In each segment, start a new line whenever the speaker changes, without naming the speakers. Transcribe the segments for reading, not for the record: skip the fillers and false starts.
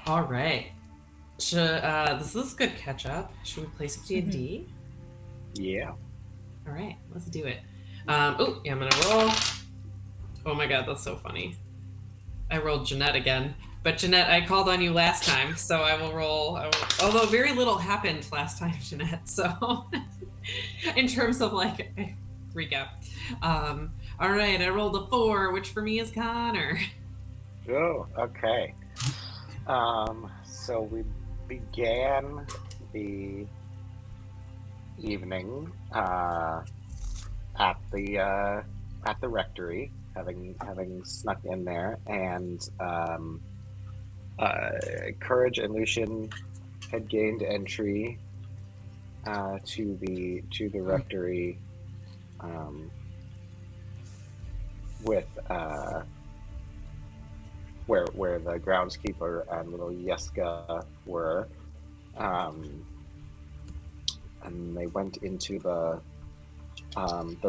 All right. This is good catch up. Should we play some D&D?
Yeah.
All right, let's do it. Oh, yeah, I'm gonna roll. Oh my god, that's so funny. I rolled Jeanette again. But Jeanette, I called on you last time, so I will roll. Although very little happened last time, Jeanette. So, in terms of like recap, all right, I rolled a 4, which for me is Connor.
Oh, okay. So we began the evening at the rectory, having snuck in there, and Courage and Lucian had gained entry to the rectory with where the groundskeeper and little Yeska were, and they went into the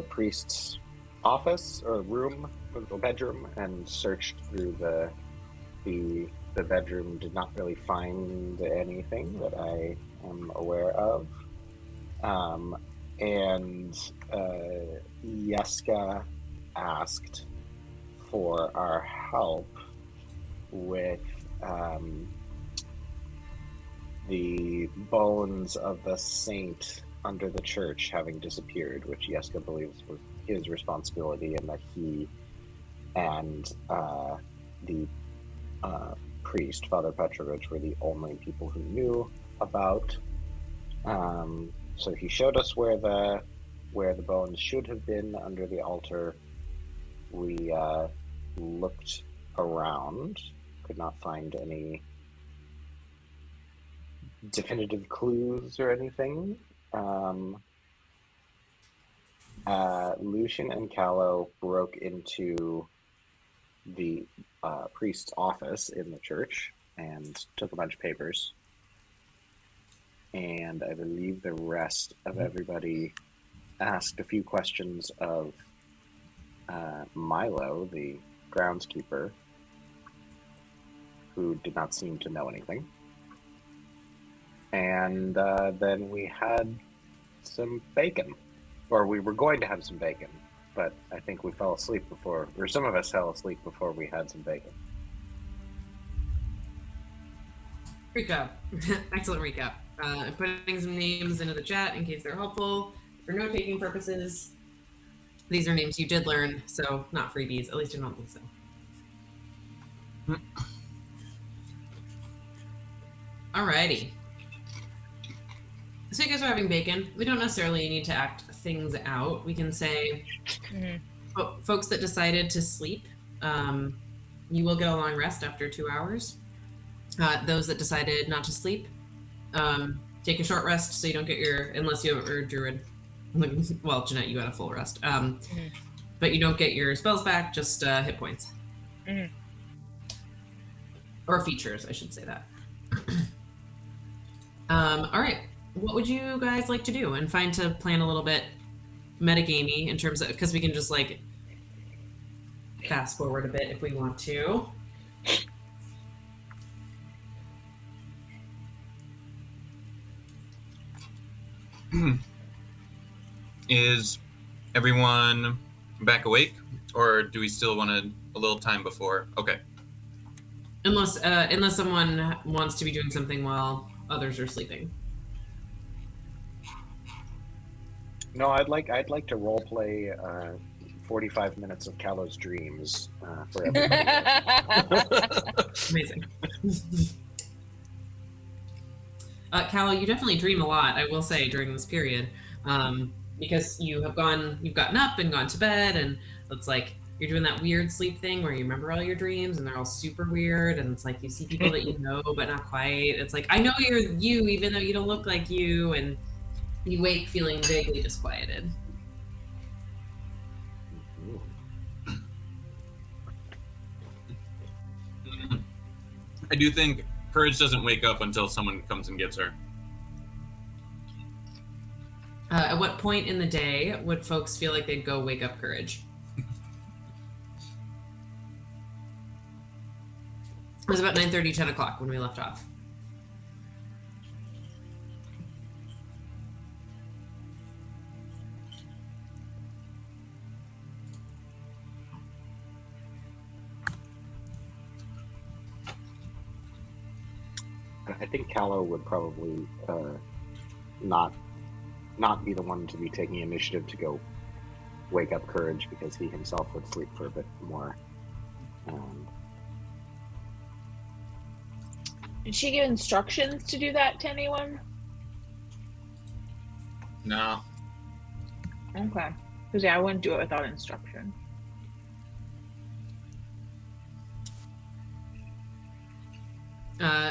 priest's office or room, little bedroom, and searched through the bedroom. Did not really find anything that I am aware of, and Yeska asked for our help with the bones of the saint under the church having disappeared, which Yeska believes was his responsibility, and that he and the priest, Father Petrovich, were the only people who knew about. So he showed us where the bones should have been under the altar. We looked around, could not find any definitive clues or anything. Lucian and Callow broke into the priest's office in the church and took a bunch of papers. And I believe the rest of everybody asked a few questions of Milo, the groundskeeper, who did not seem to know anything. And then we had some bacon, or we were going to have some bacon, but I think we fell asleep before, or some of us fell asleep before we had some bacon.
Recap. Excellent recap. I'm putting some names into the chat in case they're helpful. For note-taking purposes, these are names you did learn, so not freebies. At least I don't think so. Alrighty. So you guys are having bacon. We don't necessarily need to act things out. We can say, folks that decided to sleep, you will get a long rest after 2 hours. Those that decided not to sleep, take a short rest so you don't get unless you are a druid. Well, Jeanette, you got a full rest. But you don't get your spells back, just hit points. Or features, I should say that. All right. What would you guys like to do? And find to plan a little bit metagamey in terms of, because we can just like fast forward a bit if we want to.
Is everyone back awake, or do we still want a little time before? Okay.
Unless someone wants to be doing something while others are sleeping.
No, I'd like to role play 45 minutes of Callow's dreams for everybody.
Amazing. Callow, you definitely dream a lot, I will say, during this period, because you've gotten up and gone to bed, and it's like you're doing that weird sleep thing where you remember all your dreams and they're all super weird, and it's like you see people that you know but not quite. It's like, I know you're you even though you don't look like you, and you wake feeling vaguely disquieted.
I do think Courage doesn't wake up until someone comes and gets her.
At what point in the day would folks feel like they'd go wake up Courage? It was about 9:30, 10 o'clock when we left off.
I think Callow would probably not be the one to be taking initiative to go wake up Courage, because he himself would sleep for a bit more.
Did she give instructions to do that to anyone?
No.
Okay. Because yeah, I wouldn't do it without instruction.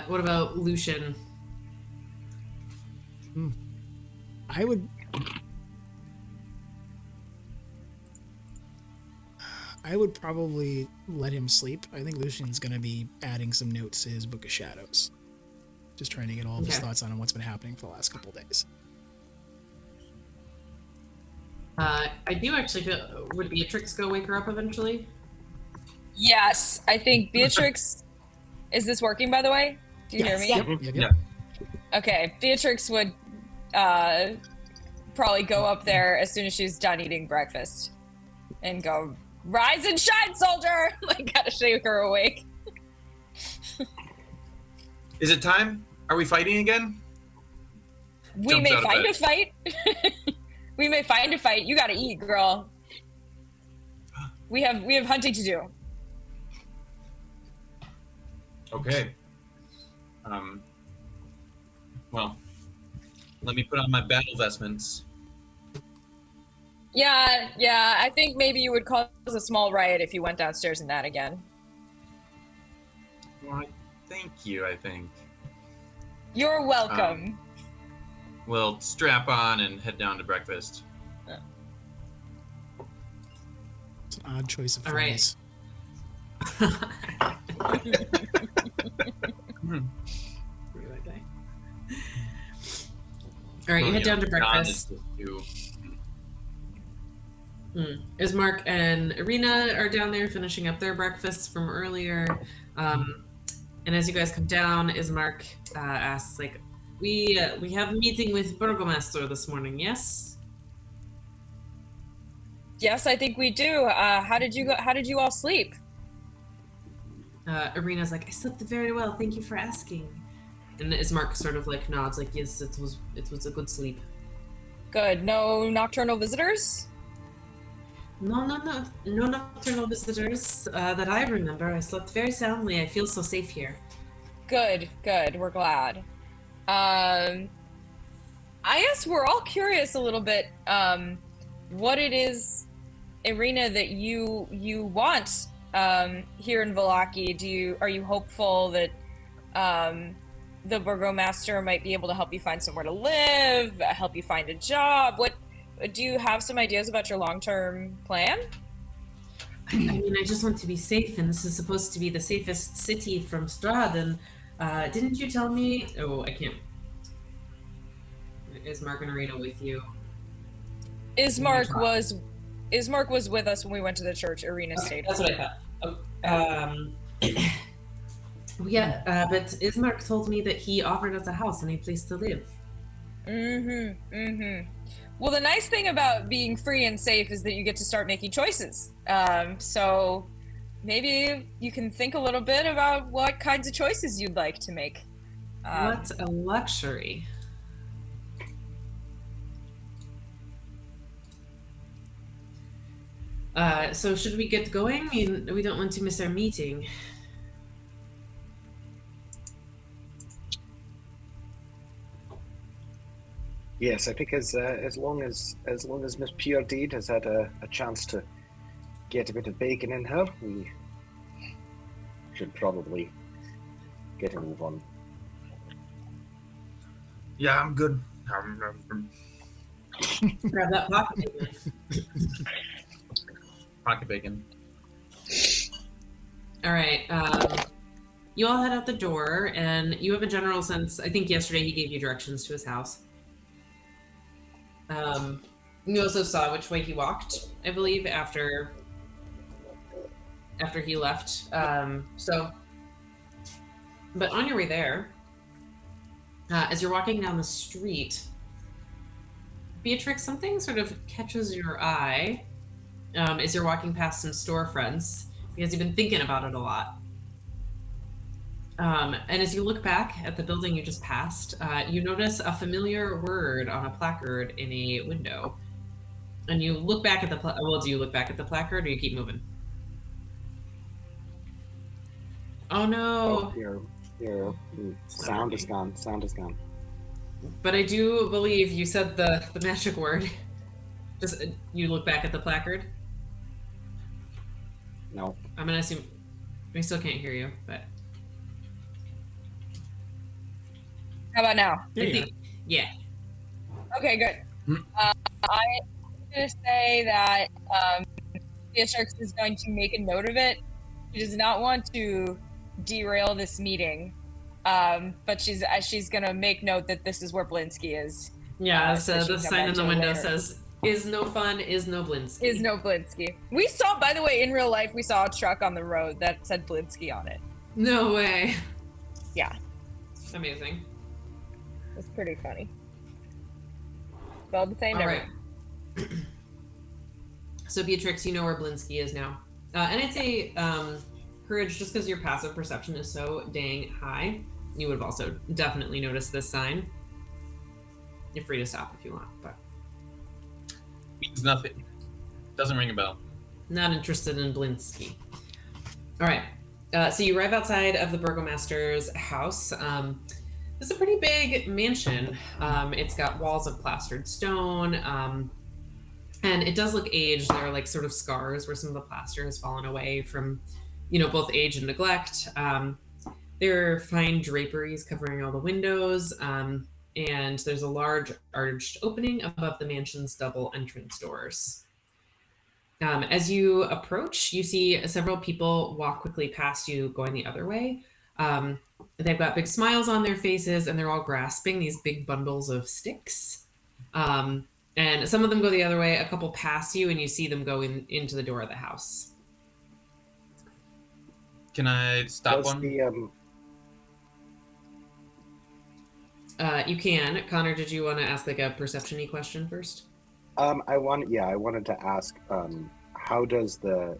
What about Lucian?
I would probably let him sleep. I think Lucian's going to be adding some notes to his Book of Shadows. Just trying to get all of his thoughts on what's been happening for the last couple of days.
I do actually feel... Would Beatrix go wake her up eventually?
Yes, I think Beatrix... Is this working, by the way? Do you hear me?
Yep.
Yeah.
Okay, Beatrix would probably go up there as soon as she's done eating breakfast and go, "Rise and shine, soldier!" Like, gotta shake her awake.
Is it time? Are we fighting again?
We
Jumps
may
out of
find
bed.
a fight. We may find a fight. You gotta eat, girl. We have hunting to do.
Okay. Well, let me put on my battle vestments.
Yeah, I think maybe you would cause a small riot if you went downstairs in that again.
Well, thank you, I think.
You're welcome.
We'll strap on and head down to breakfast.
It's an odd choice of
All right.
phrase.
All right, you head down to breakfast. Ismark and Irina are down there finishing up their breakfast from earlier. And as you guys come down, Ismark asks, like, we have a meeting with Burgomaster this morning, yes?
Yes, I think we do. How did you all sleep?
Irina's like, I slept very well, thank you for asking. And Ismark sort of like nods, like, yes, it was a good sleep.
Good. No nocturnal visitors?
No nocturnal visitors that I remember. I slept very soundly. I feel so safe here.
Good. We're glad. I guess we're all curious a little bit what it is, Irina, that you want here in Vallaki. Are you hopeful that the Burgomaster might be able to help you find somewhere to live, help you find a job? What do you have some ideas about your long-term plan?
I mean, I just want to be safe, and this is supposed to be the safest city from Strahd, and didn't you tell me? Oh, I can't. Is Mark and Irina with you?
Ismark was with us when we went to the church. Irina stayed.
That's what I thought. But Ismark told me that he offered us a house and a place to live.
Well, the nice thing about being free and safe is that you get to start making choices. So maybe you can think a little bit about what kinds of choices you'd like to make.
What a luxury. So should we get going? I mean, we don't want to miss our meeting.
Yes, I think as long as Miss Puredeed has had a chance to get a bit of bacon in her, we should probably get a move on.
Yeah, I'm good.
Grab that pocket bacon.
Pocket bacon.
All right. You all head out the door, and you have a general sense. I think yesterday he gave you directions to his house. You also saw which way he walked, I believe, after he left. So But on your way there, as you're walking down the street, Beatrix, something sort of catches your eye as you're walking past some storefronts because you've been thinking about it a lot. And as you look back at the building you just passed, you notice a familiar word on a placard in a window. And you look back at the do you look back at the placard or you keep moving? Oh no!
Oh, your sound is gone. Sound is gone.
But I do believe you said the magic word. Just you look back at the placard.
No.
I'm gonna assume we still can't hear you, but
How about now?
Yeah.
Okay, good. I'm going to say that Beatrix is going to make a note of it. She does not want to derail this meeting, but she's going to make note that this is where Blinsky is.
Yeah, so the sign in the window says, "Is no fun, is no Blinsky."
Is no Blinsky. We saw, by the way, in real life, we saw a truck on the road that said Blinsky on it.
No way.
Yeah.
Amazing.
It's pretty funny. Spelled the same.
All right. So Beatrix, you know where Blinsky is now. And I'd say, Courage, just because your passive perception is so dang high, you would have also definitely noticed this sign. You're free to stop if you want, but...
Means nothing. Doesn't ring a bell.
Not interested in Blinsky. All right. So you arrive outside of the burgomaster's house. It's a pretty big mansion. It's got walls of plastered stone, and it does look aged. There are like sort of scars where some of the plaster has fallen away from, both age and neglect. There are fine draperies covering all the windows, and there's a large arched opening above the mansion's double entrance doors. As you approach, you see several people walk quickly past you going the other way. They've got big smiles on their faces, and they're all grasping these big bundles of sticks. And some of them go the other way. A couple pass you, and you see them go into the door of the house.
Can I stop one?
You can. Connor, did you want to ask like a perception-y question first?
I wanted to ask, how does the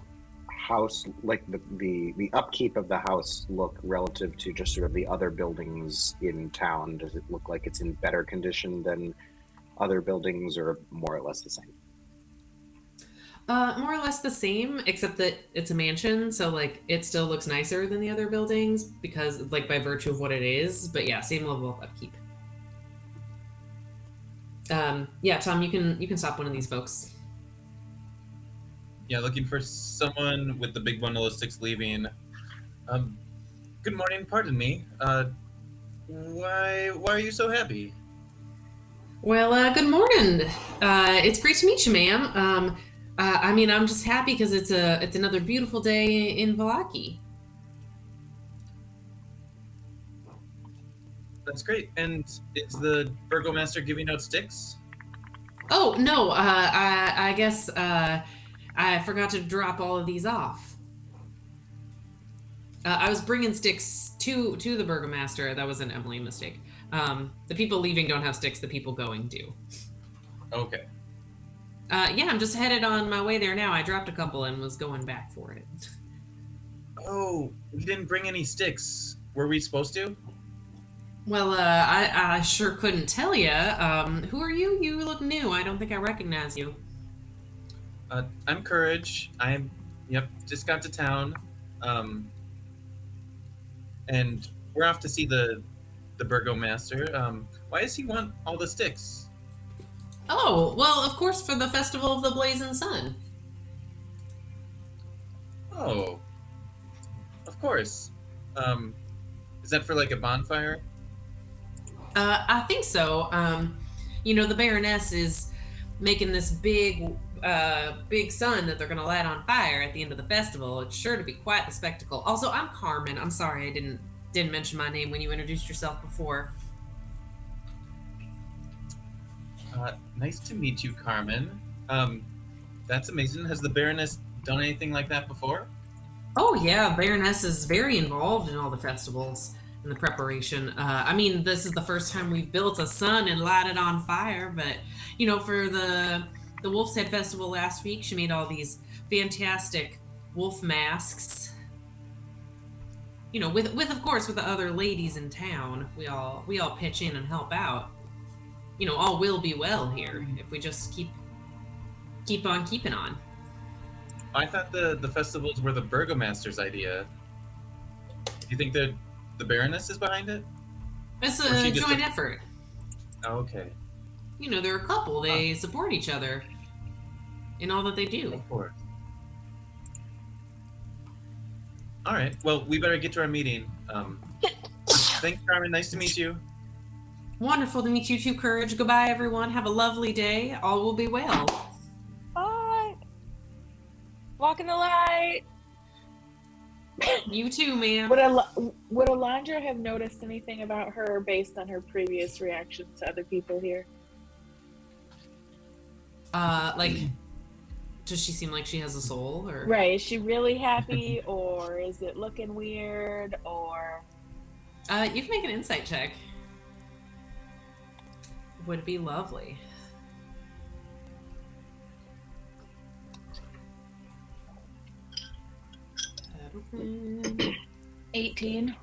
house, like the upkeep of the house, look relative to just sort of the other buildings in town? Does it look like it's in better condition than other buildings, or more or less the same?
More or less the same, except that it's a mansion, so like it still looks nicer than the other buildings because like by virtue of what it is. But yeah, same level of upkeep. Yeah, Tom, you can stop one of these folks.
Yeah, looking for someone with the big bundle of sticks leaving. Good morning, pardon me. Why are you so happy?
Well, good morning. It's great to meet you, ma'am. I'm just happy because it's another beautiful day in Vallaki.
That's great. And is the burgomaster giving out sticks?
Oh no, I guess I forgot to drop all of these off. I was bringing sticks to the burgomaster. That was an Emily mistake. The people leaving don't have sticks. The people going do.
Okay.
Yeah, I'm just headed on my way there now. I dropped a couple and was going back for it.
Oh, we didn't bring any sticks. Were we supposed to?
Well, I sure couldn't tell you. Who are you? You look new. I don't think I recognize you.
I'm Courage. Just got to town. And we're off to see the burgomaster. Why does he want all the sticks?
Oh, well, of course, for the Festival of the Blazing Sun.
Oh, of course. Is that for like a bonfire?
I think so. The Baroness is making this big sun that they're going to light on fire at the end of the festival. It's sure to be quite the spectacle. Also, I'm Carmen. I'm sorry I didn't mention my name when you introduced yourself before.
Nice to meet you, Carmen. That's amazing. Has the Baroness done anything like that before?
Oh, yeah. Baroness is very involved in all the festivals. in the preparation. I mean, this is the first time we've built a sun and light it on fire, but for the Wolf's Head Festival last week, she made all these fantastic wolf masks. With of course with the other ladies in town, we all pitch in and help out. All will be well here if we just keep on keeping on.
I thought the festivals were the Burgomaster's idea. Do you think that the Baroness is behind it?
It's a joint effort.
Oh, okay.
They're a couple. They support each other in all that they do.
Of course. All right. Well, we better get to our meeting. Thanks, Carmen. Nice to meet you.
Wonderful to meet you too, Courage. Goodbye, everyone. Have a lovely day. All will be well.
Bye. Walk in the light.
You too, ma'am.
Would Elandra have noticed anything about her based on her previous reactions to other people here?
Does she seem like she has a soul, or?
Right. Is she really happy, or is it looking weird, or?
You can make an insight check. Would be lovely.
Mm. 18.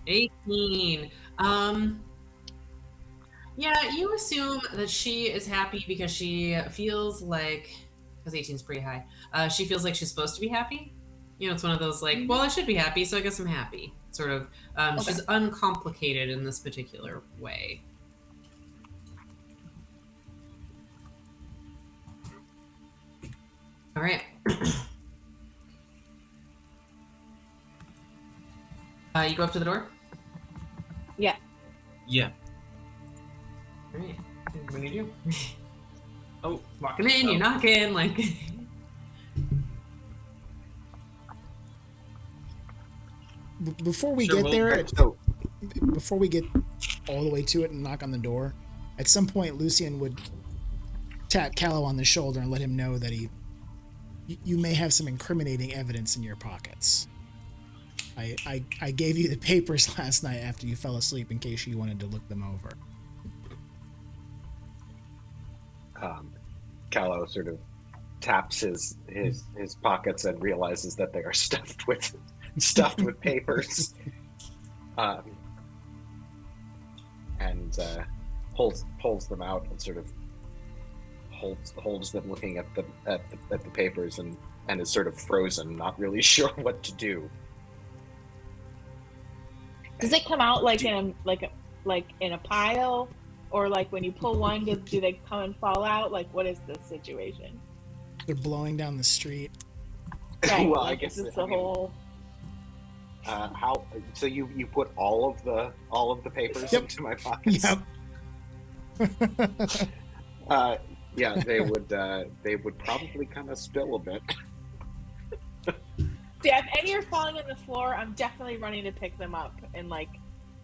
18. Yeah, you assume that she is happy because she feels like, because 18 is pretty high, she feels like she's supposed to be happy. It's one of those well, I should be happy, so I guess I'm happy. Sort of. Okay. She's uncomplicated in this particular way. All right. You go up to the door?
Yeah.
Yeah.
All right. What do you do?
Oh.
Walking in, you're knocking, like...
Before we get all the way to it and knock on the door, at some point Lucian would tap Callow on the shoulder and let him know that you may have some incriminating evidence in your pockets. I gave you the papers last night after you fell asleep in case you wanted to look them over.
Callow sort of taps his pockets and realizes that they are stuffed with papers, and pulls them out and sort of holds them, looking at the papers, and is sort of frozen, not really sure what to do.
Does it come out like in a pile, or like when you pull one, do they come and fall out? Like, what is the situation?
They're blowing down the street.
Right.
Well,
like,
I guess
it's a whole.
How? So you put all of the papers into my pockets?
Yep.
Yeah, they would probably kind of spill a bit.
Yeah, if any are falling on the floor, I'm definitely running to pick them up and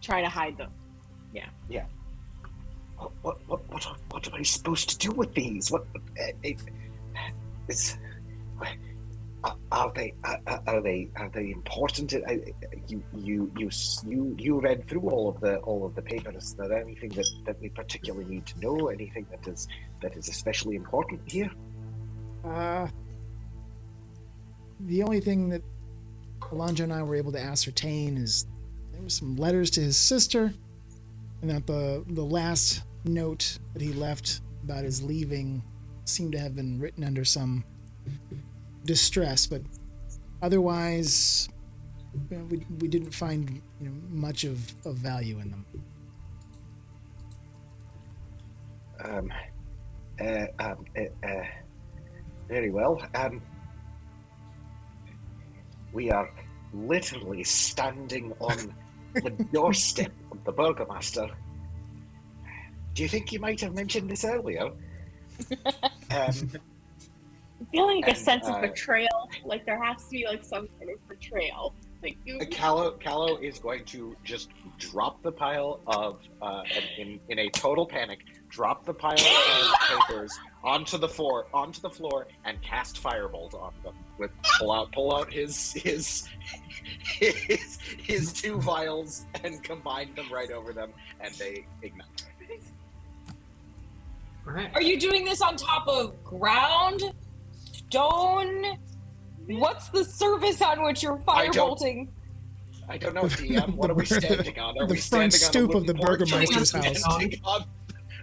try to hide them. Yeah.
Yeah. What am I supposed to do with these? Are they important? You read through all of the papers. Is there anything that we particularly need to know? Anything that is especially important here?
The only thing that Elandra and I were able to ascertain is there were some letters to his sister, and that the last note that he left about his leaving seemed to have been written under some distress, but otherwise we didn't find much of value in them.
Very well. We are literally standing on the doorstep of the Burgomaster. Do you think you might have mentioned this earlier?
I'm feeling a sense of betrayal. Like there has to be some sort of betrayal.
Callow is going to just drop the pile of, in a total panic, drop the pile of papers onto the floor, and cast firebolt on them. pull out his 2 vials and combine them right over them, and they ignite.
All right.
Are you doing this on top of ground? Stone? What's the surface on which you're firebolting?
I don't know, DM. What are we standing on? Are
The
we
front
standing
stoop
on a
of the
wooden porch?
Burgermeister's house.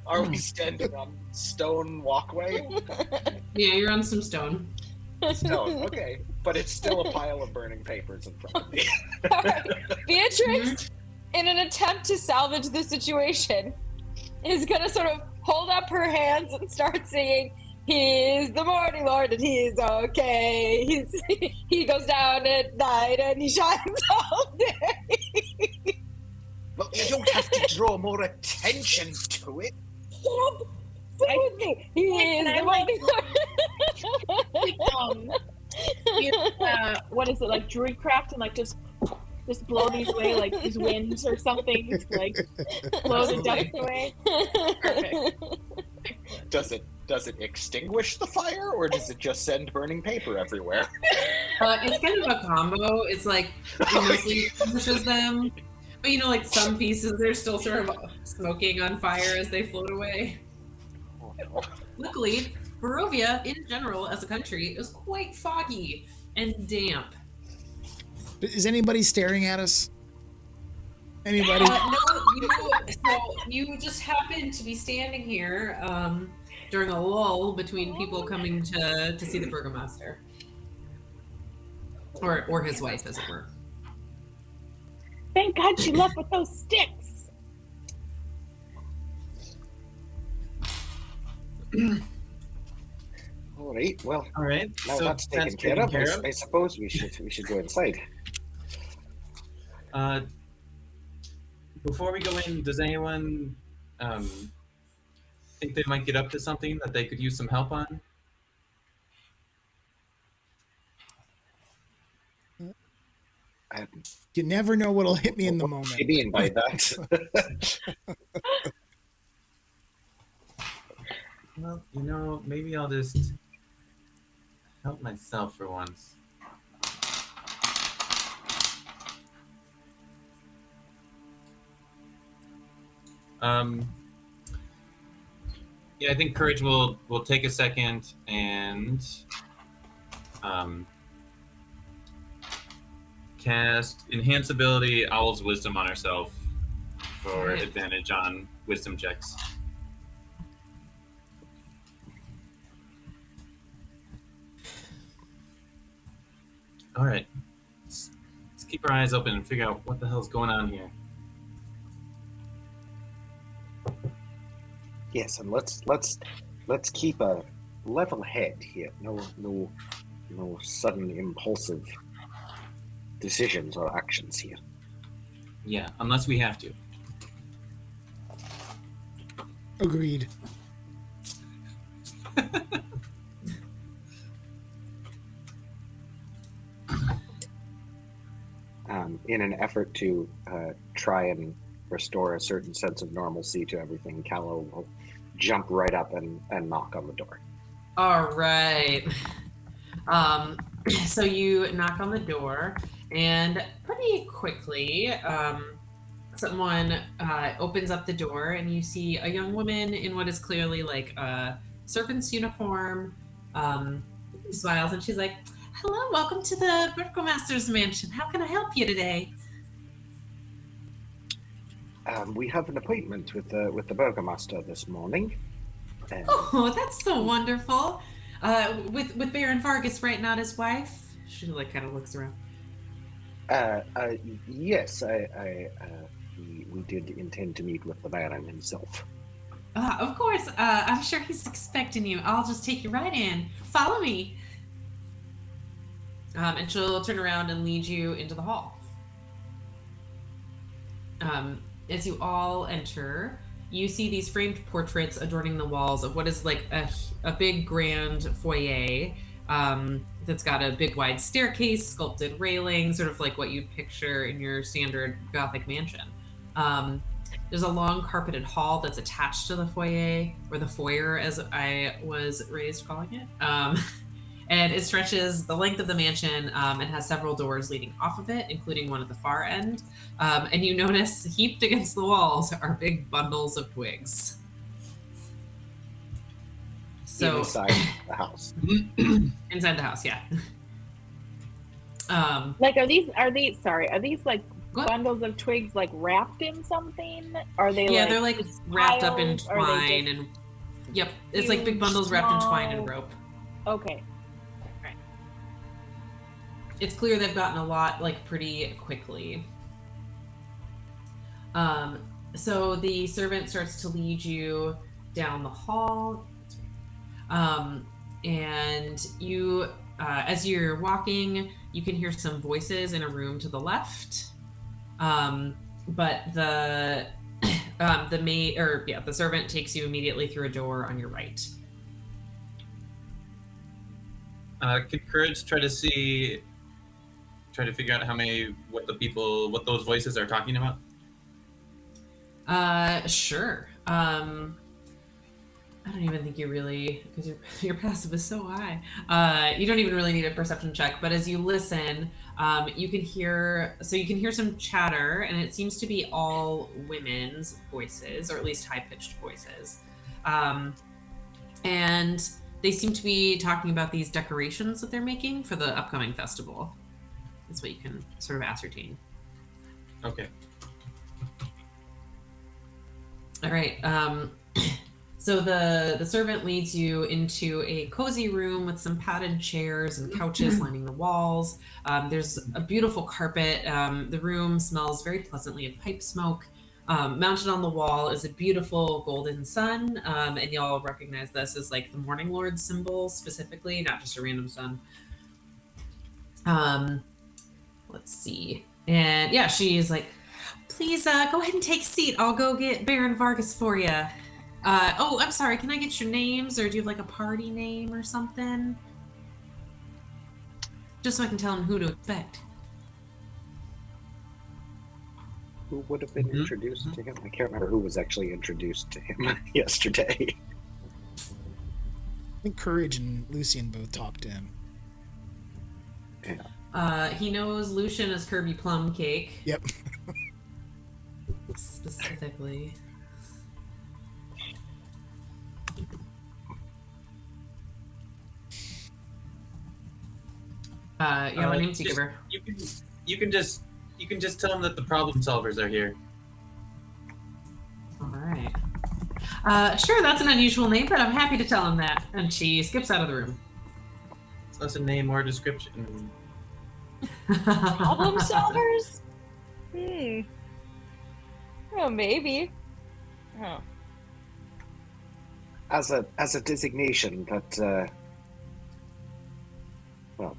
Are we standing on stone walkway?
Yeah, you're on some stone.
Stone, okay. But it's still a pile of burning papers in front of me.
Alright. Beatrix, in an attempt to salvage the situation, is gonna sort of hold up her hands and start singing, "He's the morning lord and he's okay. He goes down at night and he shines all day."
But you don't have to draw more attention to it.
Sing with me. He is the morning lord.
What is it, like druidcraft, and like just blow these away, like these winds or something, to like blow the dust away? Perfect.
Does it extinguish the fire, or does it just send burning paper everywhere?
It's kind of a combo. It's like it mostly pushes them, but like some pieces they're still sort of smoking on fire as they float away.
Oh, no.
Luckily, Barovia in general as a country is quite foggy and damp.
Is anybody staring at us? Anybody?
No, so you just happen to be standing here during a lull between people coming to see the Burgomaster. Or his wife, as it were.
Thank God she left with those sticks.
All right. Well,
All right.
now
so
that's taken care of. I suppose we should go inside.
Before we go in, does anyone think they might get up to something that they could use some help on?
You never know what'll hit me in the moment.
What do you mean by that?
Well, maybe I'll just help myself for once. Yeah, I think Courage will take a second and cast Enhance Ability Owl's Wisdom on herself for advantage on wisdom checks. All right, let's keep our eyes open and figure out what the hell's going on here.
Yes, and let's keep a level head here. No sudden impulsive decisions or actions here.
Yeah, unless we have to.
Agreed.
In an effort to try and restore a certain sense of normalcy to everything, Callow will jump right up and knock on the door.
All right. So you knock on the door, and pretty quickly, someone opens up the door, and you see a young woman in what is clearly like a servant's uniform. Smiles, and she's like, "Hello, welcome to the Burgomaster's mansion. How can I help you today?"
We have an appointment with the Burgomaster this morning.
Oh, that's so wonderful. With Baron Vargas, right, not his wife? She like kind of looks around.
Yes, we did intend to meet with the Baron himself.
Of course. I'm sure he's expecting you. I'll just take you right in. Follow me. And she'll turn around and lead you into the hall. As you all enter, you see these framed portraits adorning the walls of what is like a big grand foyer that's got a big wide staircase, sculpted railing, sort of like what you'd picture in your standard Gothic mansion. There's a long carpeted hall that's attached to the foyer, or the foyer as I was raised calling it. And it stretches the length of the mansion and has several doors leading off of it, including one at the far end. And you notice heaped against the walls are big bundles of twigs. So
inside the house.
Inside the house, yeah.
Like, are these like
What?
bundles of twigs like wrapped in something? Are they?
Yeah,
like,
they're like
just
wrapped up in
piles? Are they
twine
just-
and yep, it's like big bundles wrapped in twine and rope.
Okay.
It's clear they've gotten a lot like pretty quickly. So the servant starts to lead you down the hall, and you, as you're walking, you can hear some voices in a room to the left. But the the servant takes you immediately through a door on your right.
Can Courage try to figure out what those voices are talking about?
Sure. I don't even think you really, because your passive is so high. You don't even really need a perception check. But as you listen, you can hear some chatter, and it seems to be all women's voices, or at least high-pitched voices. And they seem to be talking about these decorations that they're making for the upcoming festival. That's what you can sort of ascertain.
Okay.
All right. So the servant leads you into a cozy room with some padded chairs and couches lining the walls. There's a beautiful carpet. The room smells very pleasantly of pipe smoke. Mounted on the wall is a beautiful golden sun, and y'all recognize this as like the Morning Lord symbol specifically, not just a random sun. Let's see. And yeah, she's like, please go ahead and take a seat. I'll go get Baron Vargas for you. Oh, I'm sorry. Can I get your names, or do you have like a party name or something? Just so I can tell him who to expect.
Who would have been introduced to him? I can't remember who was actually introduced to him yesterday.
I think Courage and Lucian both talked to him.
Yeah.
He knows Lucian as Kirby Plum Cake.
Yep.
Specifically. Yeah, my name's Seeker.
You can just tell them that the problem solvers are here.
All right. Sure, that's an unusual name, but I'm happy to tell him that. And she skips out of the room.
It's less a name or a description.
Problem solvers? Oh, maybe. Oh.
As a designation that, well,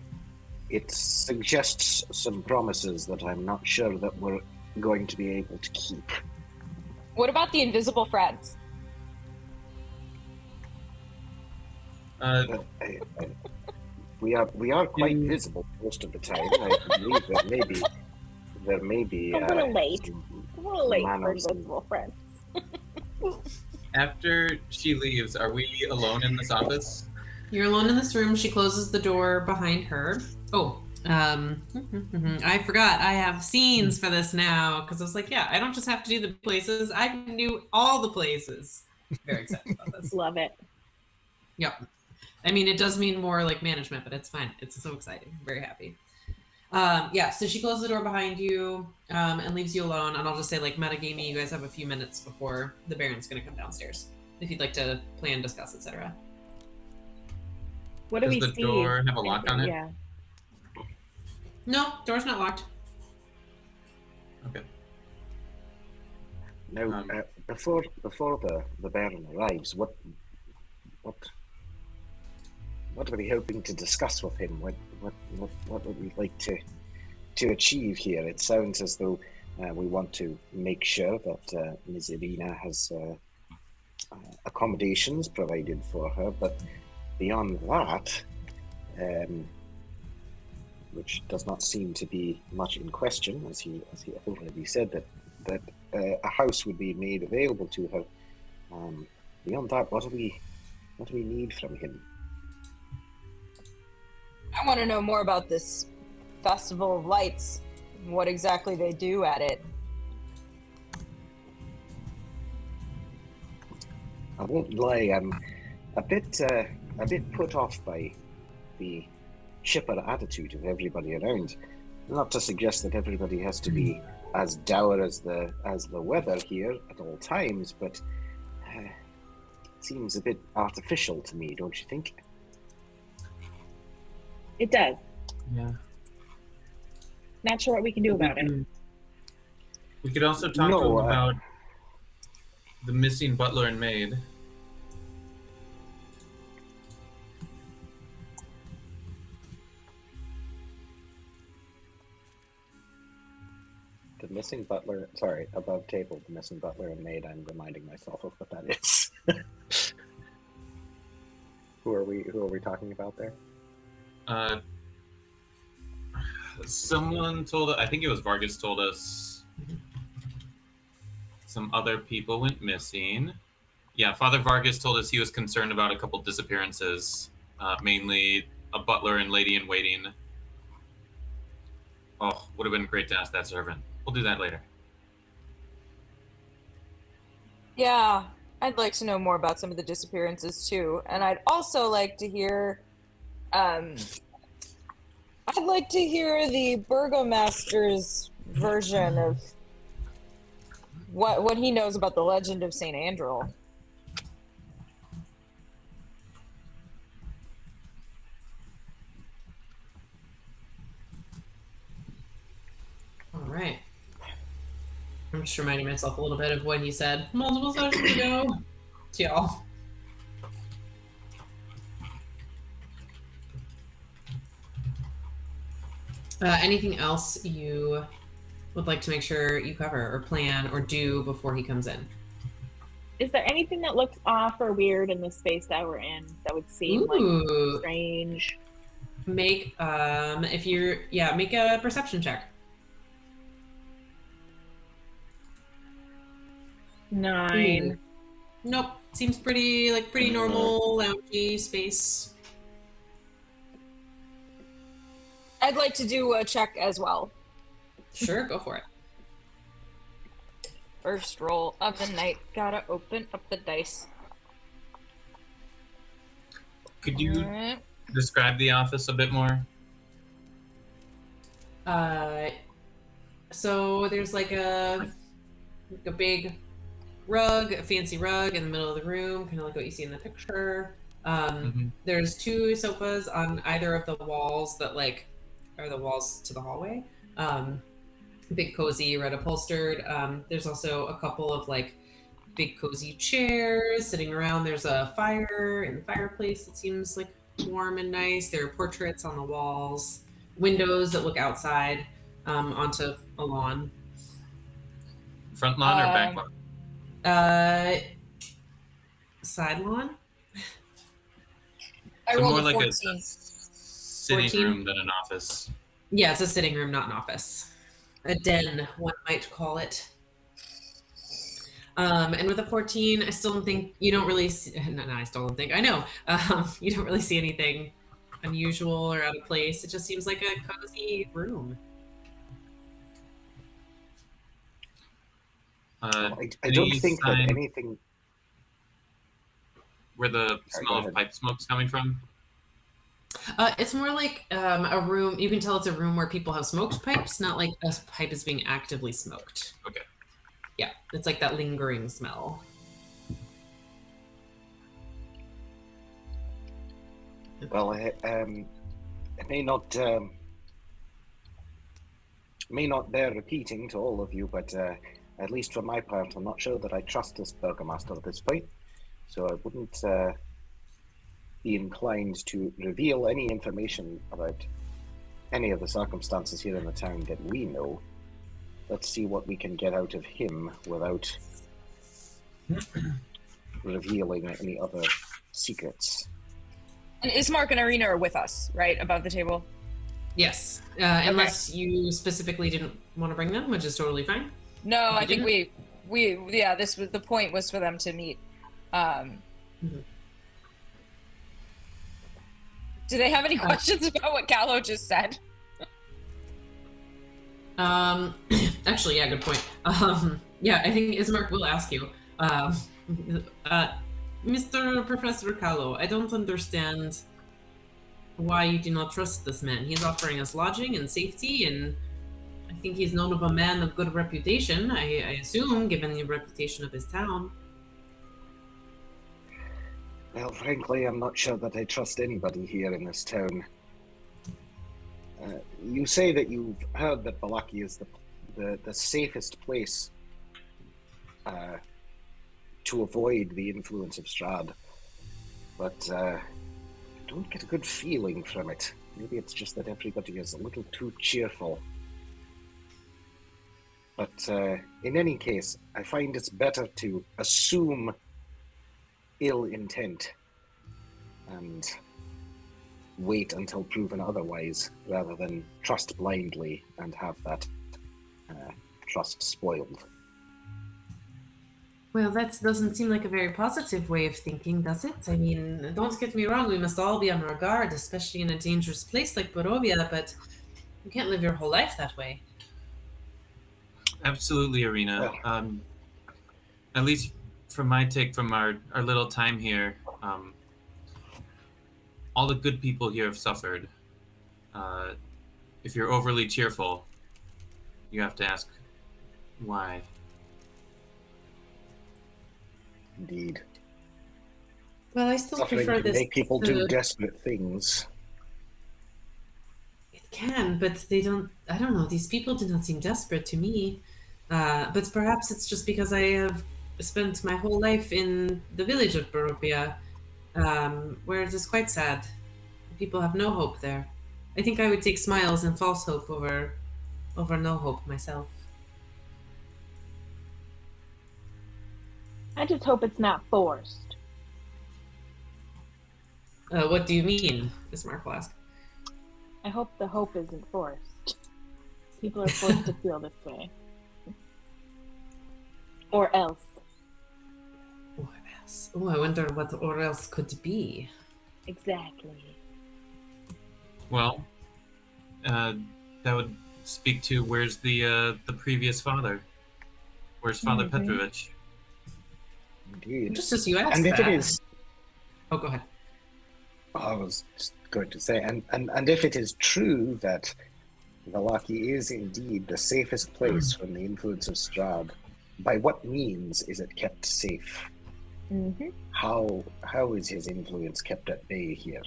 it suggests some promises that I'm not sure that we're going to be able to keep.
What about the invisible friends?
We are quite visible most of the time. I believe there may be
A little late.
some
A little late for
manners and-
invisible friends.
After she leaves, are we alone in this office?
You're alone in this room. She closes the door behind her. Oh, I forgot. I have scenes for this now because I was like, yeah, I don't just have to do the places. I can do all the places. Very excited about this.
Love it.
Yep. I mean, it does mean more like management, but it's fine. It's so exciting. I'm very happy. Yeah, so she closes the door behind you and leaves you alone. And I'll just say, like, metagaming, you guys have a few minutes before the Baron's going to come downstairs. If you'd like to plan, discuss, etc.
What do we
Does the
see?
door have a lock on it?
Yeah.
No, door's not locked.
Okay.
Now, before the Baron arrives, what are we hoping to discuss with him? What would we like to achieve here? It sounds as though we want to make sure that Ms. Irina has accommodations provided for her, but beyond that, which does not seem to be much in question, as he already said that a house would be made available to her. Beyond that, what do we need from him?
I want to know more about this Festival of Lights, what exactly they do at it.
I won't lie, I'm a bit put off by the chipper attitude of everybody around. Not to suggest that everybody has to be as dour as the weather here at all times, but it seems a bit artificial to me, don't you think?
It does.
Yeah.
Not sure what we can do about it.
We could also talk to him about the missing butler and maid.
The missing butler, sorry, above table, the missing butler and maid, I'm reminding myself of what that is. Who are we talking about there?
Someone told, I think it was Vargas, told us some other people went missing. Yeah, Father Vargas told us he was concerned about a couple disappearances, mainly a butler and lady in waiting. Oh, would have been great to ask that servant. We'll do that later.
Yeah, I'd like to know more about some of the disappearances too, and I'd also like to hear, I'd like to hear the burgomaster's version of what he knows about the legend of Saint Andrel.
All right. I'm just reminding myself a little bit of what he said multiple sessions ago to y'all. Anything else you would like to make sure you cover or plan or do before he comes in?
Is there anything that looks off or weird in the space that we're in that would seem like strange?
Make make a perception check.
9.
Nope. Seems pretty normal, loungy space.
I'd like to do a check as well.
Sure, go for it.
First roll of the night. Gotta open up the dice.
Could you describe the office a bit more?
So there's like a big rug, a fancy rug in the middle of the room, kind of like what you see in the picture. There's 2 sofas on either of the walls that are the walls to the hallway. Big cozy red upholstered. There's also a couple of big cozy chairs sitting around. There's a fire in the fireplace that seems warm and nice. There are portraits on the walls, windows that look outside onto a lawn.
Front lawn or back lawn?
Side lawn.
I
So
rolled
more
a
like
14.
a sitting
14?
room than an office.
Yeah, it's a sitting room, not an office. A den, one might call it. And with a 14, I still don't think you don't really see, no, I still don't think, I know, you don't really see anything unusual or out of place. It just seems like a cozy room.
I don't think that anything...
Where the smell of pipe smoke's coming from?
It's more like a room. You can tell it's a room where people have smoked pipes, not like a pipe is being actively smoked.
Okay.
Yeah, it's like that lingering smell.
Well, it may not bear repeating to all of you, but at least for my part, I'm not sure that I trust this burgomaster at this point. So I wouldn't be inclined to reveal any information about any of the circumstances here in the town that we know. Let's see what we can get out of him without revealing any other secrets.
And Ismark and Irina are with us, right? Above the table?
Yes, unless you specifically didn't want to bring them, which is totally fine.
No, I think we this was the point was for them to meet. Do they have any questions about what Callow just said?
Actually, yeah, good point. Yeah, I think Ismark will ask you. Mr. Professor Callow, I don't understand why you do not trust this man. He's offering us lodging and safety, and I think he's known of a man of good reputation, I assume, given the reputation of his town.
Well, frankly, I'm not sure that I trust anybody here in this town. You say that you've heard that Vallaki is the safest place to avoid the influence of Strahd, but I don't get a good feeling from it. Maybe it's just that everybody is a little too cheerful. But in any case, I find it's better to assume ill intent and wait until proven otherwise, rather than trust blindly and have that trust spoiled.
Well, that doesn't seem like a very positive way of thinking, does it? I mean, don't get me wrong, we must all be on our guard, especially in a dangerous place like Barovia, but you can't live your whole life that way.
Absolutely, Arena. At least from my take from our little time here, all the good people here have suffered. If you're overly cheerful, you have to ask why.
Indeed.
Well, I still
Suffering
prefer
can
this.
make people do desperate things.
It can, but they don't. I don't know. These people do not seem desperate to me. But perhaps it's just because I have spent my whole life in the village of Barovia, where it is quite sad. People have no hope there. I think I would take smiles and false hope over no hope myself.
I just hope it's not forced.
What do you mean? Ismark will ask.
I hope the hope isn't forced. People are forced to feel this way. Or else.
Or else. Oh, I wonder what or else could be.
Exactly.
Well, that would speak to where's the previous father? Where's Father Petrovich?
Indeed.
Just as you asked
And if
that.
it is...
Oh, go ahead.
I was just going to say, and if it is true that Vallaki is indeed the safest place from the influence of Strahd, by what means is it kept safe?
Mm-hmm.
How is his influence kept at bay here?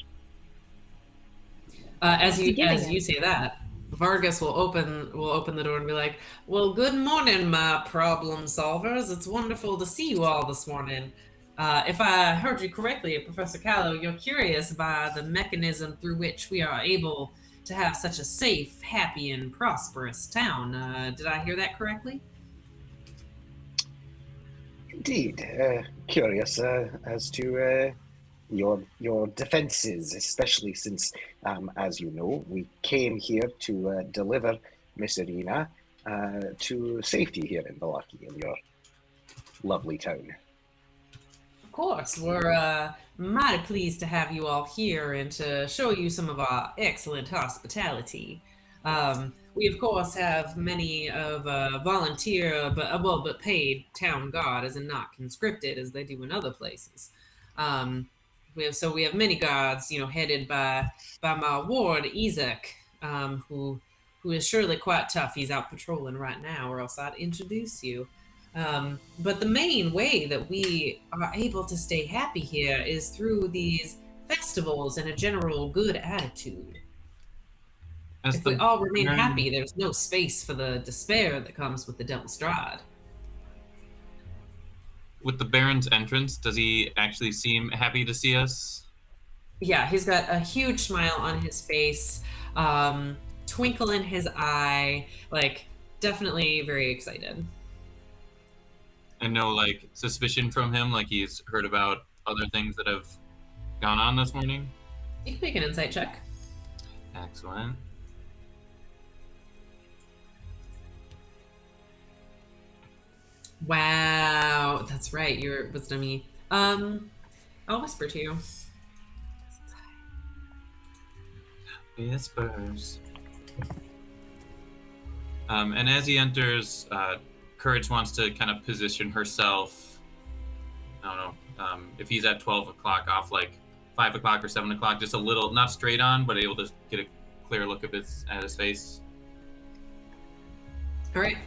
As you say that, Vargas will open the door and be like, "Well, good morning, my problem solvers. It's wonderful to see you all this morning. If I heard you correctly, Professor Callow, you're curious by the mechanism through which we are able to have such a safe, happy, and prosperous town. Did I hear that correctly?"
Indeed, curious as to your defenses, especially since, as you know, we came here to deliver Miss Irina to safety here in Vallaki, in your lovely town.
Of course, we're mighty pleased to have you all here and to show you some of our excellent hospitality. We, of course, have many of volunteer, but paid town guard, as in not conscripted, as they do in other places. We have many guards, headed by my ward, Isaac, who is surely quite tough. He's out patrolling right now, or else I'd introduce you. But the main way that we are able to stay happy here is through these festivals and a general good attitude. If we all remain happy, there's no space for the despair that comes with the Devil Strahd.
With the Baron's entrance, does he actually seem happy to see us?
Yeah, he's got a huge smile on his face, twinkle in his eye, definitely very excited.
And no, suspicion from him, he's heard about other things that have gone on this morning?
You can make an insight check.
Excellent.
Wow, that's right. You're wisdom-y. I'll whisper to you.
Whispers. And as he enters, Courage wants to kind of position herself. I don't know if he's at 12 o'clock off, like 5 o'clock or 7 o'clock, just a little, not straight on, but able to get a clear look at his face.
All right.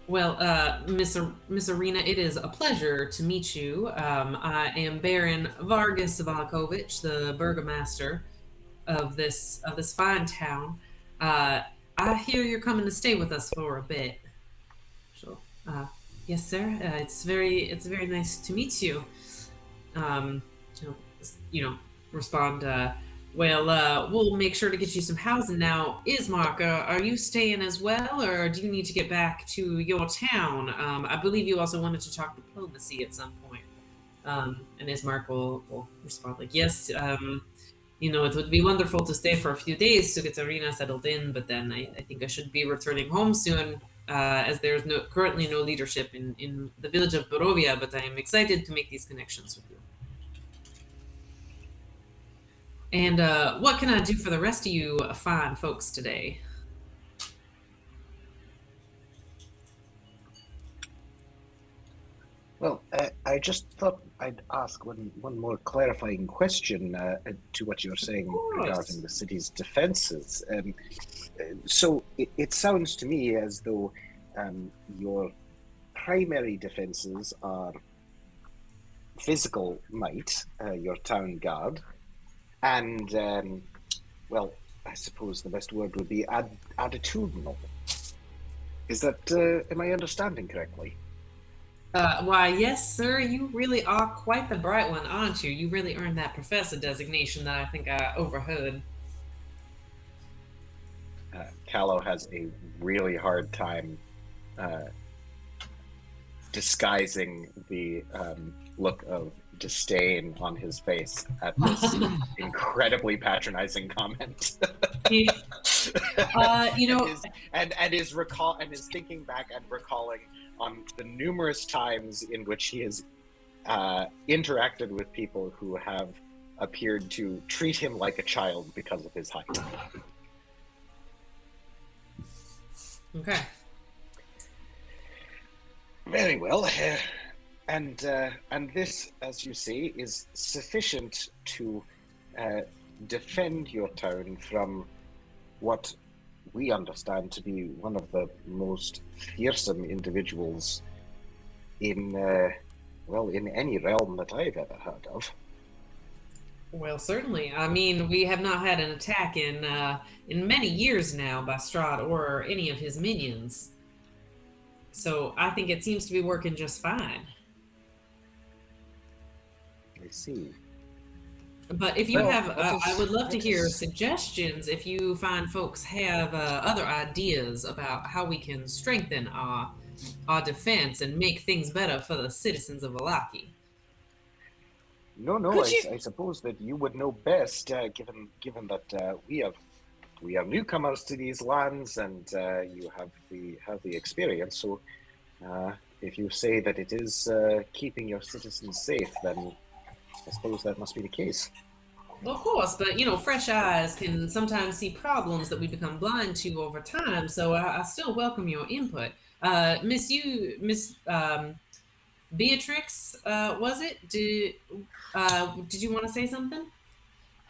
Well, Miss Arena, it is a pleasure to meet you. I am Baron Vargas Valakovich, the burgomaster of this fine town. I hear you're coming to stay with us for a bit. So, yes, sir. It's very nice to meet you. Respond. Well, we'll make sure to get you some housing. Now, Ismark, are you staying as well, or do you need to get back to your town? I believe you also wanted to talk diplomacy at some point. And Ismark will respond like, yes, it would be wonderful to stay for a few days to get Arena settled in, but then I think I should be returning home soon, as there's currently no leadership in the village of Barovia, but I am excited to make these connections with you. And what can I do for the rest of you fine folks today?
Well, I just thought I'd ask one more clarifying question to what you're saying regarding the city's defenses. So it sounds to me as though your primary defenses are physical might, your town guard, and, well, I suppose the best word would be attitudinal. Is that, am I understanding correctly?
Why, yes, sir, you really are quite the bright one, aren't you? You really earned that professor designation that I think I overheard.
Callow has a really hard time disguising the look of disdain on his face at this incredibly patronizing comment. And is thinking back and recalling on the numerous times in which he has interacted with people who have appeared to treat him like a child because of his height.
Okay.
Very well. And this, as you say, is sufficient to defend your town from what we understand to be one of the most fearsome individuals in any realm that I've ever heard of.
Well, certainly. I mean, we have not had an attack in many years now by Strahd or any of his minions. So I think it seems to be working just fine.
I see.
But if you I would love to hear suggestions if you find folks have other ideas about how we can strengthen our defense and make things better for the citizens of Vallaki.
No, I suppose that you would know best, given that we are newcomers to these lands, and you have the experience. So, if you say that it is keeping your citizens safe, then I suppose that must be the case.
Well, of course, but fresh eyes can sometimes see problems that we become blind to over time. So I still welcome your input, Miss Beatrix. Was it? Did you want to say something?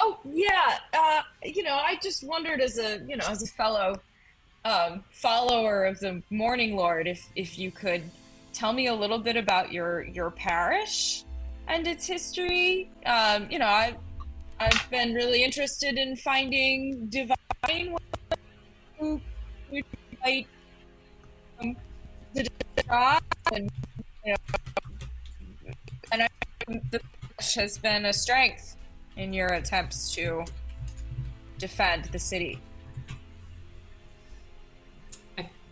Oh yeah. I just wondered as a fellow follower of the Morning Lord, if you could tell me a little bit about your parish and its history. I've been really interested in finding divine who fight the job, and the has been a strength in your attempts to defend the city.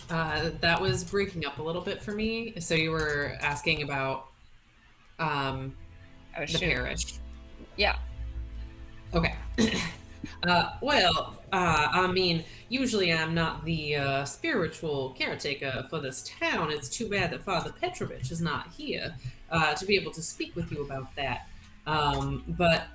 That was breaking up a little bit for me. So you were asking about the parish.
Yeah.
Okay. I mean, usually I'm not the spiritual caretaker for this town. It's too bad that Father Petrovich is not here to be able to speak with you about that. But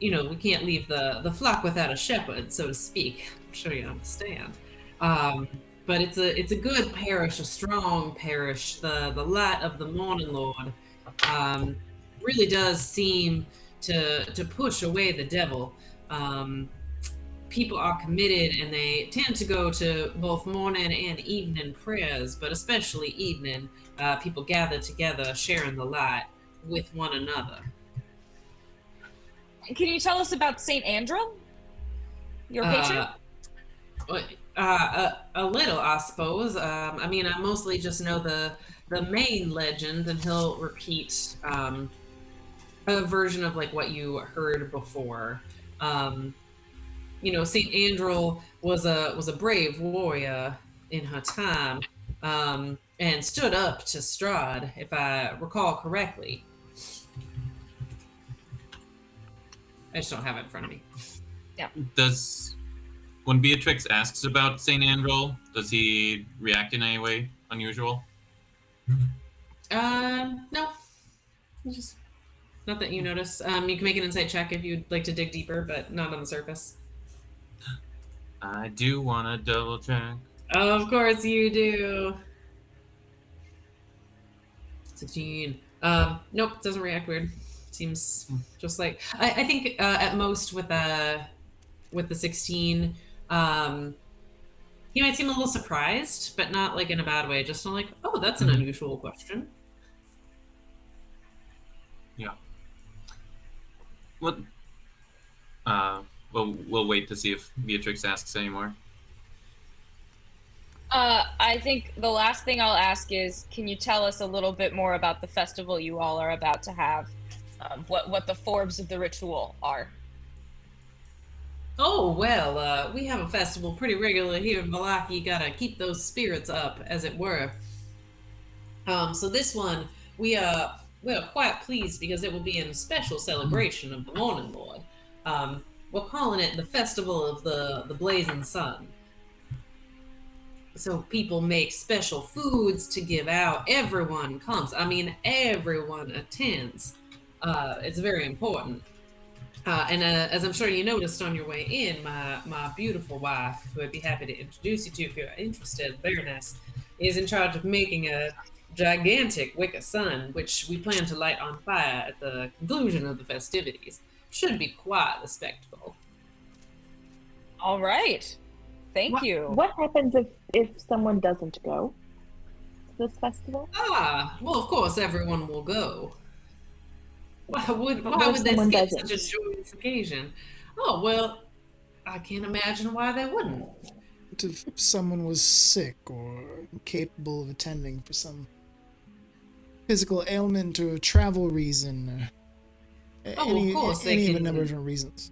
we can't leave the flock without a shepherd, so to speak. I'm sure you understand. But it's a good parish, a strong parish. The light of the Morning Lord really does seem to push away the devil. People are committed, and they tend to go to both morning and evening prayers, but especially evening. People gather together, sharing the light with one another.
Can you tell us about Saint Andrew, your patron?
A little, I suppose. I mostly just know the main legend, and he'll repeat a version of like what you heard before. Saint Andrew was a brave warrior in her time, and stood up to Strahd, if I recall correctly. I just don't have it in front of me.
Yeah.
When Beatrix asks about Saint Andrew, does he react in any way unusual?
No. Just not that you notice. You can make an insight check if you'd like to dig deeper, but not on the surface.
I do want to double check.
Of course you do. 16. Nope, doesn't react weird. Seems just like I think at most with the 16, he might seem a little surprised, but not like in a bad way. Just like, oh, that's an unusual question.
Yeah. What? We'll wait to see if Beatrix asks anymore.
I think the last thing I'll ask is, can you tell us a little bit more about the festival you all are about to have? What the forms of the ritual are?
Oh, well, we have a festival pretty regularly here in Vallaki. You gotta keep those spirits up, as it were. So this one, we are quite pleased because it will be in special celebration of the Morning Lord. We're calling it the Festival of the Blazing Sun. So people make special foods to give out. Everyone comes. Everyone attends. It's very important. And as I'm sure you noticed on your way in, my beautiful wife, who I'd be happy to introduce you to if you're interested, Baroness, is in charge of making a gigantic wick of sun, which we plan to light on fire at the conclusion of the festivities. Should be quite a spectacle.
All right. Thank you.
What happens if someone doesn't go to this festival?
Well, of course everyone will go. Why would they skip such a joyous occasion? Oh, well, I can't imagine why they wouldn't.
What if someone was sick or incapable of attending for some physical ailment or travel reason? Or any of a number of different reasons.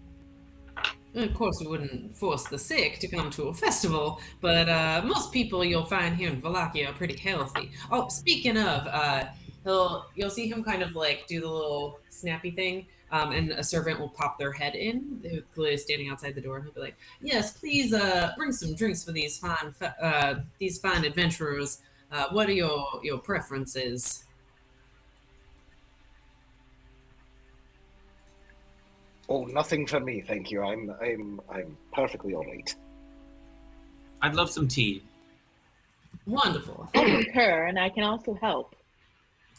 Of course, we wouldn't force the sick to come to a festival, but most people you'll find here in Vallaki are pretty healthy. Oh, speaking of, you'll see him kind of like do the little snappy thing, and a servant will pop their head in. They're clearly standing outside the door, and he'll be like, "Yes, please bring some drinks for these fine adventurers. What are your preferences?"
Oh, nothing for me, thank you. I'm perfectly all right.
I'd love some tea.
Wonderful.
I concur, and I can also help,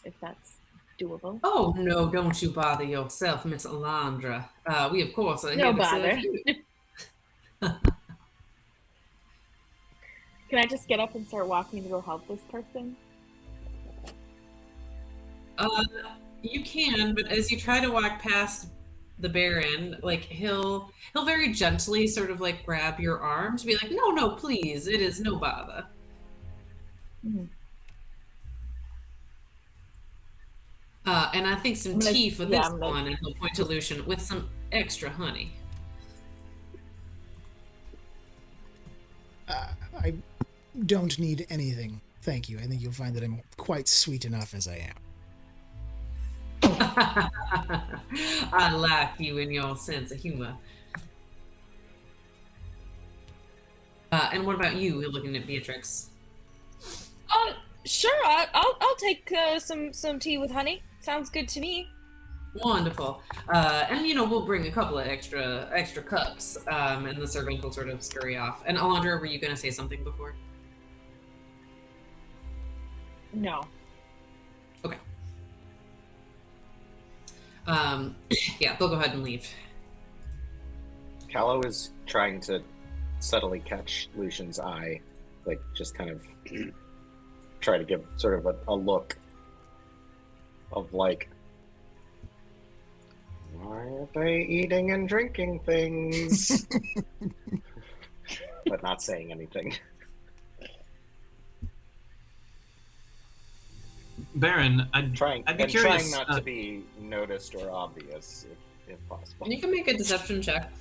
if that's doable.
Oh, no, don't you bother yourself, Miss Elandra. We, of course, are
No
here to
bother.
serve you.
Can I just get up and start walking to go help this person?
You can, but as you try to walk past the Baron, like he'll very gently sort of like grab your arm to be like, no, please, it is no bother.
Mm-hmm.
And I think some tea for this
I'm
one, and he'll point to Lucian, with some extra honey.
I don't need anything, thank you. I think you'll find that I'm quite sweet enough as I am.
I like you and your sense of humor. And what about you? You're looking at Beatrix.
Sure. I'll take some tea with honey. Sounds good to me.
Wonderful. And we'll bring a couple of extra cups. And the servant will sort of scurry off. And Alondra, were you going to say something before?
No.
Okay. Yeah, they'll go ahead and leave.
Callow is trying to subtly catch Lucian's eye, like just kind of try to give sort of a look of like, why are they eating and drinking things? But not saying anything.
Baron, I'd be curious.
Trying not to be noticed or obvious, if possible.
You can make a deception check.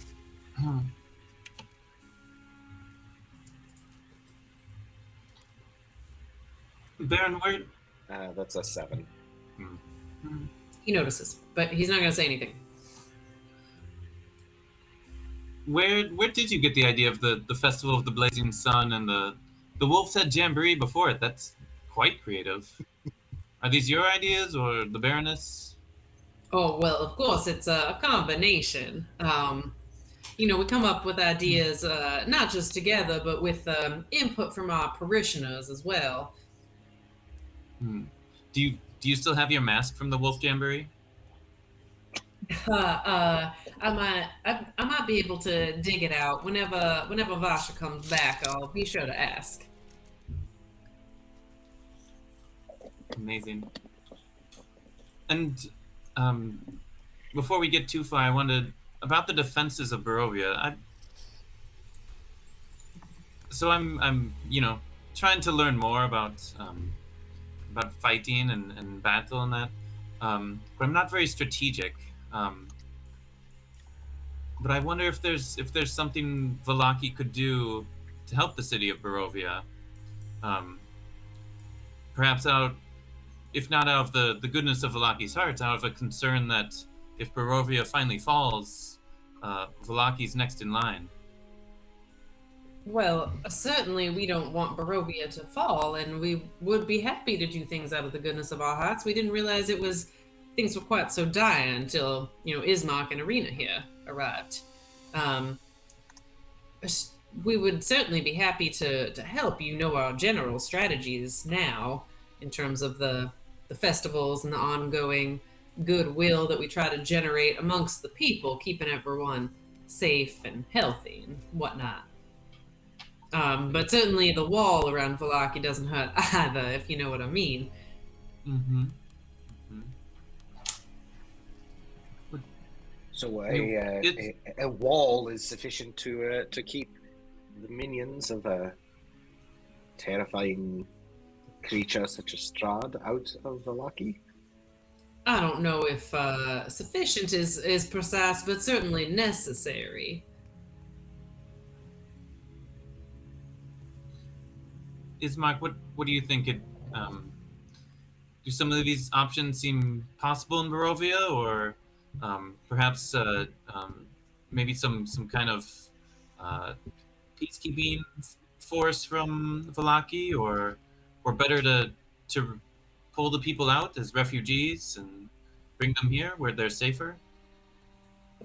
Baron, where?
That's a 7.
He notices, but he's not going to say anything.
Where did you get the idea of the Festival of the Blazing Sun and the Wolf's Head Jamboree before it? That's quite creative. Are these your ideas or the Baroness?
Oh, well, of course, it's a combination. We come up with ideas not just together, but with input from our parishioners as well.
Do you still have your mask from the Wolf Jamboree?
I might be able to dig it out whenever Vasha comes back. I'll be sure to ask.
Amazing. And before we get too far, I wanted about the defenses of Barovia. I'm trying to learn more about fighting and battle and that, but I'm not very strategic. But I wonder if there's something Vallaki could do to help the city of Barovia. Perhaps if not out of the goodness of Vallaki's heart, out of a concern that if Barovia finally falls, Vallaki's next in line.
Well, certainly we don't want Barovia to fall, and we would be happy to do things out of the goodness of our hearts. We didn't realize things were quite so dire until, Ismark and Arena here arrived. We would certainly be happy to help. Our general strategies now in terms of the festivals and the ongoing goodwill that we try to generate amongst the people, keeping everyone safe and healthy and whatnot. But certainly the wall around Vallaki doesn't hurt either, if you know what I mean.
Mm-hmm.
So a wall is sufficient to keep the minions of a terrifying creature such as Strahd out of Vallaki?
I don't know if sufficient is precise, but certainly necessary.
Ismark, what do you think? Do some of these options seem possible in Barovia, or perhaps maybe some kind of peacekeeping force from Vallaki, or better to pull the people out as refugees and bring them here where they're safer?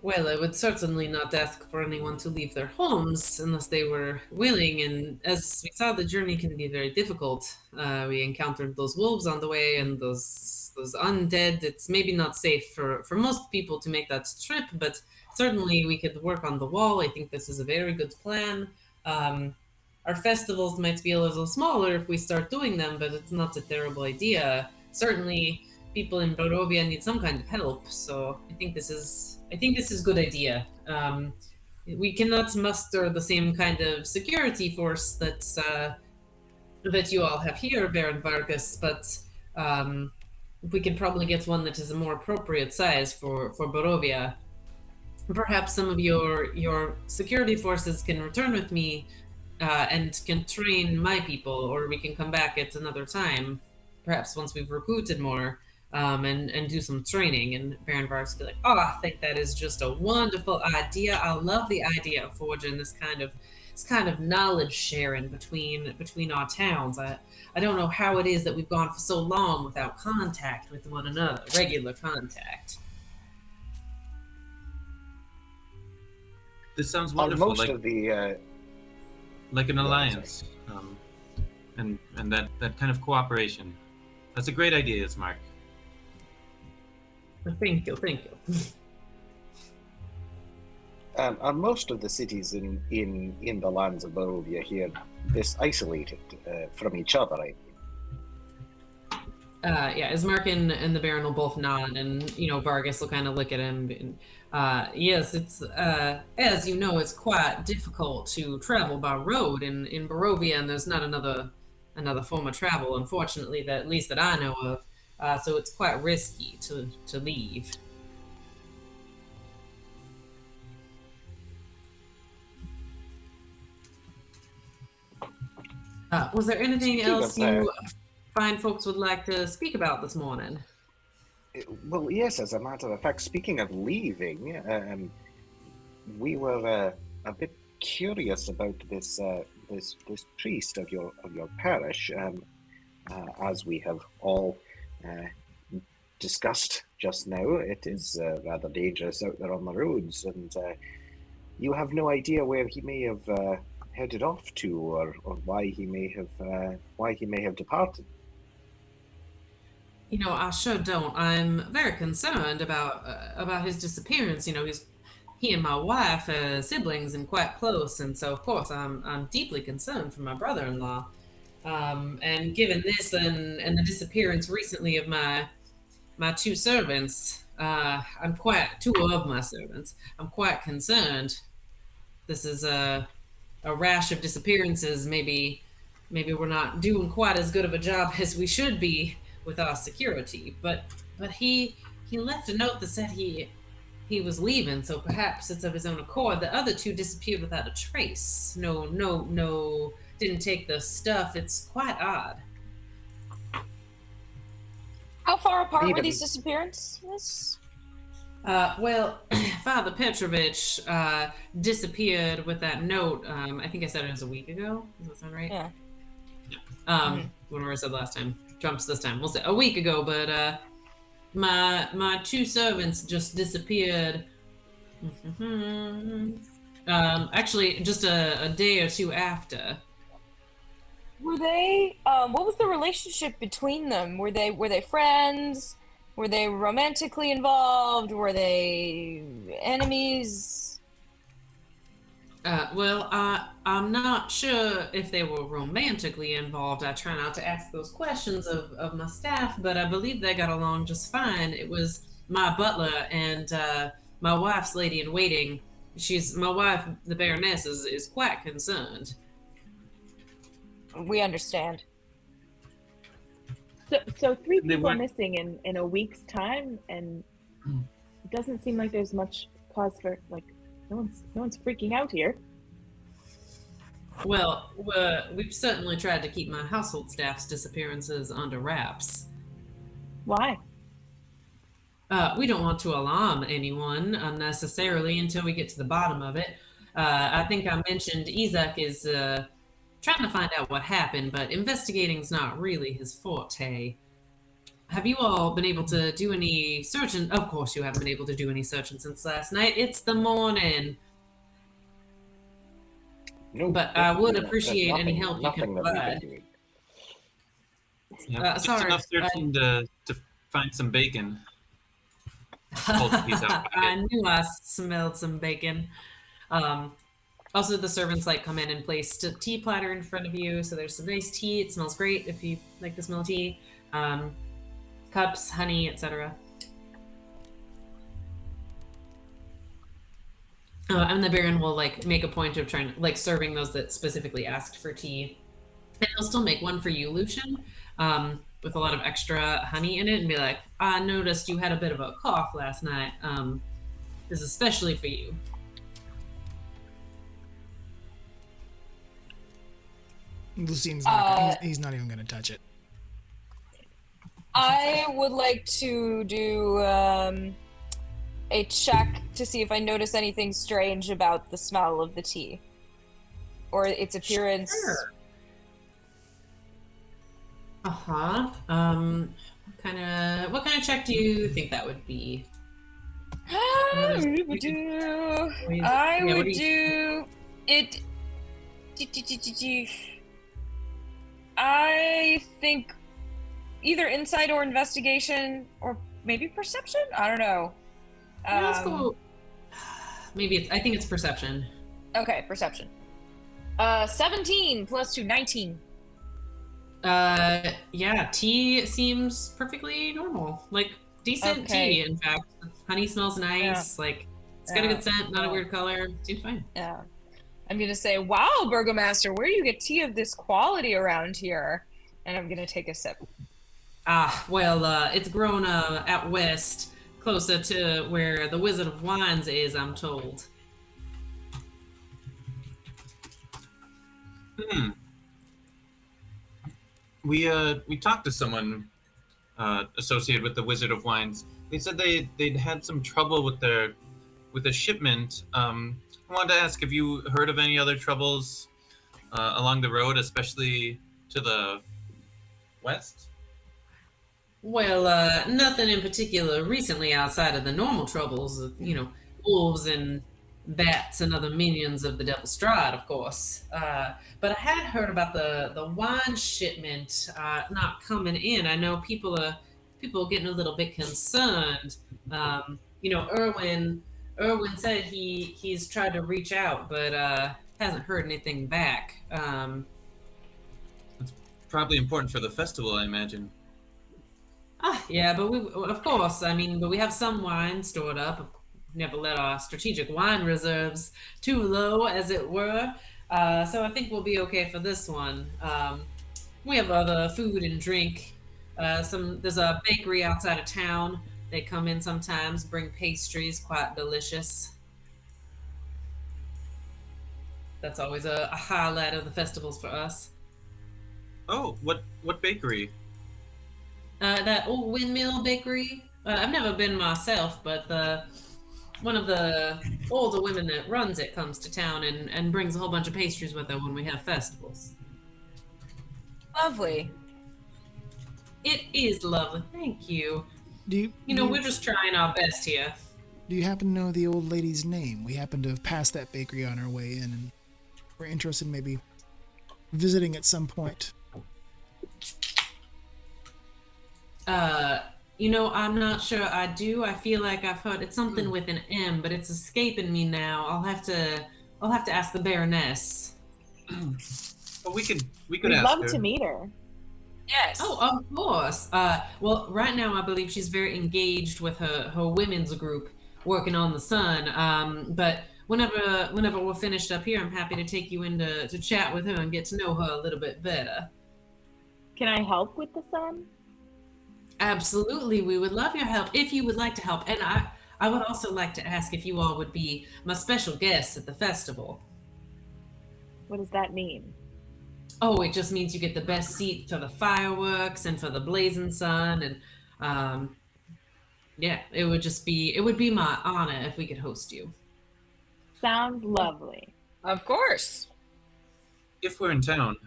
Well, I would certainly not ask for anyone to leave their homes unless they were willing, and as we saw, the journey can be very difficult. We encountered those wolves on the way and those undead. It's maybe not safe for most people to make that trip, but certainly we could work on the wall. I think this is a very good plan. Our festivals might be a little smaller if we start doing them, but it's not a terrible idea. Certainly, people in Barovia need some kind of help, so I think this is a good idea. We cannot muster the same kind of security force that you all have here, Baron Vargas, but we can probably get one that is a more appropriate size for Barovia. Perhaps some of your security forces can return with me and can train my people, or we can come back at another time, perhaps once we've recruited more. And do some training. And Baron Vargas will be like, oh, I think that is just a wonderful idea. I love the idea of forging this kind of knowledge sharing between our towns. I don't know how it is that we've gone for so long without contact with one another, regular contact.
This sounds
On
wonderful.
most of the
Like an
Yeah,
alliance, and that kind of cooperation. That's a great idea, Ismark.
Thank you, thank you.
on most of the cities in the lands of Barovia here, this isolated from each other.
Yeah, Ismark and the Baron will both nod, and Vargas will kind of look at him. And, yes, it's as you know, it's quite difficult to travel by road in Barovia, and there's not another form of travel, unfortunately, that at least that I know of. So it's quite risky to leave. Was there anything else you fine folks would like to speak about this morning?
Well, yes, as a matter of fact, speaking of leaving, we were a bit curious about this priest of your parish, as we have all discussed just now. It is rather dangerous out there on the roads, and you have no idea where he may have headed off to, or why he may have departed.
I sure don't. I'm very concerned about his disappearance. He and my wife are siblings and quite close, and so of course I'm deeply concerned for my brother-in-law. And given this and the disappearance recently of my two servants, two of my servants, I'm quite concerned. This is a rash of disappearances. Maybe we're not doing quite as good of a job as we should be with our security, but he left a note that said he was leaving, so perhaps it's of his own accord. The other two disappeared without a trace. No, didn't take the stuff. It's quite odd.
How far apart were these disappearances?
Well, Father Petrovich disappeared with that note. I think I said it was a week ago. Does that sound right?
Yeah.
Whatever I said last time. Trumps this time. We'll say a week ago, but my two servants just disappeared. Actually, just a day or two after.
Were they? What was the relationship between them? Were they friends? Were they romantically involved? Were they enemies?
Well, I'm not sure if they were romantically involved. I try not to ask those questions of my staff, but I believe they got along just fine. It was my butler and my wife's lady-in-waiting. My wife, the Baroness, is quite concerned.
We understand.
So three people missing in a week's time, and it doesn't seem like there's much cause for, like, no one's freaking out here.
Well, we've certainly tried to keep my household staff's disappearances under wraps.
Why?
We don't want to alarm anyone unnecessarily until we get to the bottom of it. I think I mentioned Isaac is trying to find out what happened, but investigating's not really his forte. Have you all been able to do any searching? Of course you haven't been able to do any searching since last night. It's the morning. No, but I would appreciate any help you can provide.
Yeah, just
sorry.
Enough searching to find some bacon.
I knew I smelled some bacon. Also, the servants come in and place a tea platter in front of you. So there's some nice tea. It smells great if you like the smell of tea. Cups, honey, etc. And the Baron will make a point of trying serving those that specifically asked for tea. And he'll still make one for you, Lucian, with a lot of extra honey in it, and be like, I noticed you had a bit of a cough last night. This is especially for you.
Lucian's not he's not even going to touch it.
I would like to do a check to see if I notice anything strange about the smell of the tea or its appearance.
Sure. What kind of check do you think that would be?
I would do it. I think either insight or investigation, or maybe perception. I don't know.
Let's go. Maybe I think it's perception.
Okay, perception. 17 plus 2, 19.
Yeah, tea seems perfectly normal. Like, decent tea, in fact. Honey smells nice. Yeah. Like, it's got a good scent, not a weird color. Seems fine.
Yeah. I'm gonna say, wow, Burgomaster, where do you get tea of this quality around here? And I'm gonna take a sip.
Well, it's grown out west, closer to where the Wizard of Wines is, I'm told.
We talked to someone associated with the Wizard of Wines. They said they'd had some trouble with a shipment. I wanted to ask if you heard of any other troubles along the road, especially to the west?
Well, nothing in particular recently outside of the normal troubles of, wolves and bats and other minions of the Devil Strahd, of course. But I had heard about the wine shipment not coming in. I know people are getting a little bit concerned. Erwin said he's tried to reach out, but hasn't heard anything back.
It's probably important for the festival, I imagine.
Yeah, but we have some wine stored up. Never let our strategic wine reserves too low, as it were. So I think we'll be okay for this one. We have other food and drink. There's a bakery outside of town. They come in sometimes, bring pastries, quite delicious. That's always a highlight of the festivals for us.
Oh, what bakery?
That old windmill bakery. I've never been myself, but one of the older women that runs it comes to town and brings a whole bunch of pastries with her when we have festivals.
Lovely.
It is lovely. Thank you. We're just trying our best here.
Do you happen to know the old lady's name? We happen to have passed that bakery on our way in, and we're interested in maybe visiting at some point.
I'm not sure I do. I feel like I've heard it's something with an M, but it's escaping me now. I'll have to ask the Baroness.
Well, we could
We'd
ask
love
her.
to meet her.
Yes.
Oh, of course. Well, right now I believe she's very engaged with her women's group working on the sun. But whenever we're finished up here, I'm happy to take you in to chat with her and get to know her a little bit better.
Can I help with the sun?
Absolutely, we would love your help if you would like to help. And I would also like to ask if you all would be my special guests at the festival.
What does that mean?
Oh, it just means you get the best seat for the fireworks and for the blazing sun, and it would be my honor if we could host you.
Sounds lovely.
Of course.
If we're in town.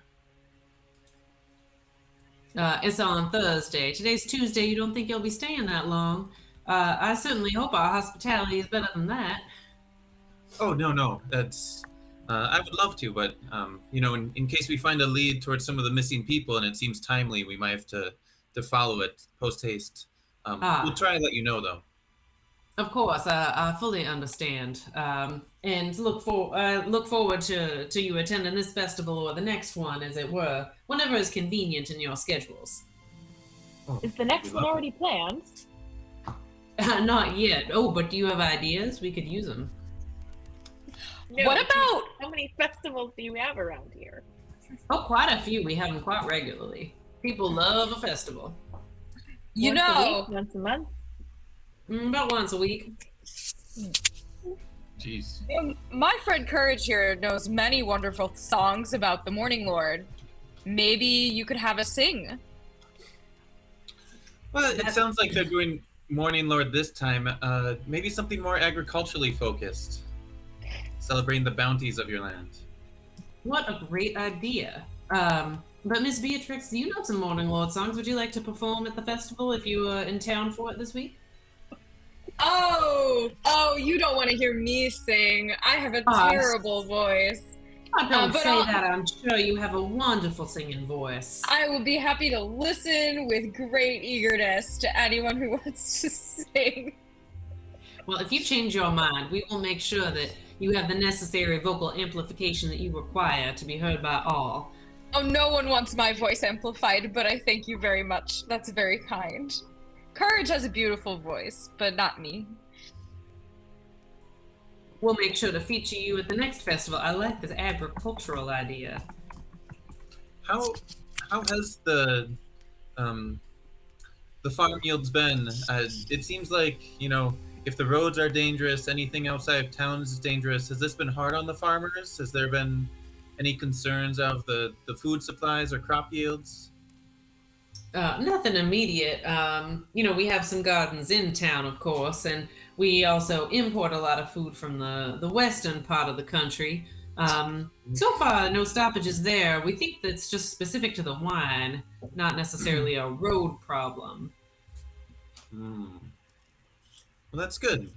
It's on Thursday. Today's Tuesday. You don't think you'll be staying that long? I certainly hope our hospitality is better than that.
Oh, no. That's... I would love to, but, in case we find a lead towards some of the missing people and it seems timely, we might have to follow it post-haste. We'll try and let you know, though.
Of course, I fully understand. And look forward to you attending this festival or the next one, as it were, whenever is convenient in your schedules.
Is the next one already planned?
Not yet. Oh, but do you have ideas? We could use them.
No,
what about...
How many festivals do you have around here?
Oh, quite a few. We have them quite regularly. People love a festival.
Once a week, once a month?
About once a week.
Jeez.
My friend Courage here knows many wonderful songs about the Morning Lord. Maybe you could have us sing.
Well, it sounds like they're doing Morning Lord this time. Maybe something more agriculturally focused. Celebrating the bounties of your land.
What a great idea. But Miss Beatrix, you know some Morning Lord songs. Would you like to perform at the festival if you were in town for it this week?
Oh, you don't want to hear me sing. I have a terrible voice.
Oh, don't
but
say that. I'm sure you have a wonderful singing voice.
I will be happy to listen with great eagerness to anyone who wants to sing.
Well, if you change your mind, we will make sure that you have the necessary vocal amplification that you require to be heard by all.
Oh, no one wants my voice amplified, but I thank you very much. That's very kind. Courage has a beautiful voice, but not me.
We'll make sure to feature you at the next festival. I like this agricultural idea.
How has the farm yields been? It seems like, if the roads are dangerous, anything outside of towns is dangerous. Has this been hard on the farmers? Has there been any concerns of the food supplies or crop yields?
Nothing immediate. We have some gardens in town, of course, and we also import a lot of food from the western part of the country. So far, no stoppages there. We think that's just specific to the wine, not necessarily a road problem.
Well, that's good.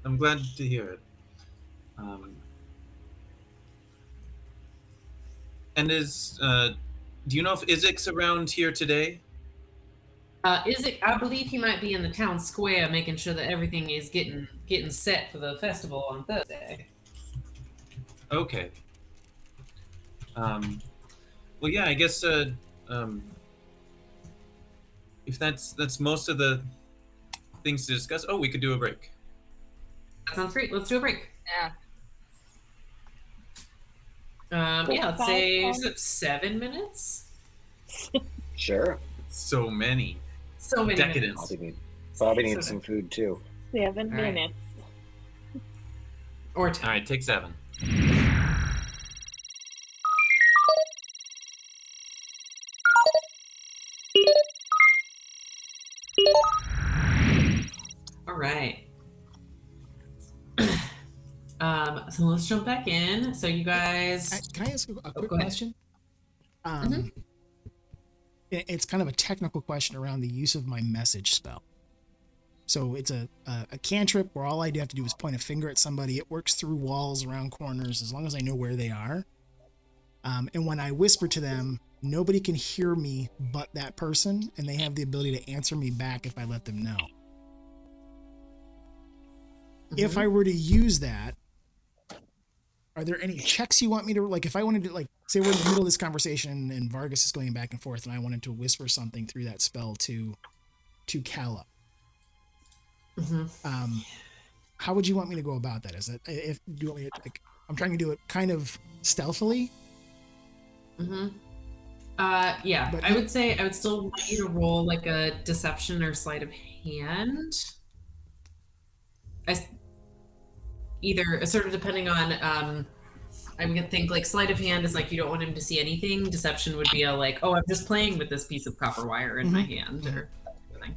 I'm glad to hear it. And do you know if Izik's around here today?
Izik, I believe he might be in the town square, making sure that everything is getting set for the festival on Thursday.
Okay. Well, yeah, I guess if that's most of the things to discuss. Oh, we could do a break.
That sounds great. Let's do a break.
Yeah.
Let's say 7 minutes.
Sure.
So many.
So many
Decadence.
minutes.
Bobby needs some food too.
7 minutes.
Or 10.
All right, take 7.
All right. So let's jump back in. So you guys...
Can I ask a quick question? It's kind of a technical question around the use of my message spell. So it's a cantrip where all I have to do is point a finger at somebody. It works through walls, around corners, as long as I know where they are. And when I whisper to them, nobody can hear me but that person, and they have the ability to answer me back if I let them know. If I were to use that, are there any checks you want me to, like, if I wanted to, like, say we're in the middle of this conversation and Vargas is going back and forth and I wanted to whisper something through that spell to Callow, how would you want me to go about that? Is it, if do you want me to, like, I'm trying to do it kind of stealthily?
Yeah, but I would say I would still want you to roll like a deception or sleight of hand. Either sort of depending on, I would think like sleight of hand is like you don't want him to see anything. Deception would be a like, oh, I'm just playing with this piece of copper wire in my hand or something.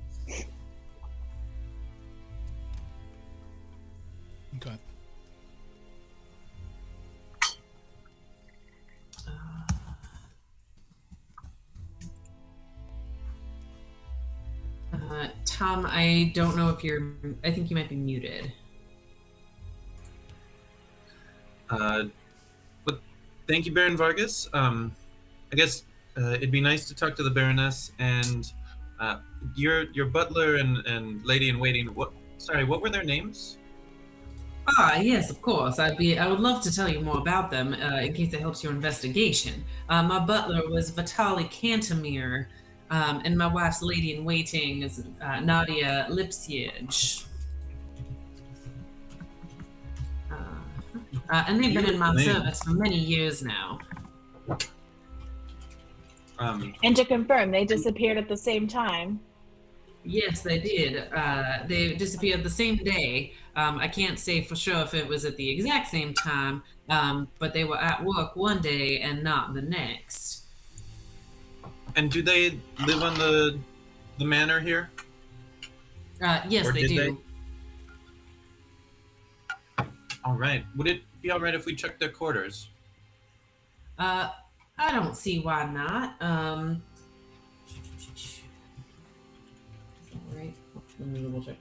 Okay. Tom, I don't know if I think you might be muted.
But thank you, Baron Vargas. I guess it'd be nice to talk to the Baroness and your butler and lady in waiting. What were their names?
Yes, of course. I would love to tell you more about them in case it helps your investigation. My butler was Vitaly Kantemir, and my wife's lady in waiting is Nadia Lipsiage. And they've been in my service for many years now.
And to confirm, they disappeared at the same time.
Yes, they did. They disappeared the same day. I can't say for sure if it was at the exact same time, but they were at work one day and not the next.
And do they live on the manor here?
Yes, they do.
All right. Would it be all right if we check their quarters?
I don't see why not. All right. Let me double check.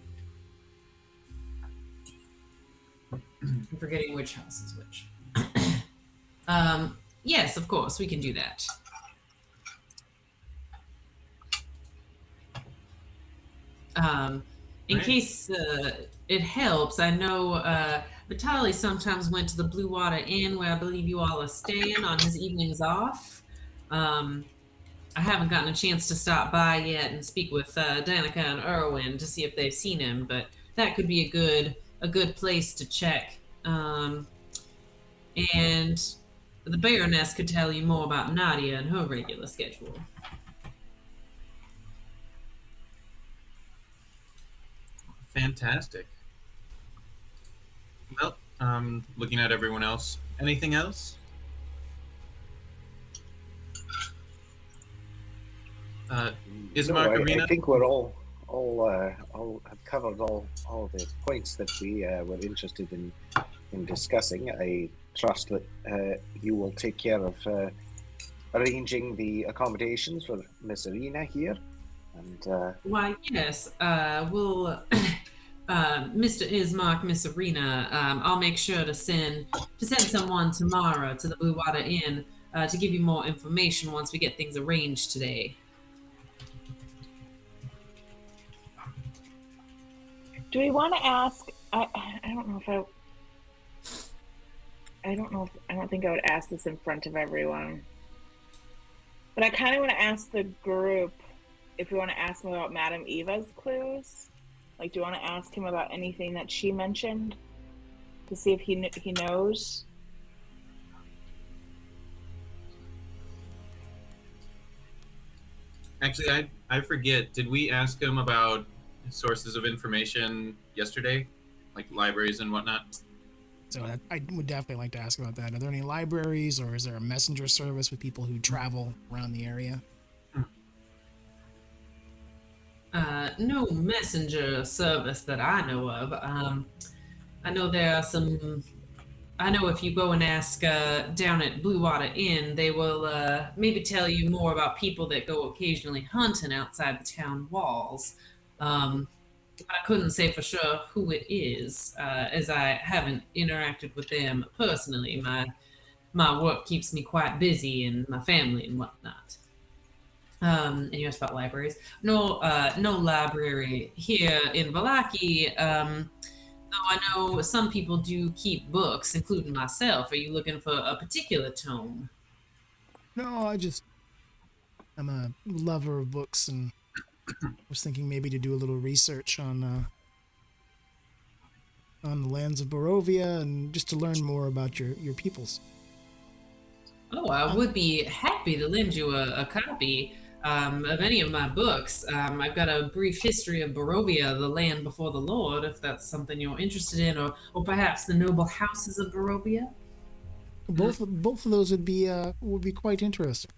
I'm forgetting which house is which. Yes, of course, we can do that. In case it helps, I know Vitali sometimes went to the Blue Water Inn, where I believe you all are staying on his evenings off. I haven't gotten a chance to stop by yet and speak with Danica and Erwin to see if they've seen him, but that could be a good place to check. And the Baroness could tell you more about Nadia and her regular schedule.
Fantastic. Well, looking at everyone else. Anything else? Is
No,
Margarina?
I think we're all have covered all the points that we were interested in discussing. I trust that you will take care of arranging the accommodations for Miss Arena here. And
why, yes, we'll Mr. Ismark, Miss Arena, I'll make sure to send someone tomorrow to the Blue Water Inn to give you more information once we get things arranged today.
Do we want to ask? I don't think I would ask this in front of everyone. But I kind of want to ask the group if we want to ask him about Madame Eva's clues. Like, do you want to ask him about anything that she mentioned to see if he knows?
Actually, I forget. Did we ask him about sources of information yesterday, like libraries and whatnot?
So I would definitely like to ask about that. Are there any libraries, or is there a messenger service with people who travel around the area?
No messenger service that I know of. I know there are some. I know if you go and ask down at Blue Water Inn, they will maybe tell you more about people that go occasionally hunting outside the town walls. I couldn't say for sure who it is, as I haven't interacted with them personally. My work keeps me quite busy, and my family and whatnot. And you asked about libraries. No library here in Vallaki. Though I know some people do keep books, including myself. Are you looking for a particular tome?
No, I'm a lover of books, and was thinking maybe to do a little research on the lands of Barovia, and just to learn more about your peoples.
Oh, I would be happy to lend you a copy of any of my books. I've got a brief history of Barovia, the land before the Lord, if that's something you're interested in, or perhaps the noble houses of Barovia.
Both of those would be quite interesting.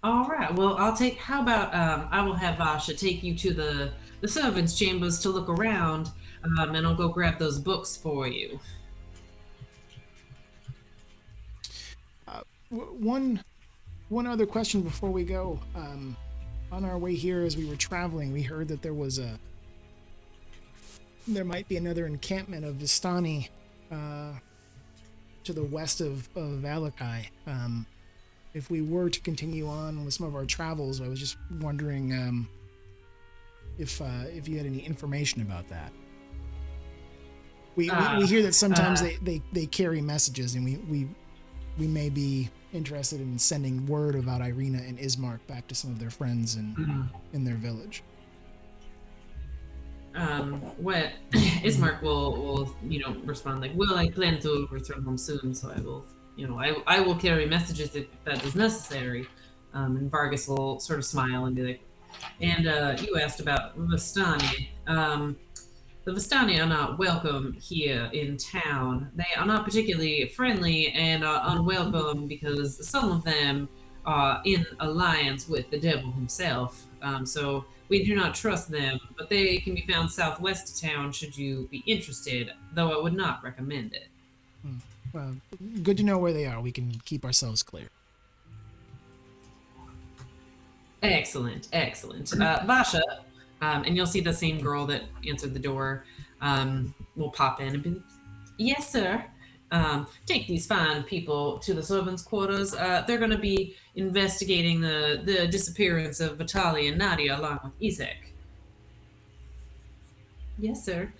All right. Well, how about I will have Vasha take you to the servants' chambers to look around, and I'll go grab those books for you.
One other question before we go. On our way here, as we were traveling, we heard that there might be another encampment of Vistani to the west of Valakai. If we were to continue on with some of our travels, I was just wondering if you had any information about that. We hear that sometimes they carry messages, and we may be interested in sending word about Irina and Ismark back to some of their friends in their village.
What Ismark will respond like, well, I plan to return home soon, so I will I will carry messages if that is necessary. And Vargas will sort of smile and be like, and you asked about Vistani. The Vistani are not welcome here in town. They are not particularly friendly and are unwelcome because some of them are in alliance with the devil himself. So we do not trust them, but they can be found southwest of town should you be interested, though I would not recommend it.
Well, good to know where they are. We can keep ourselves clear.
Excellent. Vasha, and you'll see the same girl that answered the door will pop in and be like, Yes, sir. Take these fine people to the servants' quarters. They're going to be investigating the disappearance of Vitaly and Nadia along with Isaac. Yes, sir.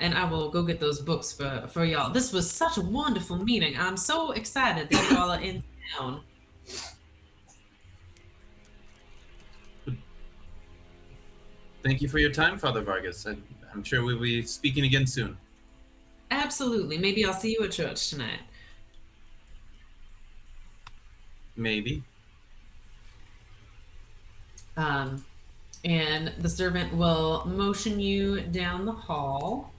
And I will go get those books for y'all. This was such a wonderful meeting. I'm so excited that y'all are in town.
Thank you for your time, Father Vargas. I'm sure we'll be speaking again soon.
Absolutely. Maybe I'll see you at church tonight.
Maybe.
And the servant will motion you down the hall.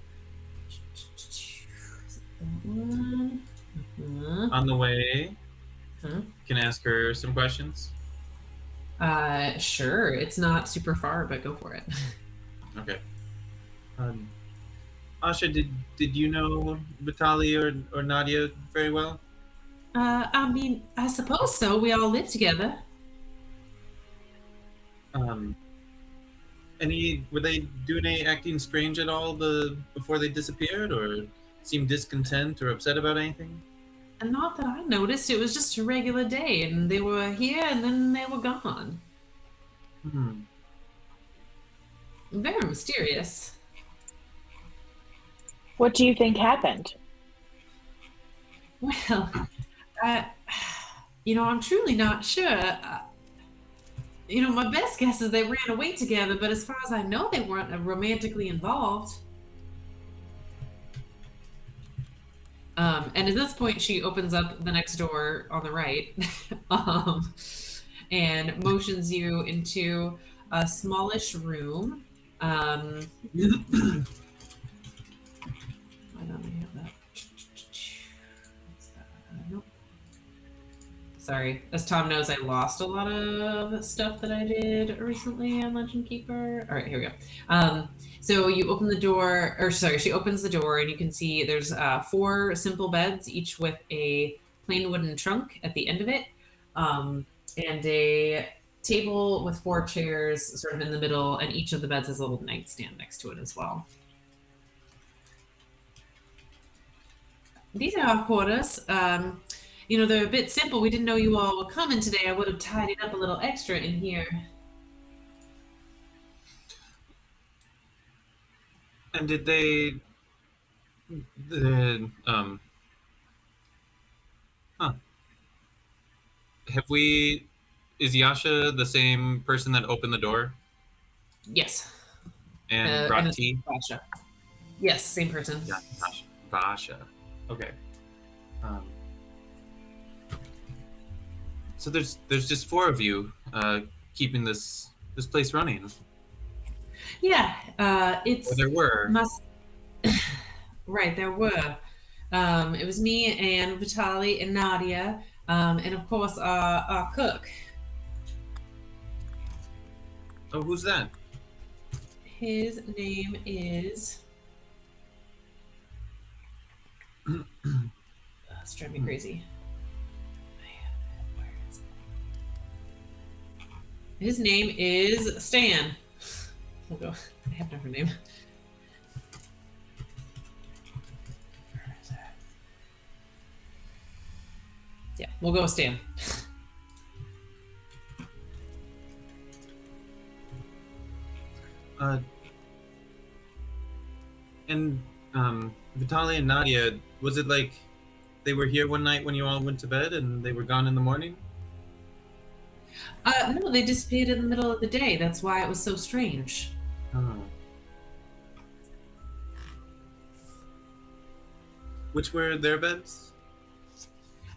On the way,
Huh?
can I ask her some questions?
Sure. It's not super far, but go for it.
Okay. Asha, did you know Vitaly or Nadia very well?
I mean, I suppose so. We all live together.
Were they doing any acting strange at all before they disappeared, or seemed discontent or upset about anything?
And not that I noticed. It was just a regular day, and they were here, and then they were gone. Very mysterious.
What do you think happened?
Well, I'm truly not sure. My best guess is they ran away together, but as far as I know, they weren't romantically involved. And at this point, she opens up the next door on the right and motions you into a smallish room. Why don't I have that? Nope. Sorry. As Tom knows, I lost a lot of stuff that I did recently on Legend Keeper. All right, here we go. So you open the door, she opens the door, and you can see there's 4 simple beds, each with a plain wooden trunk at the end of it, and a table with 4 chairs sort of in the middle, and each of the beds has a little nightstand next to it as well. These are our quarters. They're a bit simple. We didn't know you all were coming today. I would have tidied up a little extra in here.
And did is Yasha the same person that opened the door
Yes.
and brought tea?
Vasha. Yes, same person.
Yeah, Vasha. Okay. So there's just 4 of you keeping this place running.
Yeah, it's.
Or there were.
Right, there were. It was me and Vitaly and Nadia, and of course our cook.
Oh, who's that?
His name is. It's driving me crazy. His name is Stan. We'll go. I have no name. Yeah, we'll go with Stan.
And Vitaly and Nadia, was it like they were here one night when you all went to bed and they were gone in the morning?
No, they disappeared in the middle of the day. That's why it was so strange.
Oh. Which were their beds?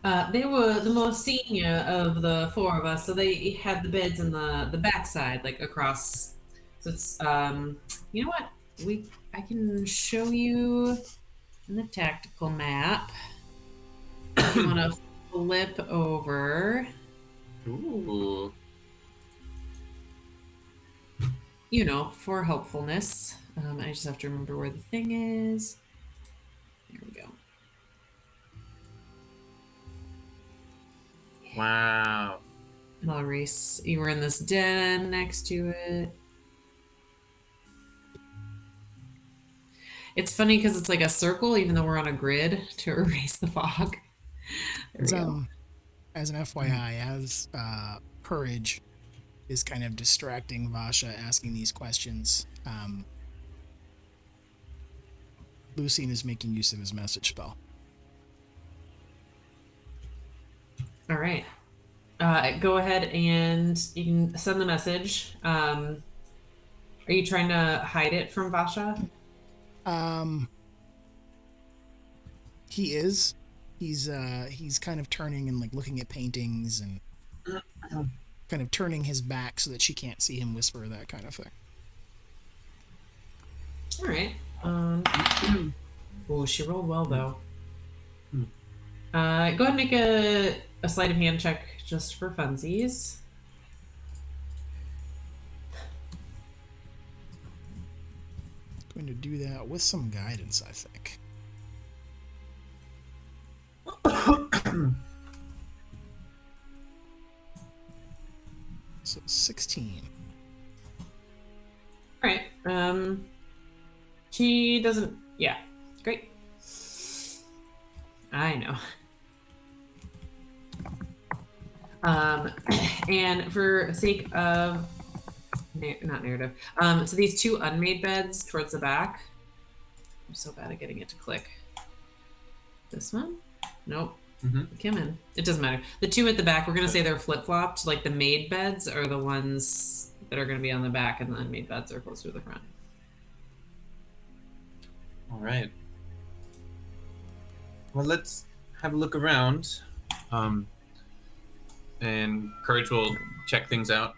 They were the most senior of the 4 of us, so they had the beds in the backside, like across. So it's you know what? I can show you in the tactical map. If you want to flip over.
Ooh.
For helpfulness. I just have to remember where the thing is. There we go.
Wow.
And I'll erase. You were in this den next to it. It's funny because it's like a circle, even though we're on a grid to erase the fog. There we go.
As an FYI, as Courage is kind of distracting Vasha asking these questions, Lucian is making use of his message spell.
All right. Go ahead and you can send the message. Are you trying to hide it from Vasha?
He is. He's kind of turning and like looking at paintings and kind of turning his back so that she can't see him whisper, that kind of thing.
All right. Oh, she rolled well though. Go ahead and make a sleight of hand check just for funsies.
Going to do that with some guidance, I think. So 16.
All right. She doesn't. Yeah. Great. I know. And for sake of not narrative, so these two unmade beds towards the back. I'm so bad at getting it to click. This one? Nope. Come in. It doesn't matter. The two at the back, we're gonna say they're flip-flopped. Like the made beds are the ones that are gonna be on the back, and the unmade beds are closer to the front.
All right. Well, let's have a look around. And Courage will check things out.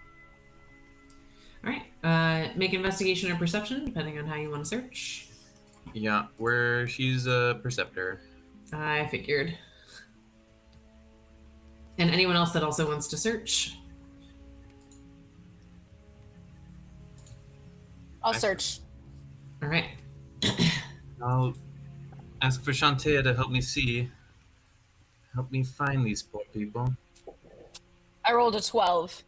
All right. Make investigation or perception, depending on how you want to search.
Yeah, she's a perceptor.
I figured. And anyone else that also wants to search?
I'll search.
All right.
I'll ask for Shantea to help me see. Help me find these poor people.
I rolled a 12.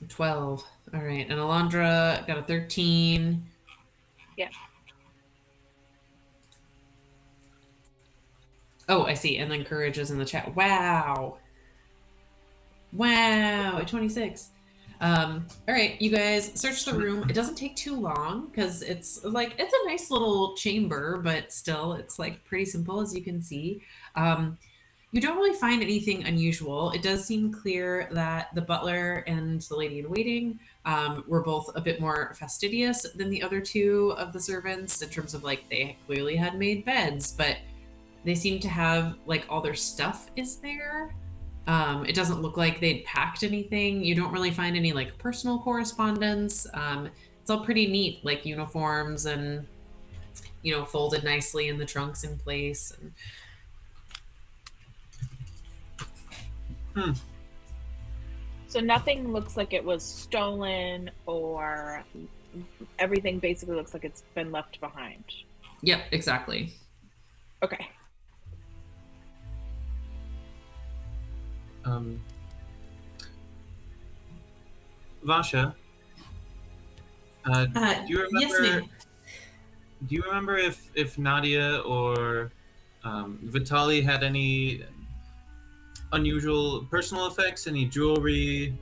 12. All right. And Elandra got a 13.
Yeah.
Oh, I see. And then Courage is in the chat. Wow. Wow. At 26. All right. You guys search the room. It doesn't take too long because it's a nice little chamber, but still it's like pretty simple as you can see. You don't really find anything unusual. It does seem clear that the butler and the lady in waiting were both a bit more fastidious than the other two of the servants in terms of like they clearly had made beds, but they seem to have like all their stuff is there. It doesn't look like they'd packed anything. You don't really find any like personal correspondence. It's all pretty neat, like uniforms and, folded nicely in the trunks in place. And
So nothing looks like it was stolen, or everything basically looks like it's been left behind.
Yep, exactly.
Okay.
Vasha, do you remember?
Yes, ma'am.
Do you remember if Nadia or Vitali had any unusual personal effects? Any jewelry?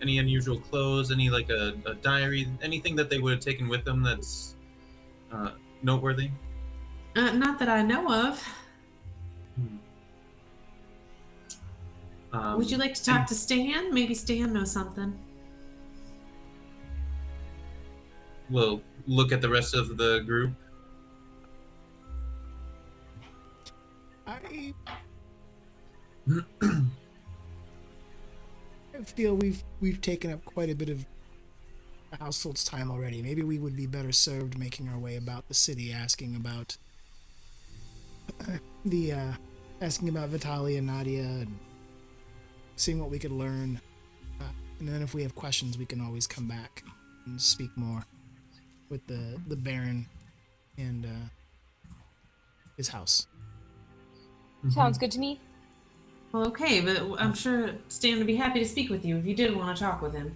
Any unusual clothes? Any like a diary? Anything that they would have taken with them that's noteworthy?
Not that I know of. Would you like to talk to Stan? Maybe Stan knows something.
We'll look at the rest of the group.
I feel we've taken up quite a bit of the household's time already. Maybe we would be better served making our way about the city, asking about Vitali and Nadia, and seeing what we could learn. And then if we have questions, we can always come back and speak more with the Baron and his house.
Sounds good to me.
Well, okay, but I'm sure Stan would be happy to speak with you if you did want to talk with him.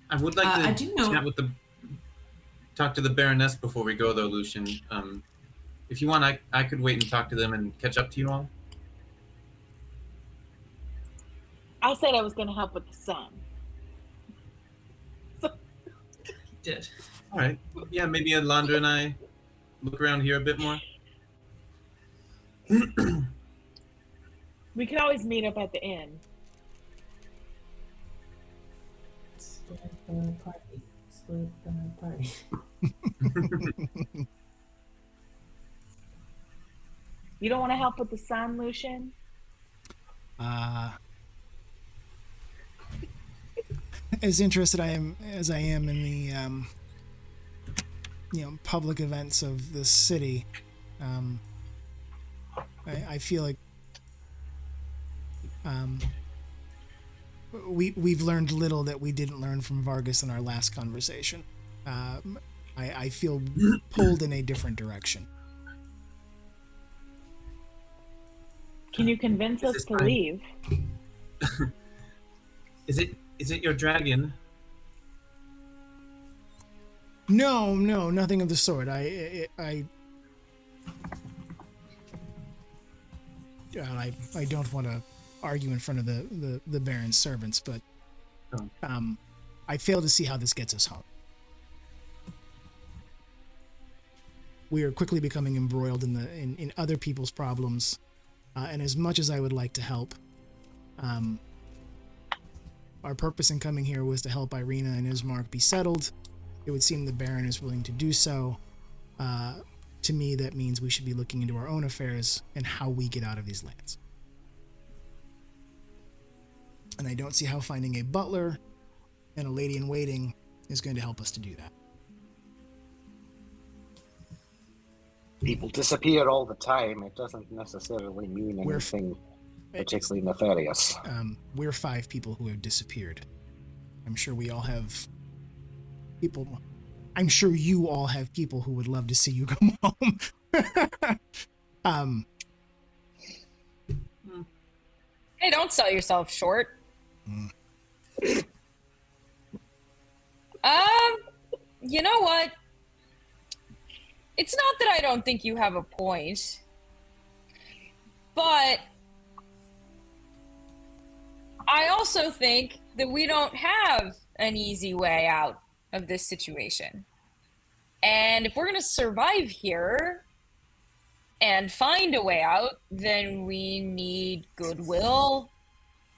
I would like to
I do know.
chat with the talk to the Baroness before we go, though, Lucian. If you want, I could wait and talk to them and catch up to you all.
I said I was going to help with the sun.
Did.
All right. Yeah, maybe Elandra and I look around here a bit more.
We can always meet up at the inn.
Split the party. Split the party.
You don't want to help with the sun, Lucian?
As interested as I am in the public events of this city, I feel like we've learned little that we didn't learn from Vargas in our last conversation. I feel pulled in a different direction.
Can you convince us to leave?
Is it your dragon?
No, nothing of the sort. I don't want to argue in front of the Baron's servants, but I fail to see how this gets us home. We are quickly becoming embroiled in other people's problems, and as much as I would like to help, our purpose in coming here was to help Irina and Ismark be settled. It would seem the Baron is willing to do so. To me, that means we should be looking into our own affairs and how we get out of these lands. And I don't see how finding a butler and a lady-in-waiting is going to help us to do that.
People disappear all the time. It doesn't necessarily mean anything particularly nefarious.
We're 5 people who have disappeared. I'm sure we all have people. I'm sure you all have people who would love to see you come home.
Hey, don't sell yourself short. You know what? It's not that I don't think you have a point, but I also think that we don't have an easy way out of this situation. And if we're going to survive here and find a way out, then we need goodwill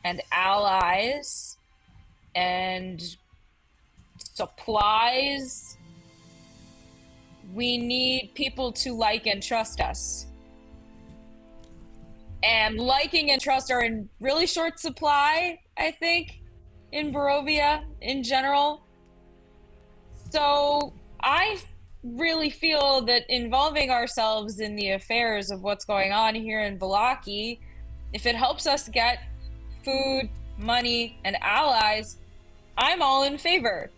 and allies and supplies. We need people to like and trust us. And liking and trust are in really short supply, I think, in Barovia in general. So I really feel that involving ourselves in the affairs of what's going on here in Vallaki, if it helps us get food, money, and allies, I'm all in favor.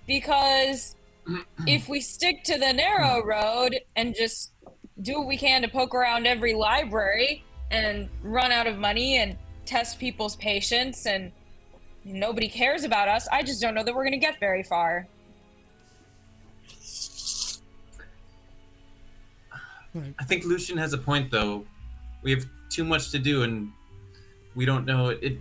Because if we stick to the narrow road and just do what we can to poke around every library and run out of money and test people's patience and nobody cares about us, I just don't know that we're going to get very far.
I think Lucian has a point, though. We have too much to do, and we don't know it.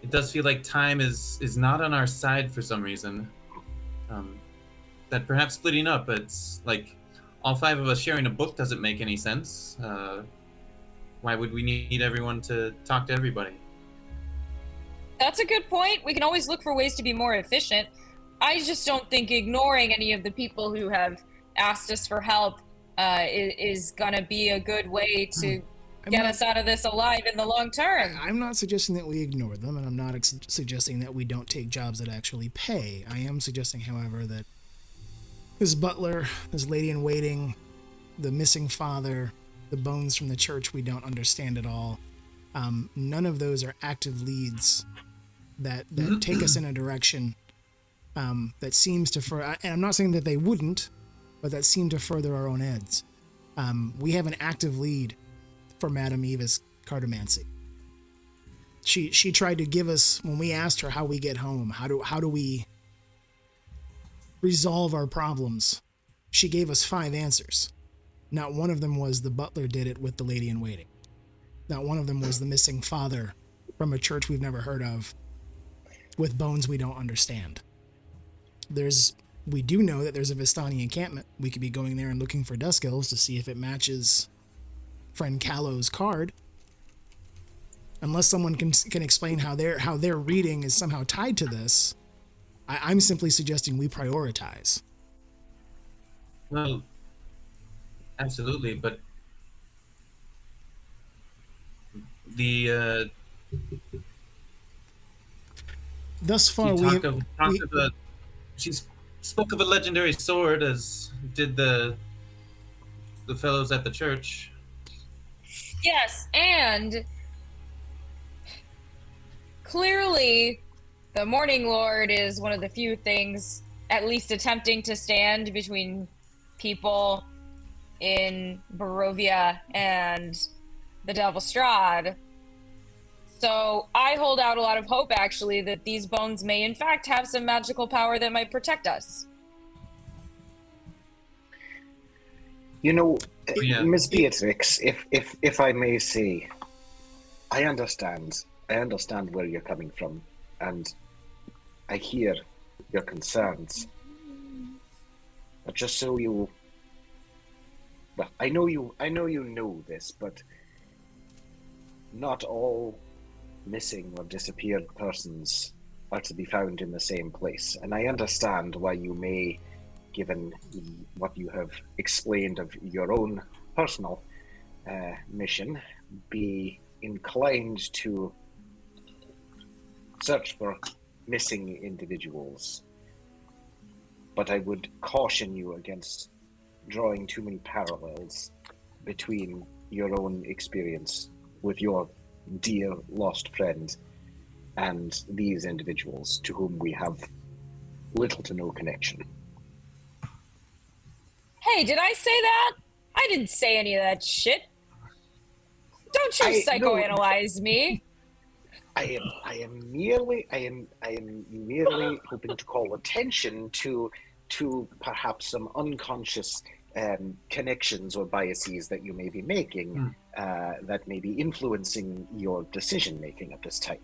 It does feel like time is not on our side for some reason. That perhaps splitting up, it's like all 5 of us sharing a book doesn't make any sense. Why would we need everyone to talk to everybody?
That's a good point. We can always look for ways to be more efficient. I just don't think ignoring any of the people who have asked us for help is going to be a good way to get us out of this alive in the long term.
I'm not suggesting that we ignore them, and I'm not suggesting that we don't take jobs that actually pay. I am suggesting, however, that this butler, this lady-in-waiting, the missing father, the bones from the church we don't understand at all, none of those are active leads that take us in a direction that seems to and I'm not saying that they wouldn't, but that seem to further our own ends. We have an active lead for Madame Eva's cartomancy. She tried to give us, when we asked her how we get home, how do we resolve our problems, she gave us 5 answers. Not one of them was the butler did it with the lady in waiting. Not one of them was the missing father from a church we've never heard of with bones we don't understand. We do know that there's a Vistani encampment. We could be going there and looking for Dusk Elves to see if it matches friend Callow's card. Unless someone can explain how their reading is somehow tied to this, I'm simply suggesting we prioritize.
Well, absolutely, but
thus far
she spoke of a legendary sword, as did the fellows at the church.
Yes, and clearly the Morning Lord is one of the few things at least attempting to stand between people in Barovia and the Devil Strahd. So I hold out a lot of hope, actually, that these bones may in fact have some magical power that might protect us.
You know, Miss Beatrix, if I may say, I understand where you're coming from, and I hear your concerns. But just so you, well, I know you know this, but not all missing or disappeared persons are to be found in the same place. And I understand why you may, given what you have explained of your own personal mission, be inclined to search for missing individuals. But I would caution you against drawing too many parallels between your own experience with your dear lost friend and these individuals to whom we have little to no connection.
Hey, did I say that? I didn't say any of that shit. Don't you psychoanalyze me.
I am merely hoping to call attention to perhaps some unconscious connections or biases that you may be making that may be influencing your decision making at this time.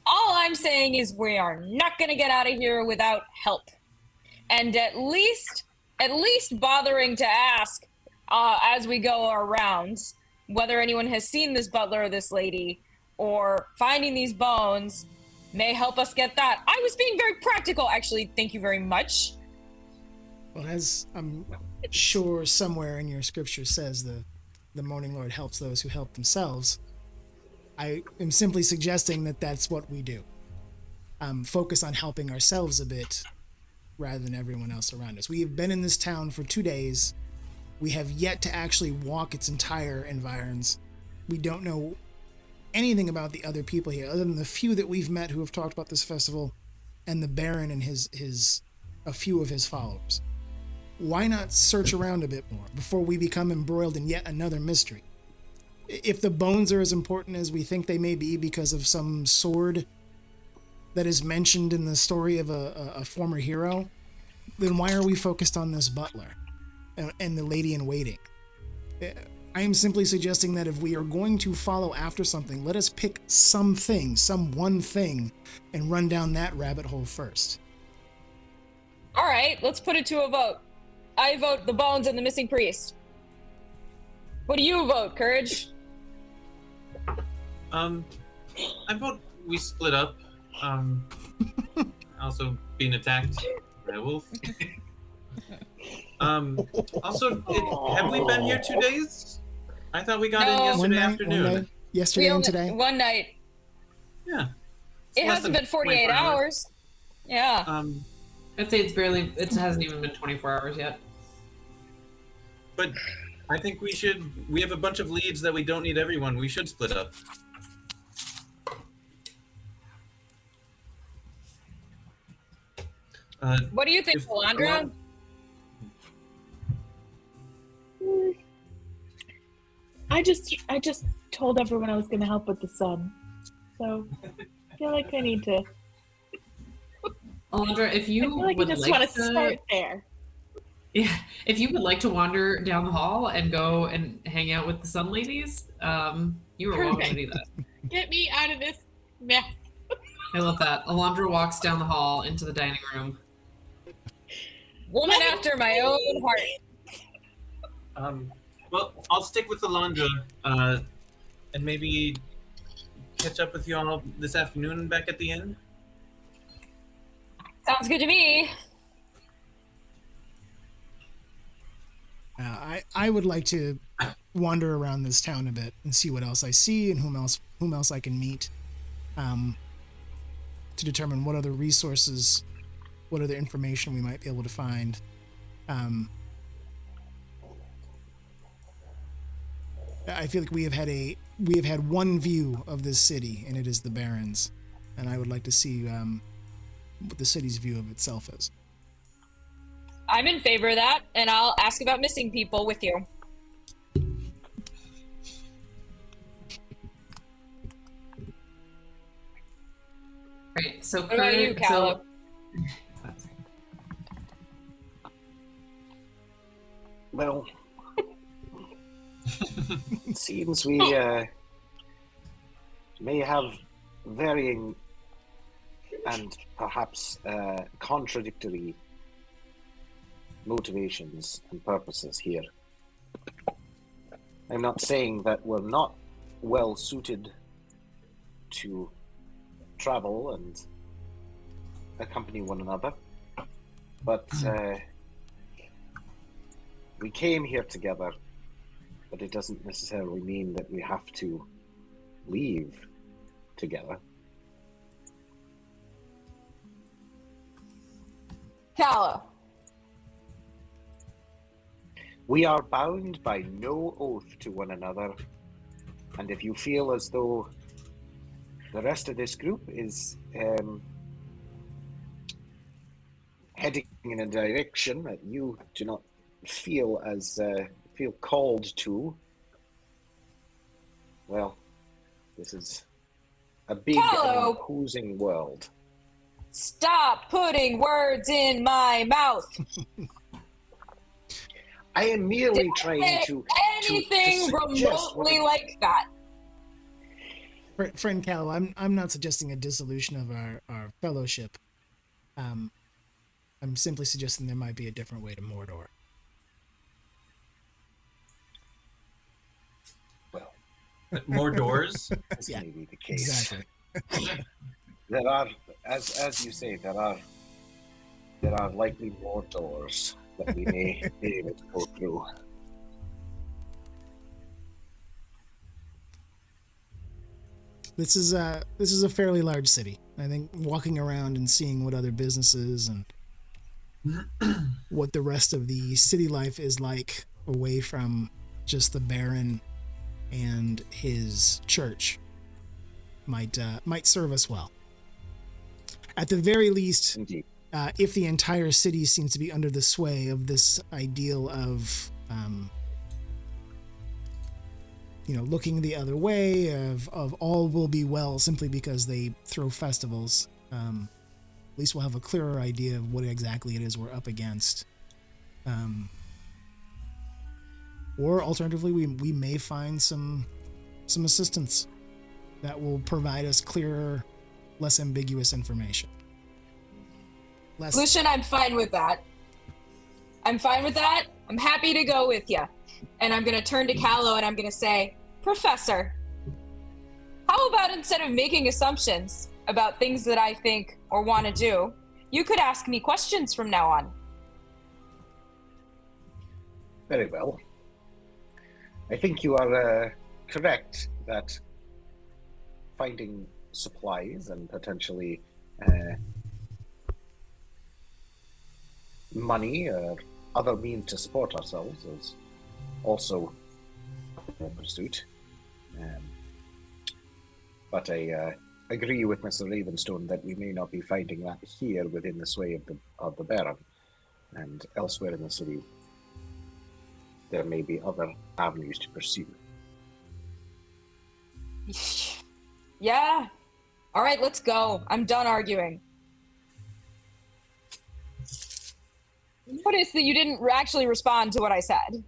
All I'm saying is we are not going to get out of here without help, and at least bothering to ask as we go our rounds whether anyone has seen this butler or this lady, or finding these bones may help us get that. I was being very practical, actually. Thank you very much.
Well, as I'm sure somewhere in your scripture says, the Morning Lord helps those who help themselves. I am simply suggesting that that's what we do. Focus on helping ourselves a bit rather than everyone else around us. We have been in this town for 2 days. We have yet to actually walk its entire environs. We don't know anything about the other people here, other than the few that we've met who have talked about this festival, and the Baron and a few of his followers. Why not search around a bit more before we become embroiled in yet another mystery? If the bones are as important as we think they may be because of some sword that is mentioned in the story of a former hero, then why are we focused on this butler and the lady in waiting? I am simply suggesting that if we are going to follow after something, let us pick some one thing, and run down that rabbit hole first.
All right, let's put it to a vote. I vote the bones and the missing priest. What do you vote, Courage?
I vote we split up. Also being attacked by a wolf. Also, have we been here 2 days? I thought we got in yesterday afternoon.
Yesterday and today?
One night.
Yeah.
It hasn't been 48 hours. Yeah.
I'd say it hasn't even been 24 hours yet.
But I think we have a bunch of leads that we don't need everyone. We should split up.
What do you think, Elandra?
I just told everyone I was going to help with the sun, so I feel like I need to.
Alondra, if you
I feel like I
would
just
like
want
to
to start there.
Yeah, if you would like to wander down the hall and go and hang out with the Sun Ladies, you are welcome to do that.
Get me out of this mess.
I love that. Alondra walks down the hall into the dining room.
Woman after my own heart.
Well, I'll stick with Alondra, and maybe catch up with you all this afternoon back at the inn.
Sounds good to me.
I would like to wander around this town a bit and see what else I see and whom else I can meet, to determine what other resources, what other information we might be able to find. I feel like we have had one view of this city, and it is the Barrens, and I would like to see what the city's view of itself is.
I'm in favor of that, and I'll ask about missing people with you.
Right. So
What about you, Callow?
Well, it seems we may have varying and perhaps contradictory motivations and purposes here. I'm not saying that we're not well suited to travel and accompany one another, but we came here together, but it doesn't necessarily mean that we have to leave together.
Callow.
We are bound by no oath to one another, and if you feel as though the rest of this group is heading in a direction that you do not feel called to, well, this is a big and imposing world.
Stop putting words in my mouth.
I am merely trying to
anything remotely like that.
Friend Callow, I'm not suggesting a dissolution of our fellowship. I'm simply suggesting there might be a different way to Mordor.
Well,
more doors.
This may be the case.
Exactly.
There are, as you say, there are likely more doors that we may be able to go through.
This is a fairly large city. I think walking around and seeing what other businesses and what the rest of the city life is like away from just the Baron and his church might serve us well. At the very least,
Indeed.
If the entire city seems to be under the sway of this ideal of looking the other way, of all will be well simply because they throw festivals, at least we'll have a clearer idea of what exactly it is we're up against. Or alternatively, we may find some assistance that will provide us clearer, less ambiguous information.
Lucian, I'm fine with that. I'm happy to go with you. And I'm going to turn to Callow and I'm going to say, Professor, how about instead of making assumptions about things that I think or want to do, you could ask me questions from now on?
Very well. I think you are correct that finding supplies and potentially money or other means to support ourselves is also a pursuit. But I agree with Mr. Ravenstone that we may not be finding that here within the sway of the Baron, and elsewhere in the city there may be other avenues to pursue.
Yeah. All right, let's go. I'm done arguing. noticed that you didn't actually respond to what I said.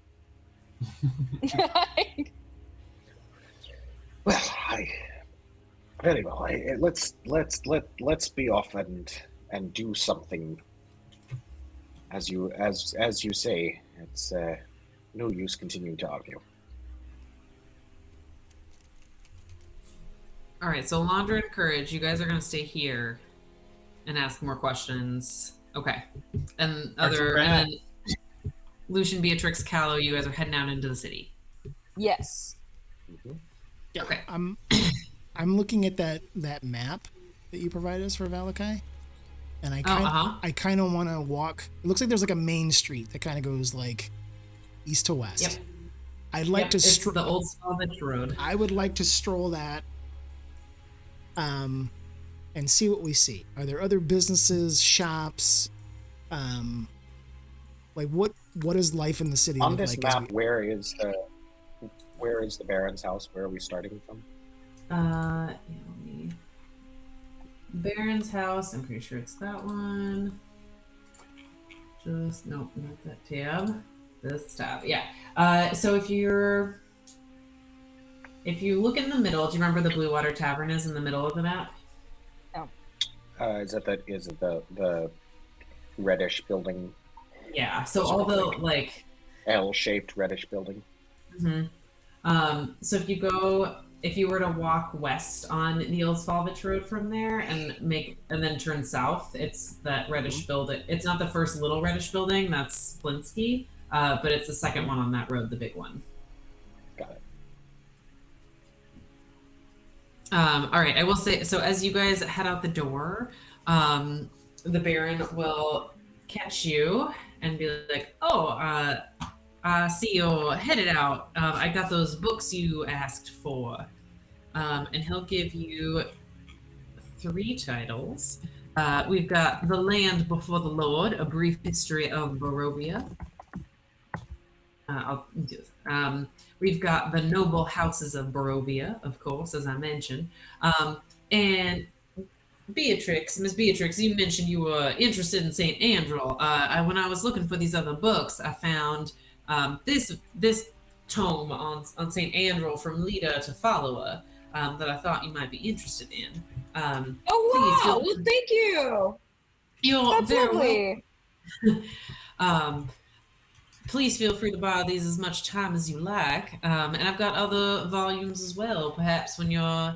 Well, very well. Let's be off and do something. As you say, it's no use continuing to argue.
All right, so Elandra and Courage, you guys are going to stay here and ask more questions. Okay. And Lucian, Beatrix, Callow, you guys are heading out into the city.
Yes.
Mm-hmm.
Yeah,
okay.
I'm looking at that map that you provided us for Valakai, and I kind of want to walk. It looks like there's like a main street that kind of goes like east to west.
Yep.
I'd like to.
It's the old Salvage Road.
I would like to stroll that, and see what we see. Are there other businesses, shops? Like what is life in the city
on
look
this
like?
Map, where is the Baron's house? Where are we starting from?
Baron's house. I'm pretty sure it's that one. Nope, not that tab. This tab. Yeah. So if you look in the middle, do you remember the Blue Water Tavern is in the middle of the map?
Oh.
Is it the reddish building?
Yeah. So all the like
L-shaped reddish building.
Mm-hmm. So if you were to walk west on the Old Salvage Road from there and then turn south, it's that reddish building. It's not the first little reddish building, that's Blinsky, but it's the second one on that road, the big one.
Got it.
All right, I will say, so as you guys head out the door, the Baron will catch you and be like, I see you're headed out. I got those books you asked for. And he'll give you 3 titles. We've got The Land Before the Lord, A Brief History of Barovia. I'll do this. We've got The Noble Houses of Barovia, of course, as I mentioned. And Beatrix, Miss Beatrix, you mentioned you were interested in St. Andral. When I was looking for these other books, I found this tome on St. Andral from leader to follower that I thought you might be interested in.
Oh, wow! Well, thank you!
That's
lovely!
Please feel free to borrow these as much time as you like. And I've got other volumes as well. Perhaps when you're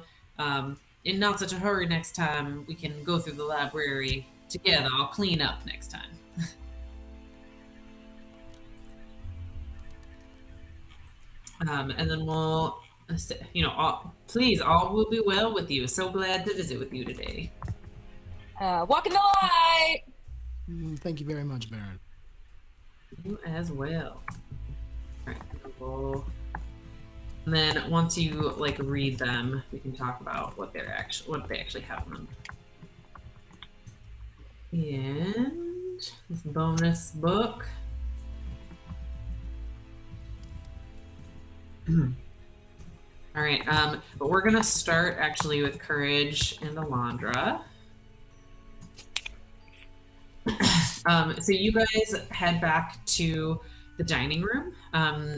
in not such a hurry next time, we can go through the library together. I'll clean up next time. And then we'll, please, all will be well with you. So glad to visit with you today.
Walking the light!
Thank you very much, Baron.
You as well. All right, and then once you read them, we can talk about what they actually have in them. And this bonus book. All right, but we're gonna start actually with Courage and Elandra. So you guys head back to the dining room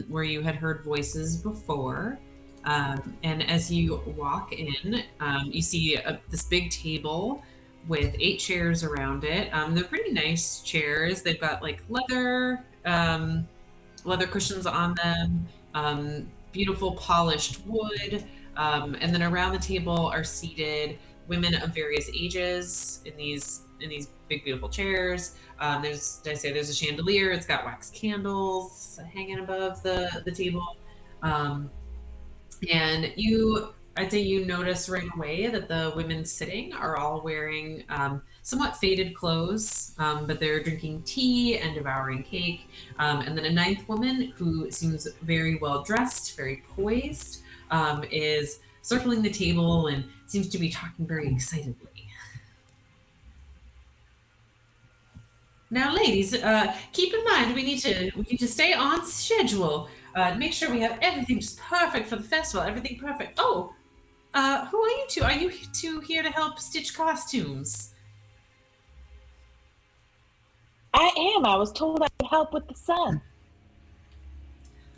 where you had heard voices before. And as you walk in, you see this big table with 8 chairs around it. They're pretty nice chairs. They've got leather cushions on them, beautiful polished wood. And then around the table are seated women of various ages in these big beautiful chairs. There's a chandelier. It's got wax candles hanging above the table. And I'd say you notice right away that the women sitting are all wearing somewhat faded clothes, but they're drinking tea and devouring cake. And then a 9th woman who seems very well dressed, very poised, is circling the table and seems to be talking very excitedly. Now, ladies, keep in mind we need to stay on schedule. Make sure we have everything just perfect for the festival. Everything perfect. Oh, who are you two? Are you two here to help stitch costumes?
I am. I was told I could help with the sun.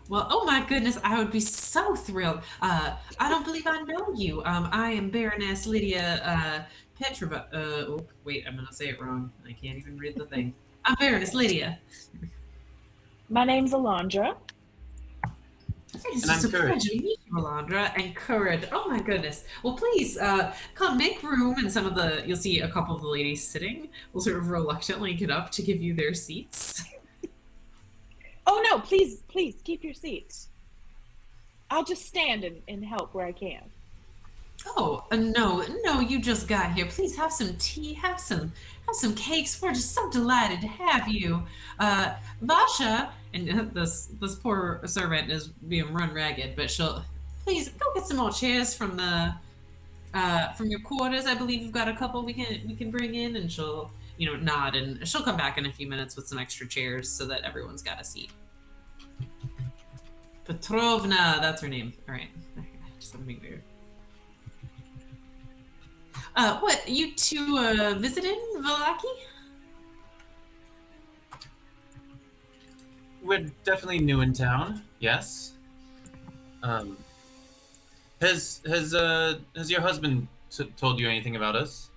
Well, oh my goodness, I would be so thrilled. I don't believe I know you. I am Baroness Lydia Petrova. Oh, wait, I'm gonna say it wrong. I can't even read the thing. I'm Baroness Lydia.
My name's Elandra.
It's
And I'm
just a
Courage.
pleasure to meet you, Elandra and Courage. Oh my goodness. Well, please come make room. And you'll see a couple of the ladies sitting will sort of reluctantly get up to give you their seats.
Oh no, please keep your seats. I'll just stand and help where I can.
Oh, no, you just got here. Please have some tea, have some cakes. We're just so delighted to have you. Vasha, and this poor servant is being run ragged, but she'll please go get some more chairs from your quarters. I believe you've got a couple we can bring in, and she'll nod, and she'll come back in a few minutes with some extra chairs so that everyone's got a seat. Petrovna, that's her name. All right, just let me weird. What, you two visiting Vallaki?
We're definitely new in town. Yes. Has your husband told you anything about us?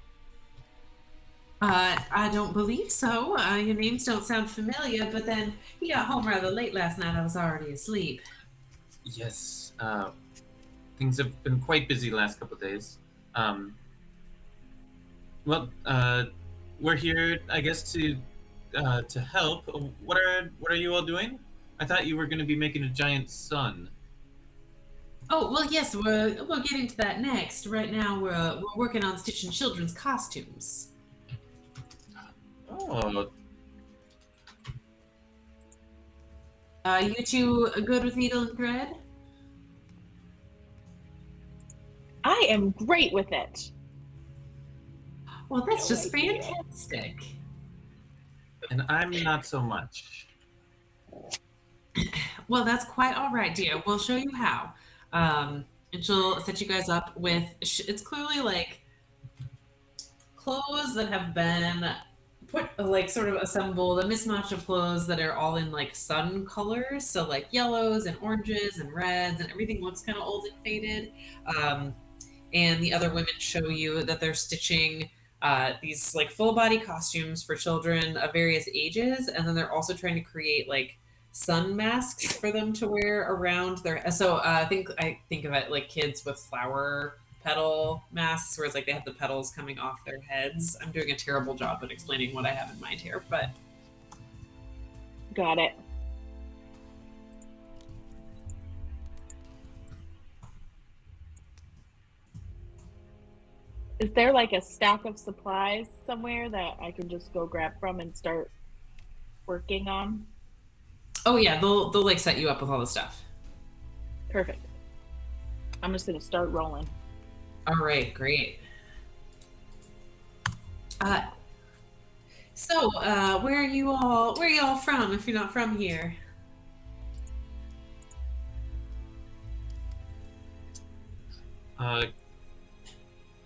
I don't believe so. Your names don't sound familiar, but then he got home rather late last night. I was already asleep.
Yes. Things have been quite busy the last couple of days. Well, we're here, I guess, to help. What are you all doing? I thought you were going to be making a giant sun.
Oh well, yes, we're getting to that next. Right now, we're working on stitching children's costumes.
Oh,
You two good with needle and thread?
I am great with it.
Well, that's just
idea.
fantastic.
and I'm not so much.
Well, that's quite all right, dear. We'll show you how. And she'll set you guys up with. It's clearly like clothes that have been put, like sort of assembled, a mismatch of clothes that are all in like sun colors, so like yellows and oranges and reds, and everything looks kind of old and faded. And the other women show you that they're stitching these like full body costumes for children of various ages, and then they're also trying to create like sun masks for them to wear around their. So I think of it like kids with flower petal masks, where it's like they have the petals coming off their heads. I'm doing a terrible job at explaining what I have in mind here, but
Got it. Is there like a stack of supplies somewhere that I can just go grab from and start working on?
oh yeah, they'll like set you up with all the stuff.
Perfect. I'm just gonna start rolling.
All right, great. So, where are you all from if you're not from here?
I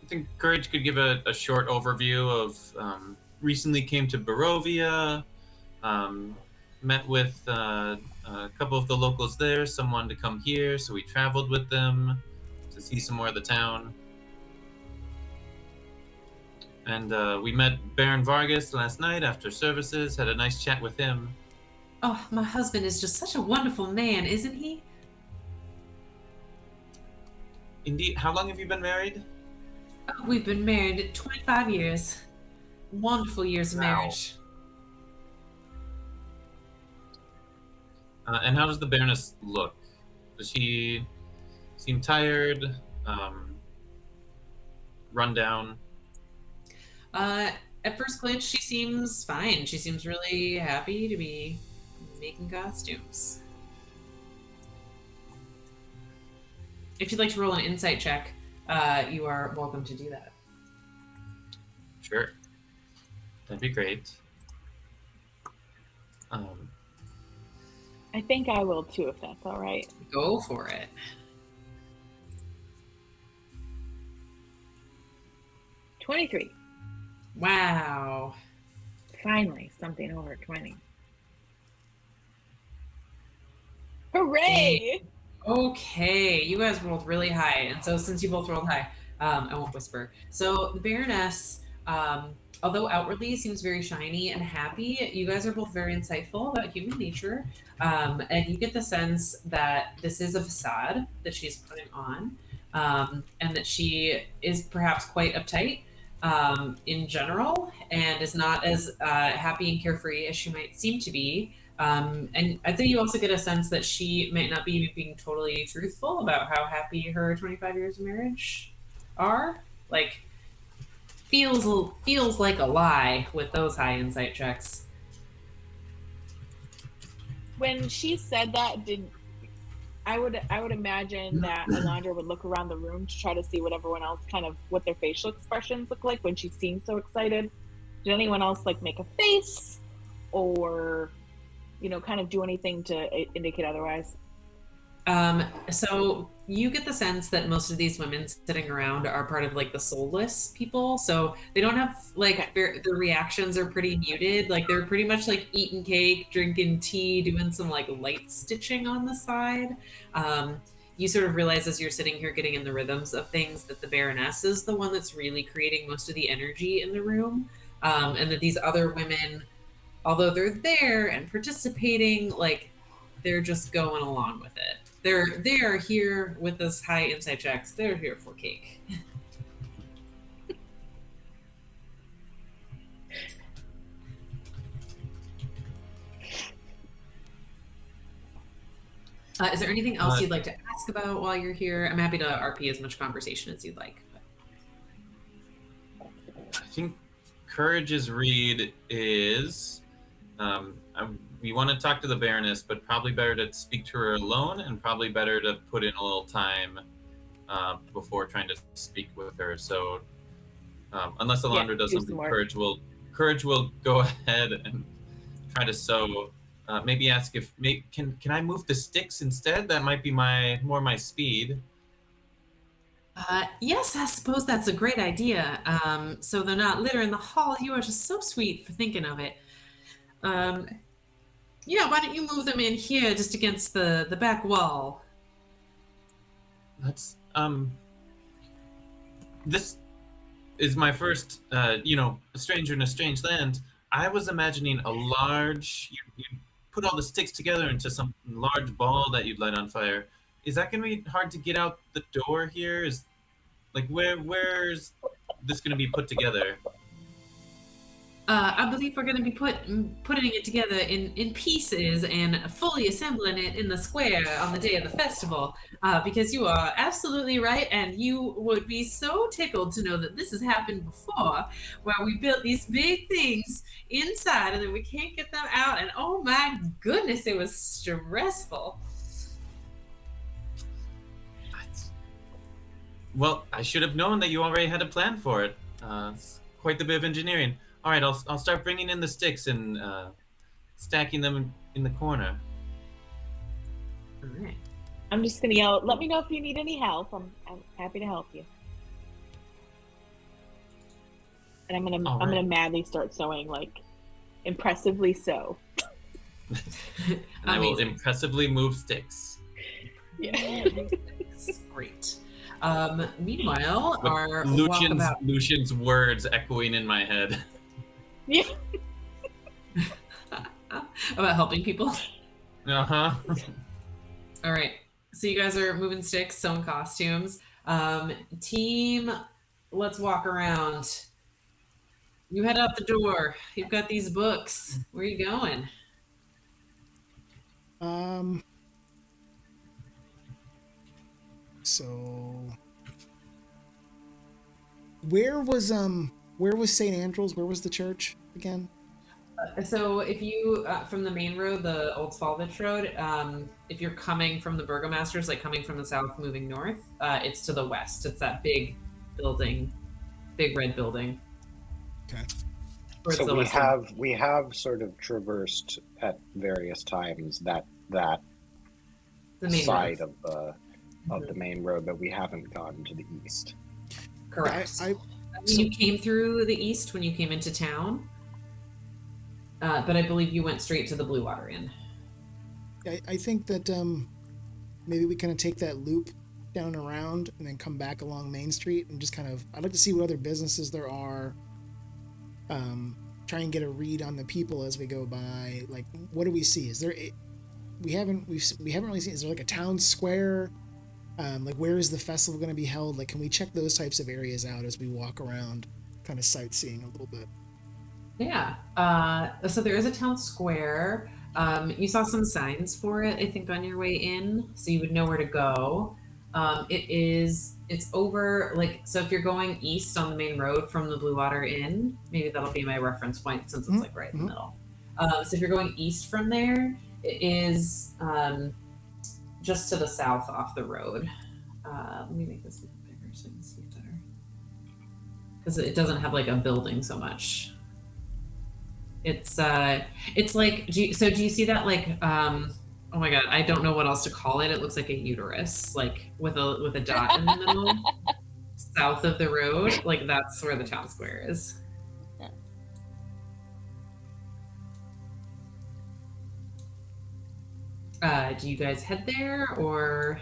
think Courage could give a short overview of recently came to Barovia, met with a couple of the locals there, someone to come here, so we traveled with them to see some more of the town. And we met Baron Vargas last night after services, had a nice chat with him.
Oh, my husband is just such a wonderful man, isn't he?
Indeed. How long have you been married?
Oh, we've been married 25 years. Wonderful years of
Wow.
marriage.
And how does the Baroness look? Does she seem tired? Run down?
At first glance, she seems fine. She seems really happy to be making costumes. If you'd like to roll an insight check, you are welcome to do that.
Sure. That'd be great.
I think I will too, if that's all right.
Go for it.
$23.
Wow.
Finally, something over 20.
Hooray!
Okay, you guys rolled really high, and so since you both rolled high, I won't whisper. So the Baroness, although outwardly seems very shiny and happy, you guys are both very insightful about human nature, and you get the sense that this is a facade that she's putting on, and that she is perhaps quite uptight in general, and is not as happy and carefree as she might seem to be. And I'd say you also get a sense that she might not be being totally truthful about how happy her 25 years of marriage are. Like, feels like a lie with those high insight checks.
When she said that, I would imagine that Elandra would look around the room to try to see what everyone else what their facial expressions look like when she seems so excited. Did anyone else make a face or do anything to indicate otherwise?
So you get the sense that most of these women sitting around are part of the soulless people. So they don't have their reactions are pretty muted. They're pretty much eating cake, drinking tea, doing some light stitching on the side. You sort of realize as you're sitting here getting in the rhythms of things that the Baroness is the one that's really creating most of the energy in the room. And that these other women, although they're there and participating, they're just going along with it. They're here with this high insight checks. They're here for cake. Is there anything else you'd like to ask about while you're here? I'm happy to RP as much conversation as you'd like.
I think Courage's read is we want to talk to the Baroness, but probably better to speak to her alone, and probably better to put in a little time before trying to speak with her. So unless Elandra does something, Courage will go ahead and try to sew. Maybe ask if can I move the sticks instead? That might be more my speed.
Yes, I suppose that's a great idea. So they're not littering the hall. You are just so sweet for thinking of it. Yeah, why don't you move them in here just against the back wall?
That's this is my first a stranger in a strange land. I was imagining a large you put all the sticks together into some large ball that you'd light on fire. Is that gonna be hard to get out the door here? Is where's this gonna be put together?
I believe we're going to be putting it together in pieces and fully assembling it in the square on the day of the festival. Because you are absolutely right, and you would be so tickled to know that this has happened before, where we built these big things inside and then we can't get them out. And oh my goodness, it was stressful.
Well, I should have known that you already had a plan for it. It's quite the bit of engineering. All right, I'll start bringing in the sticks and stacking them in the corner.
All right.
I'm just gonna yell, let me know if you need any help. I'm happy to help you. And I'm gonna madly start sewing, impressively sew.
I will impressively move sticks.
Yeah.
Great. Meanwhile,
with
our
Lucian's words echoing in my head.
Yeah.
About helping people.
Uh-huh.
All right. So you guys are moving sticks, sewing costumes. Team, let's walk around. You head out the door. You've got these books. Where are you going?
So where was St. Andrew's? Where was the church again?
So if you from the main road, the Old Svalvich Road, if you're coming from the Burgomaster's, coming from the south, moving north, it's to the west. It's that big building, big red building.
Okay.
So we have sort of traversed at various times that side
road.
of the main road, but we haven't gone to the east.
Correct. You came through the east when you came into town. but I believe you went straight to the Blue Water Inn.
I think that maybe we kind of take that loop down and around and then come back along Main Street and just kind of, I'd like to see what other businesses there are. Try and get a read on the people as we go by. Like, what do we see? Is there, we haven't really seen, is there like a town square? Like, where is the festival going to be held? Like, can we check those types of areas out as we walk around, kind of sightseeing a little bit?
Yeah. So there is a town square. You saw some signs for it, I think, on your way in, so you would know where to go. It's over, like, so if you're going east on the main road from the Blue Water Inn, maybe that'll be my reference point since it's like right in the middle. So if you're going east from there, it is just to the south off the road. Let me make this a bit bigger so you can see it better. Because it doesn't have like a building so much. It's like, do you see that, like, oh my god, I don't know what else to call it. It looks like a uterus, like with a dot in the middle, south of the road. Like, that's where the town square is. Do you guys head there, or?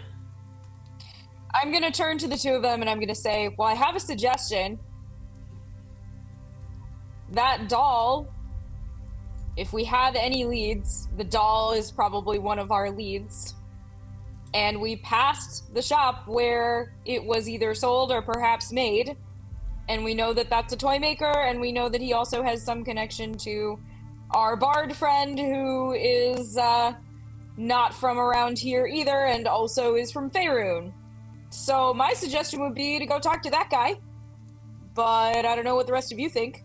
I'm gonna turn to the two of them and I'm gonna say, well, I have a suggestion. That doll, if we have any leads, the doll is probably one of our leads. And we passed the shop where it was either sold or perhaps made. And we know that that's a toy maker, and we know that he also has some connection to our bard friend who is not from around here either, and also is from Faerun. So my suggestion would be to go talk to that guy. But I don't know what the rest of you think.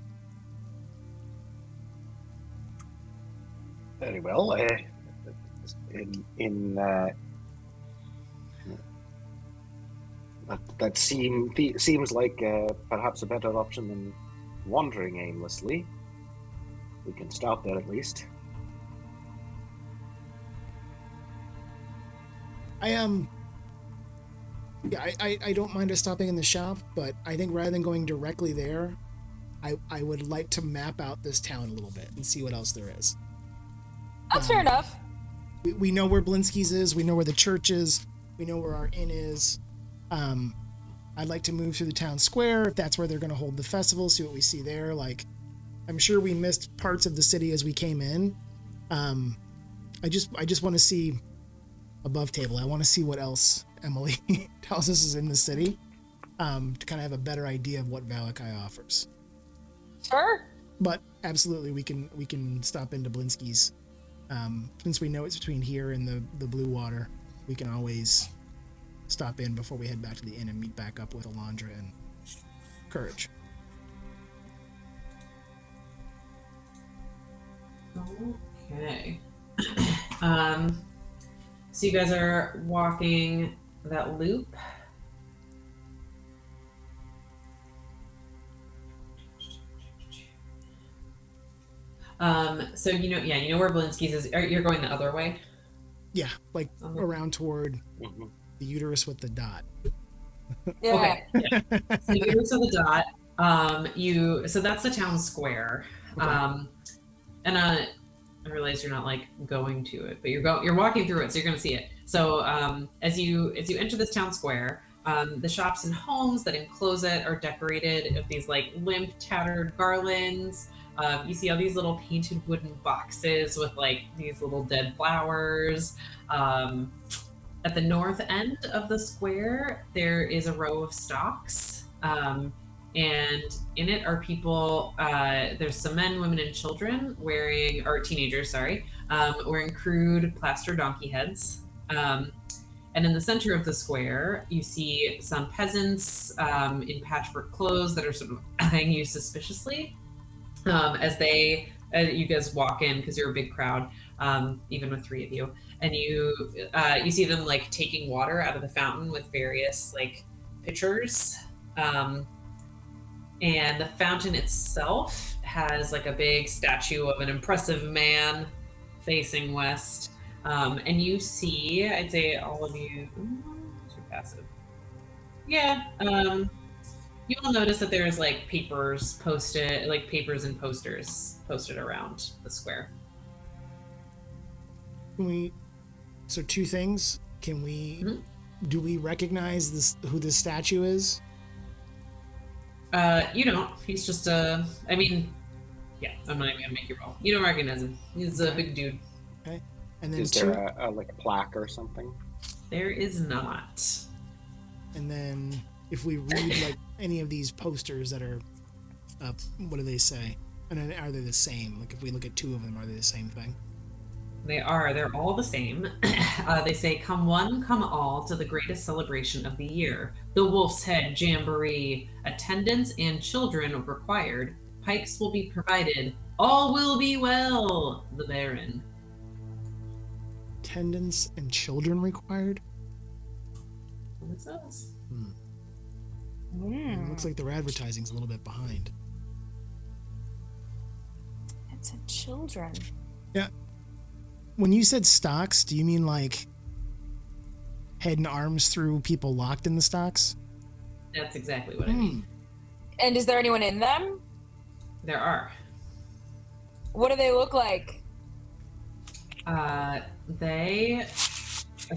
Very well. That seems like perhaps a better option than wandering aimlessly. We can stop there at least.
I don't mind us stopping in the shop, but I think rather than going directly there, I would like to map out this town a little bit and see what else there is.
That's fair enough.
We know where Blinsky's is. We know where the church is. We know where our inn is. I'd like to move through the town square if that's where they're going to hold the festival. See what we see there. Like, I'm sure we missed parts of the city as we came in. I just want to see above table. I want to see what else Emily tells us is in the city, to kind of have a better idea of what Valakai offers.
Sure.
But absolutely, we can stop into Blinsky's. Since we know it's between here and the Blue Water, we can always stop in before we head back to the inn and meet back up with Elandra and Courage.
Okay. So you guys are walking that loop. So you know where Blinsky's is. You're going the other way?
Yeah, like around toward the uterus with the dot.
Yeah.
Okay. Yeah. So the uterus with the dot. So that's the town square. Okay. And I realize you're not like going to it, but you're walking through it, so you're going to see it. So as you enter this town square, the shops and homes that enclose it are decorated with these like limp, tattered garlands. You see all these little painted wooden boxes with like these little dead flowers. At the north end of the square, there is a row of stocks. And in it are people, there's some men, women, and children or teenagers, wearing crude plaster donkey heads. And in the center of the square, you see some peasants in patchwork clothes that are sort of eyeing you suspiciously as you guys walk in, because you're a big crowd, even with three of you. And you see them like taking water out of the fountain with various like pitchers. And the fountain itself has like a big statue of an impressive man facing west. And you see, I'd say all of you, what's your passive? Yeah. You will notice that there's like papers and posters posted around the square.
So 2 things. Can we, do we recognize who this statue is?
You don't. He's just I'm not even gonna make you roll. You don't recognize him. He's a big dude.
Okay. And then
is there a plaque or something? There
is not.
And then if we read like any of these posters that are up, what do they say? And then are they the same? Like if we look at 2 of them, are they the same thing?
They are. They're all the same. They say, "Come one, come all to the greatest celebration of the year. The Wolf's Head Jamboree. Attendance and children required. Pikes will be provided. All will be well. The Baron."
Attendance and children required?
What it says.
It looks like their advertising's a little bit behind.
It's a children.
Yeah. When you said stocks, do you mean like head and arms through people locked in the stocks?
That's exactly what I mean.
And is there anyone in them?
There are.
What do they look like?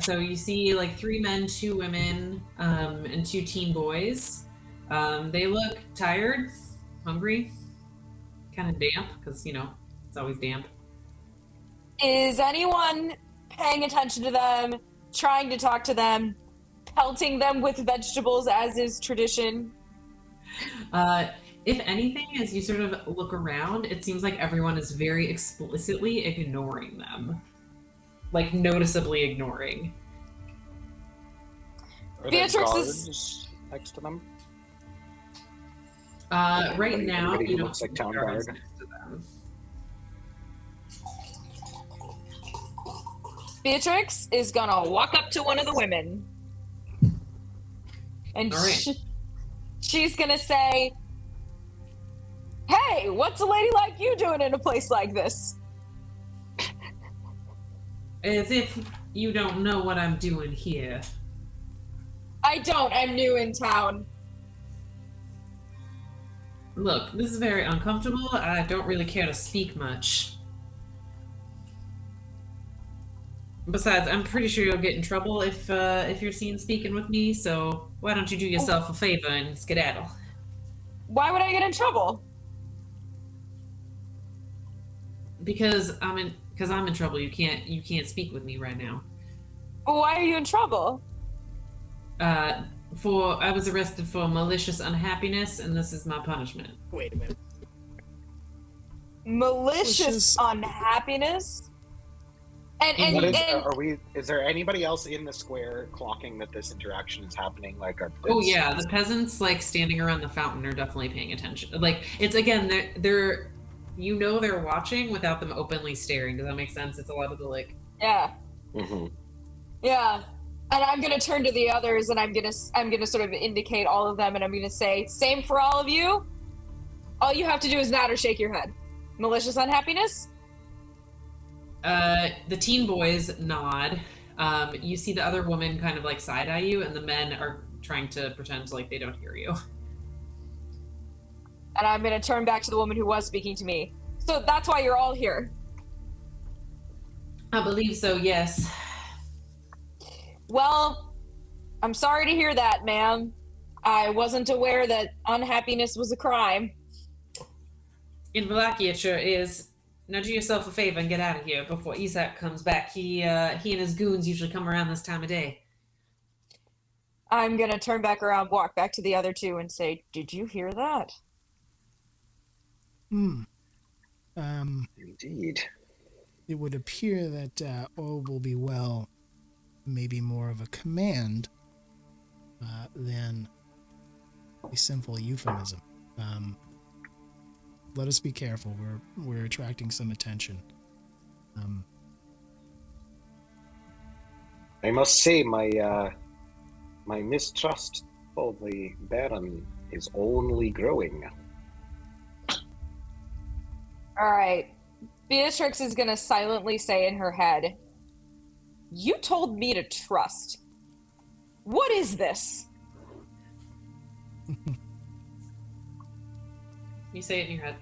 So you see like 3 men, 2 women, and 2 teen boys. They look tired, hungry, kind of damp, because, it's always damp.
Is anyone paying attention to them, trying to talk to them, pelting them with vegetables as is tradition?
If anything, as you sort of look around, it seems like everyone is very explicitly ignoring them. Like, noticeably ignoring.
Are
Beatrix
there guards next to them?
Right now,
anybody who looks like town guard?
Next to them.
Beatrix is gonna walk up to one of the women. And
All right.
she's gonna say, "Hey, what's a lady like you doing in a place like this?"
As if you don't know what I'm doing here.
I don't. I'm new in town.
Look, this is very uncomfortable. I don't really care to speak much. Besides, I'm pretty sure you'll get in trouble if you're seen speaking with me, so why don't you do yourself a favor and skedaddle?
Why would I get in trouble?
Because I'm in trouble. You can't speak with me right now.
Well, why are you in trouble?
I was arrested for malicious unhappiness, and this is my punishment.
Wait a minute.
Malicious unhappiness?
Is there anybody else in the square clocking that this interaction is happening?
Oh yeah, the peasants like standing around the fountain are definitely paying attention. Like it's again, they're they're watching without them openly staring. Does that make sense? It's a lot of the like.
Yeah.
Mm-hmm.
Yeah. And I'm gonna turn to the others, and I'm gonna sort of indicate all of them, and I'm gonna say, same for all of you. All you have to do is nod or shake your head. Malicious unhappiness?
The teen boys nod. You see the other woman kind of like side eye you, and the men are trying to pretend like they don't hear you.
And I'm gonna turn back to the woman who was speaking to me. So that's why you're all here.
I believe so, yes.
Well, I'm sorry to hear that, ma'am. I wasn't aware that unhappiness was a crime.
In Wallachia, it sure is. Now do yourself a favor and get out of here before Isaac comes back. He and his goons usually come around this time of day.
I'm gonna turn back around, walk back to the other two, and say, "Did you hear that?"
Indeed.
It would appear that all will be well, maybe more of a command than a simple euphemism. Let us be careful. We're attracting some attention.
I must say, my mistrust for the Baron is only growing.
All right. Beatrix is gonna silently say in her head, "You told me to trust. What is this?"
You say it in your head.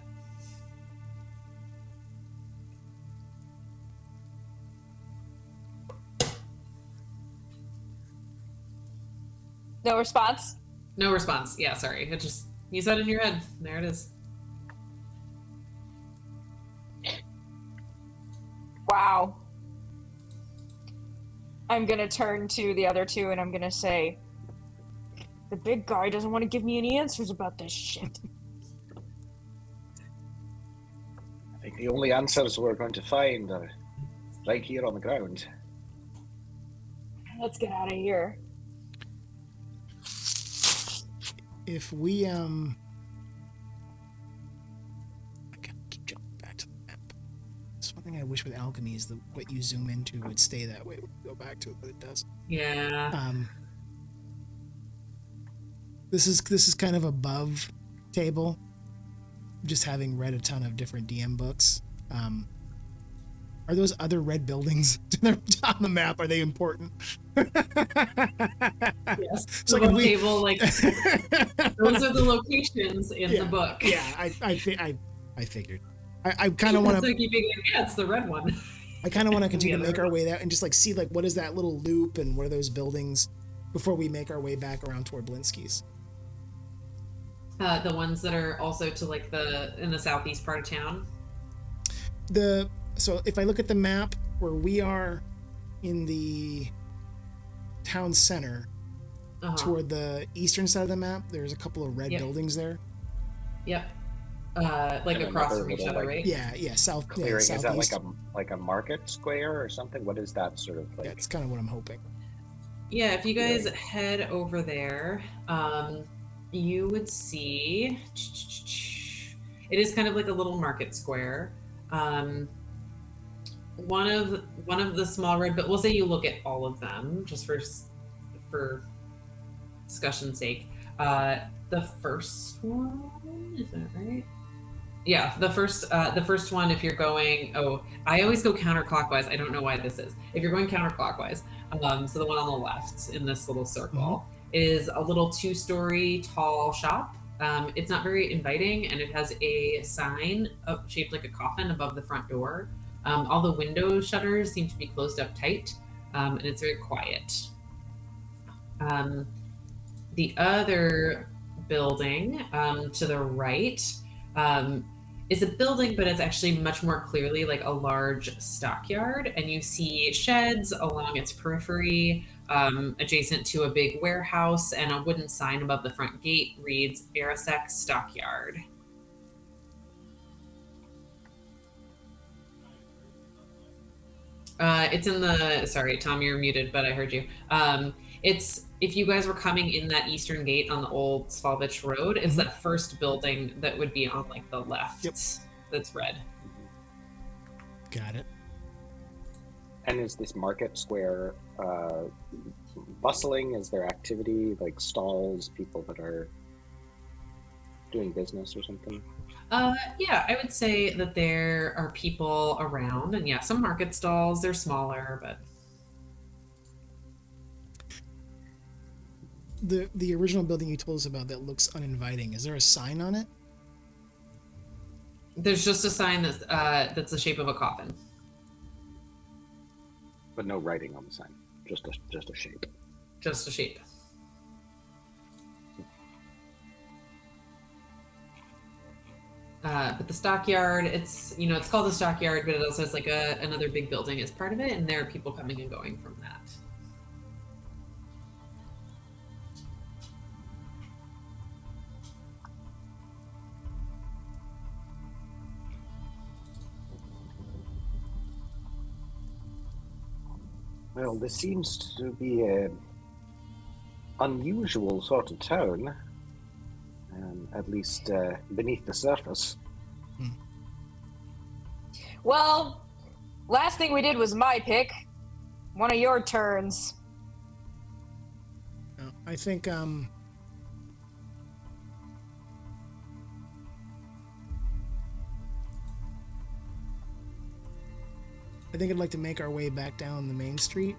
No response?
No response. Yeah, sorry. You said it in your head. There it is.
Wow. I'm gonna turn to the other two and I'm gonna say, the big guy doesn't want to give me any answers about this shit.
I think the only answers we're going to find are right here on the ground.
Let's get out of here.
If we I gotta keep jumping back to the map. That's one thing I wish with alchemy is that what you zoom into would stay that way when you go back to it, but it doesn't.
Yeah.
This is kind of above table. Just having read a ton of different DM books. Are those other red buildings on the map? Are they important?
Yes.
So
the
like
table, like those are the locations in the book.
Yeah, I figured. I kind of want to.
Yeah, it's the red one.
I kind of want to continue to make our way there and just like see like what is that little loop and what are those buildings before we make our way back around toward Blinsky's.
The ones that are also to like in the southeast part of town.
So if I look at the map where we are in the town center, toward the eastern side of the map, there's a couple of red buildings there.
Yep. Like across from each other, right?
Yeah, south.
Clearing,
yeah,
is that
southeast.
like a market square or something? What is that sort of like?
That's kind of what I'm hoping.
Yeah, if you guys head over there, you would see it is kind of like a little market square. One of the small red, but we'll say you look at all of them just for discussion's sake. The first one, is that right? Yeah, the first one. If you're going, I always go counterclockwise. I don't know why this is. If you're going counterclockwise, so the one on the left in this little circle is a little 2-story tall shop. It's not very inviting, and it has a sign shaped like a coffin above the front door. All the window shutters seem to be closed up tight, and it's very quiet. The other building to the right is a building, but it's actually much more clearly like a large stockyard, and you see sheds along its periphery, adjacent to a big warehouse, and a wooden sign above the front gate reads Arasek Stockyard. It's in the, sorry, Tom, you're muted, but I heard you. It's, if you guys were coming in that eastern gate on the old Svalvich Road, it's that first building that would be on like the left.
Yep.
That's red.
Got it.
And is this market square bustling? Is there activity, like stalls, people that are doing business or something?
Yeah, I would say that there are people around, and yeah, some market stalls. They're smaller, but
the original building you told us about that looks uninviting. Is there a sign on it?
there's just a sign that's the shape of a coffin.
But no writing on the sign. Just a shape.
Just a shape. But the stockyard, it's called the stockyard, but it also has like another big building as part of it, and there are people coming and going from that.
Well, this seems to be an unusual sort of town, at least beneath the surface.
Well, last thing we did was my pick. One of your turns.
I think I'd like to make our way back down the main street,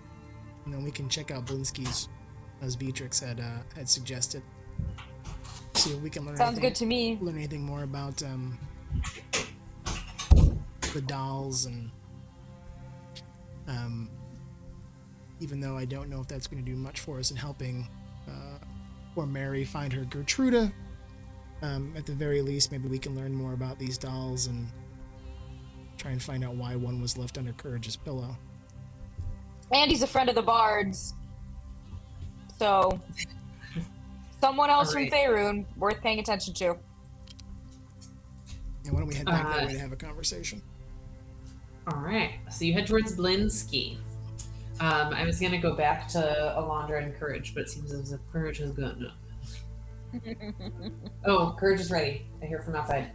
and then we can check out Blinsky's, as Beatrix had suggested. See if we can learn.
Sounds good to me.
Learn anything more about the dolls and even though I don't know if that's going to do much for us in helping poor Mary find her Gertruda. At the very least, maybe we can learn more about these dolls and try and find out why one was left under Courage's pillow.
And he's a friend of the Bards. So, someone else from Faerun worth paying attention to.
And why don't we head back that way to have a conversation?
All right. So you head towards Blinsky. I was going to go back to Elandra and Courage, but it seems as if Courage has gotten up. Oh, Courage is ready. I hear from outside.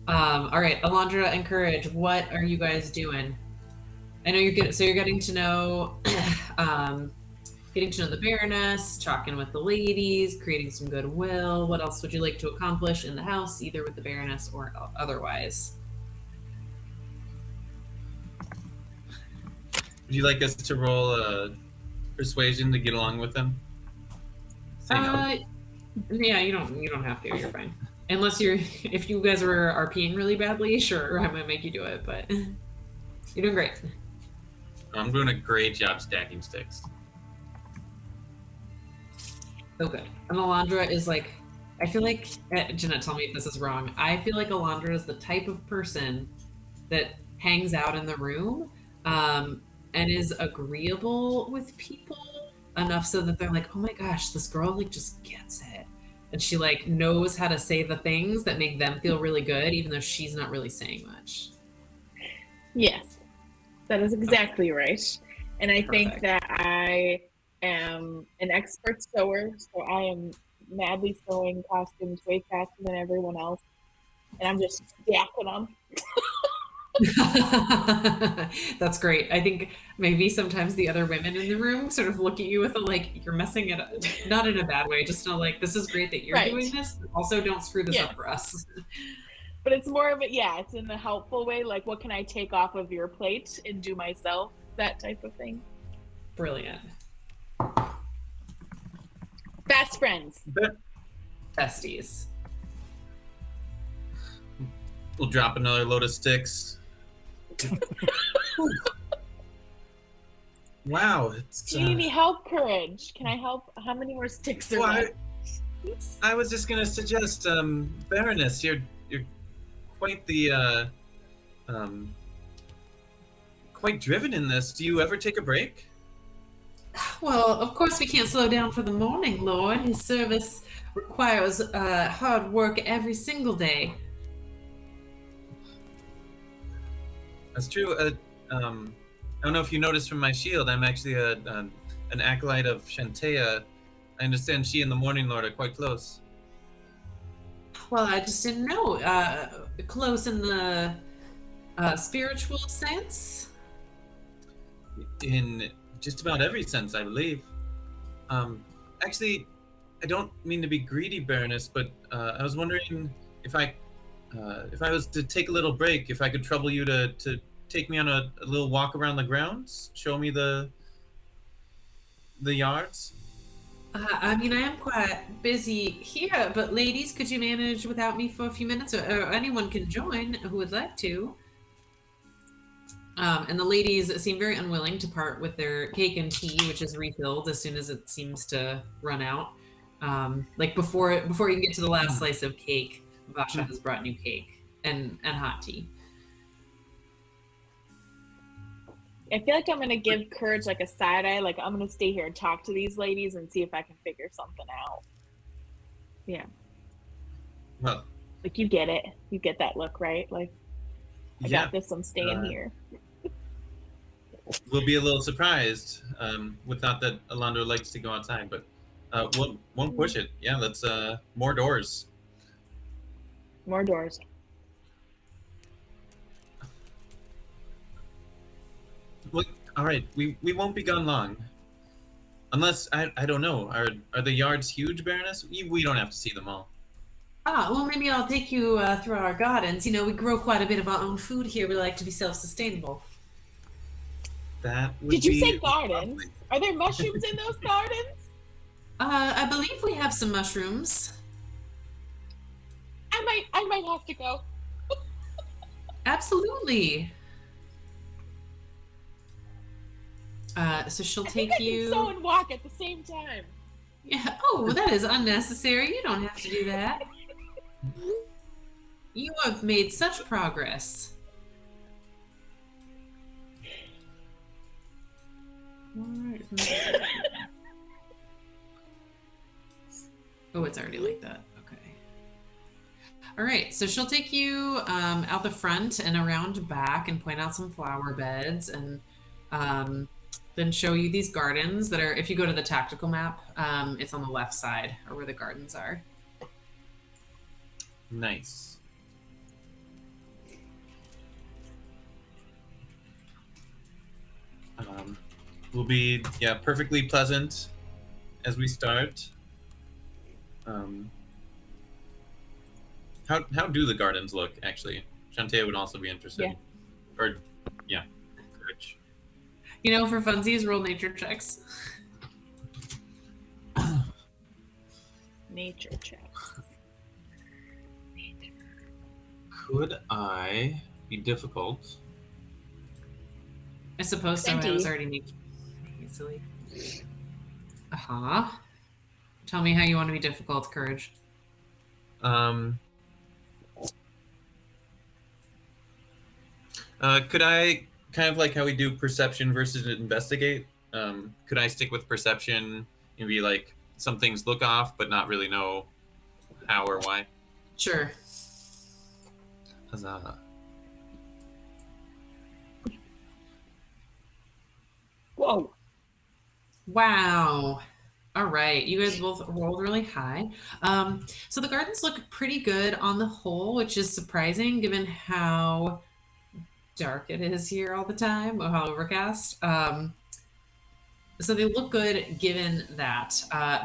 All right, Elandra and Courage, what are you guys doing? I know you're good. So you're getting to know, the Baroness, talking with the ladies, creating some goodwill. What else would you like to accomplish in the house, either with the Baroness or otherwise?
Would you like us to roll persuasion to get along with them? Say no.
Yeah, you don't have to. You're fine. Unless if you guys are RPing really badly, sure, I might make you do it, but you're doing great.
I'm doing a great job stacking sticks.
So good. And Elandra is like, I feel like, Jeanette, tell me if this is wrong. I feel like Elandra is the type of person that hangs out in the room and is agreeable with people enough so that they're like, oh my gosh, this girl like just gets it. And she like knows how to say the things that make them feel really good, even though she's not really saying much.
Yes, that is exactly right. And I think
Perfect.
that I am an expert sewer, so I am madly sewing costumes way faster than everyone else. And I'm just stacking them.
That's great. I think maybe sometimes the other women in the room sort of look at you with a like, you're messing it up, not in a bad way, just in a like, this is great that you're doing this, but also don't screw this up for us.
But it's more of a, it's in a helpful way, like what can I take off of your plate and do myself, that type of thing.
Brilliant.
Best friends.
Besties.
We'll drop another load of sticks. Wow.
Do you need any help, Courage? Can I help? How many more sticks are left?
I was just gonna suggest, Baroness, you're quite the quite driven in this. Do you ever take a break?
Well, of course we can't slow down for the morning, Lord. His service requires hard work every single day.
That's true. I don't know if you noticed from my shield, I'm actually an acolyte of Shantea. I understand she and the Morning Lord are quite close.
Well, I just didn't know. Close in the spiritual sense?
In just about every sense, I believe. Actually, I don't mean to be greedy, Baroness, but I was wondering if I was to take a little break, if I could trouble you to take me on a little walk around the grounds, show me the yards.
I mean, I am quite busy here, but ladies, could you manage without me for a few minutes? Or anyone can join who would like to. And the ladies seem very unwilling to part with their cake and tea, which is refilled as soon as it seems to run out. Like before you can get to the last slice of cake, Vasha has brought new cake and hot tea.
I feel like I'm going to give Courage like a side eye. Like I'm going to stay here and talk to these ladies and see if I can figure something out. Yeah.
Well,
like you get it. You get that look, right? Like I got this. I'm staying here.
We'll be a little surprised. Not that Elandra likes to go outside, but won't push it. Yeah, let's more doors.
More doors.
Well, all right, we won't be gone long. Unless, I don't know, are the yards huge, Baroness? We don't have to see them all.
Well, maybe I'll take you through our gardens. You know, we grow quite a bit of our own food here. We like to be self-sustainable.
That would
Did you
be
say gardens?
lovely.
Are there mushrooms in those gardens?
I believe we have some mushrooms.
I might have to go.
Absolutely. So she'll take
I can
you.
sew and walk at the same time.
Yeah. Oh, that is unnecessary. You don't have to do that. You have made such progress. Oh, it's already like that. Okay. All right. So she'll take you out the front and around back and point out some flower beds and then show you these gardens that are, if you go to the tactical map, it's on the left side or where the gardens are.
Nice. Will be perfectly pleasant as we start. How do the gardens look actually? Shantae would also be interested.
Yeah.
Or Courage.
You know, for funsies, roll nature checks.
Nature checks.
Could I be difficult?
I suppose so. I
20.
was already making silly. Tell me how you want to be difficult, Courage.
Could I, kind of like how we do perception versus investigate, could I stick with perception and be like, some things look off, but not really know how or why?
Sure.
Huzzah.
Whoa.
Wow. All right. You guys both rolled really high. So the gardens look pretty good on the whole, which is surprising given how dark it is here all the time, or how overcast. So they look good given that,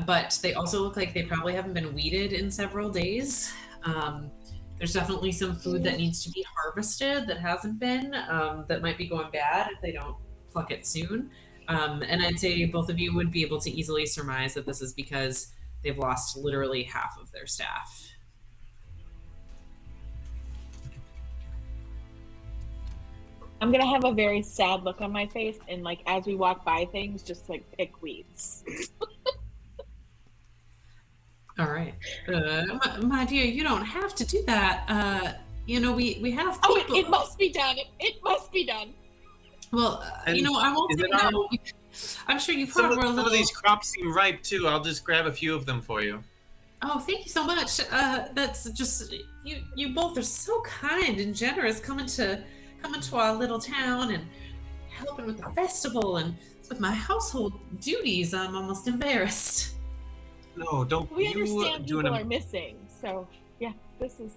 but they also look like they probably haven't been weeded in several days. There's definitely some food that needs to be harvested that hasn't been, that might be going bad if they don't pluck it soon. And I'd say both of you would be able to easily surmise that this is because they've lost literally half of their staff.
I'm gonna have a very sad look on my face, and like as we walk by things, just like pick weeds.
All right, my dear, you don't have to do that. You know, we have people.
Oh, it must be done. It must be done.
Well, you know, I won't say no. I'm sure you probably were a little.
Some of these crops seem ripe too. I'll just grab a few of them for you.
Oh, thank you so much. That's just you both are so kind and generous coming to our little town and helping with the festival, and with my household duties, I'm almost embarrassed.
No, don't.
We understand people are missing, so yeah, this is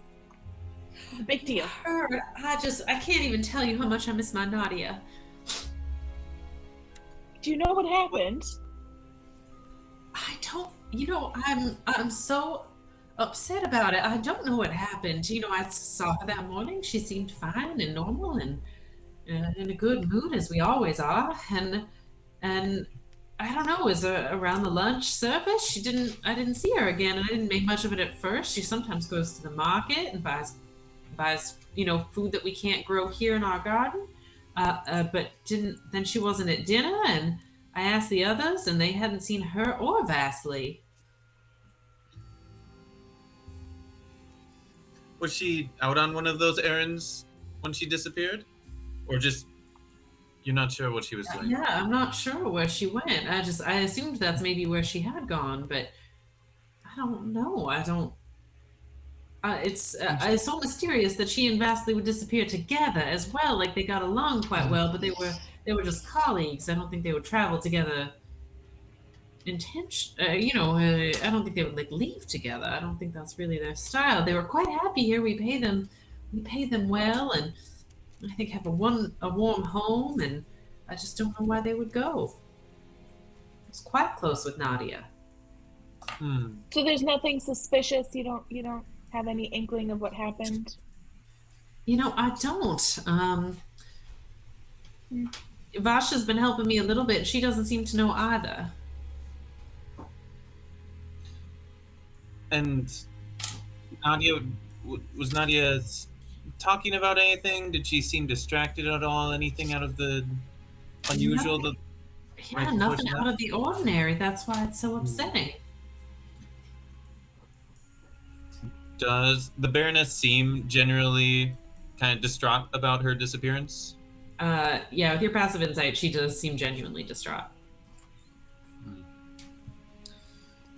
a big deal.
I can't even tell you how much I miss my Nadia.
Do you know what happened?
I don't. You know, I'm so upset about it. I don't know what happened. You know, I saw her that morning. She seemed fine and normal and in a good mood, as we always are. And I don't know, it was around the lunch service. I didn't see her again, and I didn't make much of it at first. She sometimes goes to the market and buys food that we can't grow here in our garden. But then she wasn't at dinner, and I asked the others, and they hadn't seen her or Vasily.
Was she out on one of those errands when she disappeared? Or just, you're not sure what she was doing?
Yeah, I'm not sure where she went. I assumed that's maybe where she had gone, but I don't know. It's so mysterious that she and Vasily would disappear together as well. Like they got along quite well, but they were just colleagues. I don't think they would travel together. I don't think they would leave together. I don't think that's really their style. They were quite happy here. We pay them well, and I think have a warm home. And I just don't know why they would go. It's quite close with Nadia.
So there's nothing suspicious. You don't have any inkling of what happened?
You know, I don't. Vasha's been helping me a little bit. She doesn't seem to know either.
And Nadia, Was Nadia talking about anything? Did she seem distracted at all? Anything out of the unusual?
Yeah, nothing out of the ordinary. That's why it's so upsetting.
Does the Baroness seem generally kind of distraught about her disappearance?
Yeah, with your passive insight, she does seem genuinely distraught.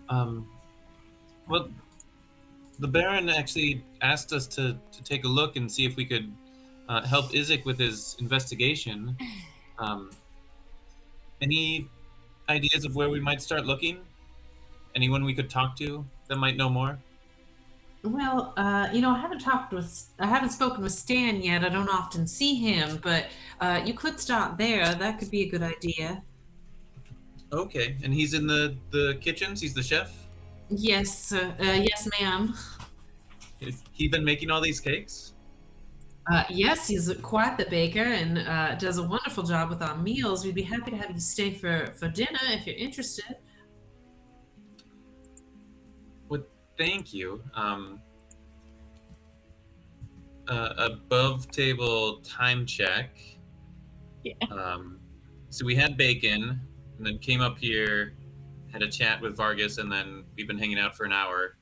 Well, the Baron actually asked us to take a look and see if we could help Isaac with his investigation. Any ideas of where we might start looking? Anyone we could talk to that might know more?
Well, I haven't spoken with Stan yet. I don't often see him, but you could start there. That could be a good idea.
Okay, and he's in the kitchens? He's the chef?
Yes, yes, ma'am.
Has he been making all these cakes?
Yes, he's quite the baker and does a wonderful job with our meals. We'd be happy to have you stay for dinner if you're interested.
Well, thank you. Above table time check.
Yeah.
So we had bacon, and then came up here, had a chat with Vargas, and then we've been hanging out for an hour,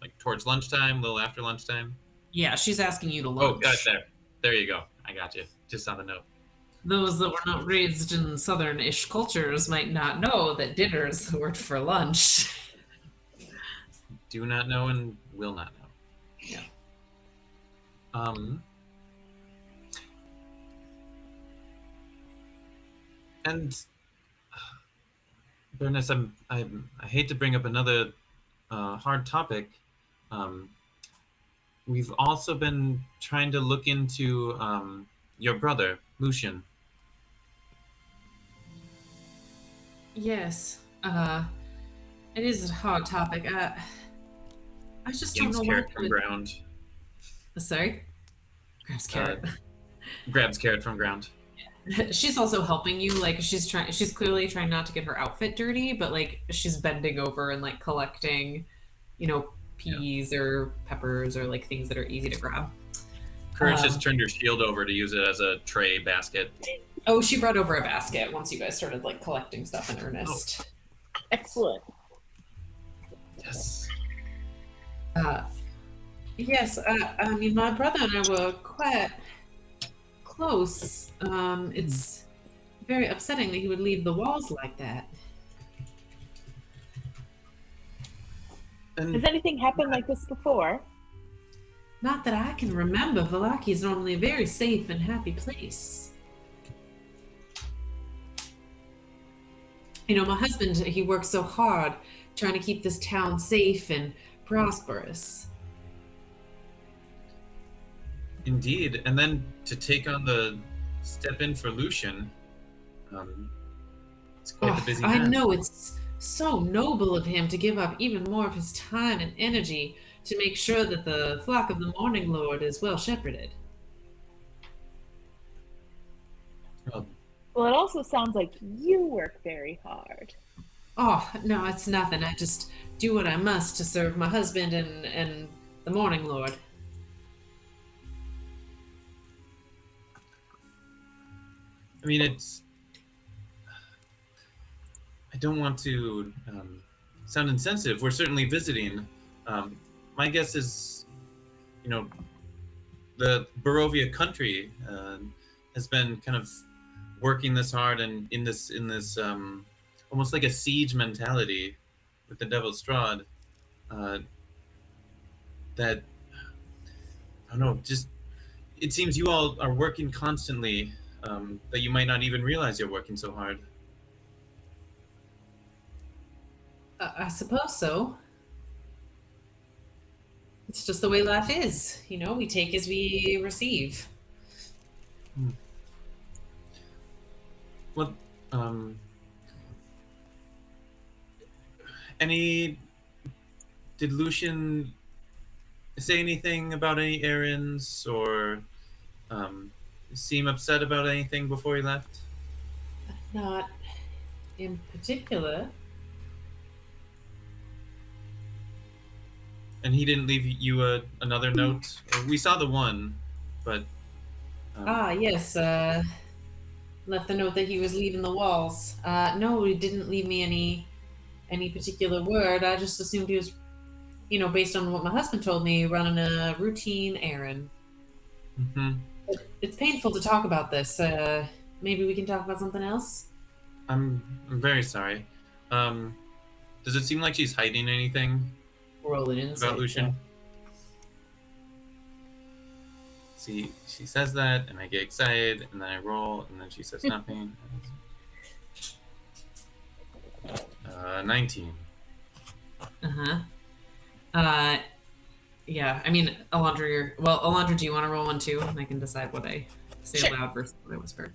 like towards lunchtime, a little after lunchtime.
Yeah, she's asking you to lunch.
Oh, got it, there you go. I got you. Just on the note.
Those that were not raised in southern-ish cultures might not know that dinner is the word for lunch.
Do not know and will not know.
Yeah.
And Baroness, I hate to bring up another hard topic. We've also been trying to look into your brother, Lucian.
Yes. It is a hard topic. I just don't know
carrot
what
from ground.
Sorry? Grabs carrot.
Grabs carrot from ground.
She's also helping you. Like, she's clearly trying not to get her outfit dirty, but like she's bending over and like collecting, peas or peppers or like things that are easy to grab.
Courage has turned her shield over to use it as a tray basket.
Oh, she brought over a basket once you guys started like collecting stuff in earnest.
Oh. Excellent.
Yes.
Yes, I mean, my brother and I were quite close. It's very upsetting that he would leave the walls like that.
Has anything happened like this before?
Not that I can remember. Vallaki is normally a very safe and happy place. My husband, he works so hard trying to keep this town safe and prosperous.
Indeed, and then to take on the step in for Lucian, it's quite the busy man.
I know, it's so noble of him to give up even more of his time and energy to make sure that the flock of the Morning Lord is well shepherded.
Well, it also sounds like you work very hard.
Oh, no, it's nothing. I just do what I must to serve my husband and the Morning Lord.
I mean, I don't want to sound insensitive. We're certainly visiting. My guess is, the Barovia country has been kind of working this hard and in this almost like a siege mentality with the Devil's Strahd. That I don't know. Just it seems you all are working constantly. That you might not even realize you're working so hard.
I suppose so. It's just the way life is. We take as we receive.
Well, did Lucian say anything about any errands or seem upset about anything before he left?
Not in particular.
And he didn't leave you another note? Or we saw the one, but...
Yes. Left the note that he was leaving the walls. No, he didn't leave me any particular word. I just assumed he was, based on what my husband told me, running a routine errand.
Mm-hmm.
It's painful to talk about this. Maybe we can talk about something else?
I'm very sorry. Does it seem like she's hiding anything
Roll it in.
about Lucian? See, she says that, and I get excited, and then I roll, and then she says nothing. 19.
Yeah, I mean, Elandra, do you want to roll one too? And I can decide what I say aloud versus what I whisper.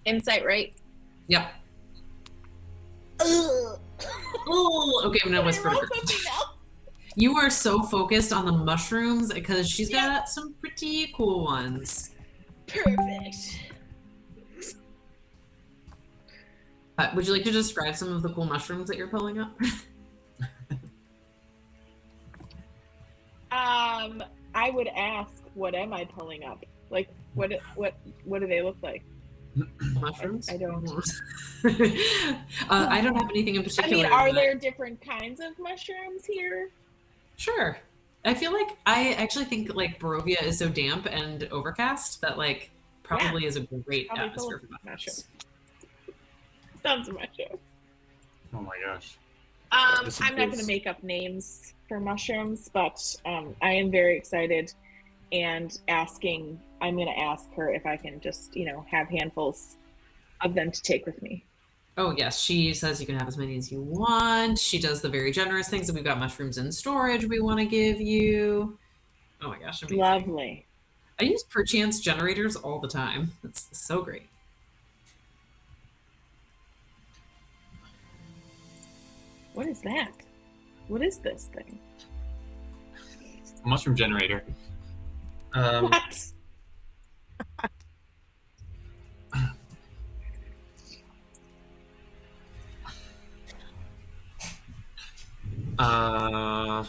Insight, right?
Yep. Oh, okay, I'm gonna whisper to her. You are so focused on the mushrooms because she's got some pretty cool ones.
Perfect.
Would you like to describe some of the cool mushrooms that you're pulling up?
I would ask, what am I pulling up? Like, what do they look like?
Mushrooms?
I don't.
I don't have anything in
I
particular.
mean, are there different kinds of mushrooms here?
Sure. I feel like I actually think like Barovia is so damp and overcast that like probably is a great
Probably
atmosphere for
full of
mushrooms.
Tons of mushrooms.
Oh my gosh.
I'm not going to make up names for mushrooms, but I am very excited and I'm going to ask her if I can just, have handfuls of them to take with me.
Oh, yes. She says you can have as many as you want. She does the very generous things. We've got mushrooms in storage we want to give you. Oh my gosh. Amazing.
Lovely.
I use perchance generators all the time. It's so great.
What is that? What is this thing?
Mushroom generator.
What? I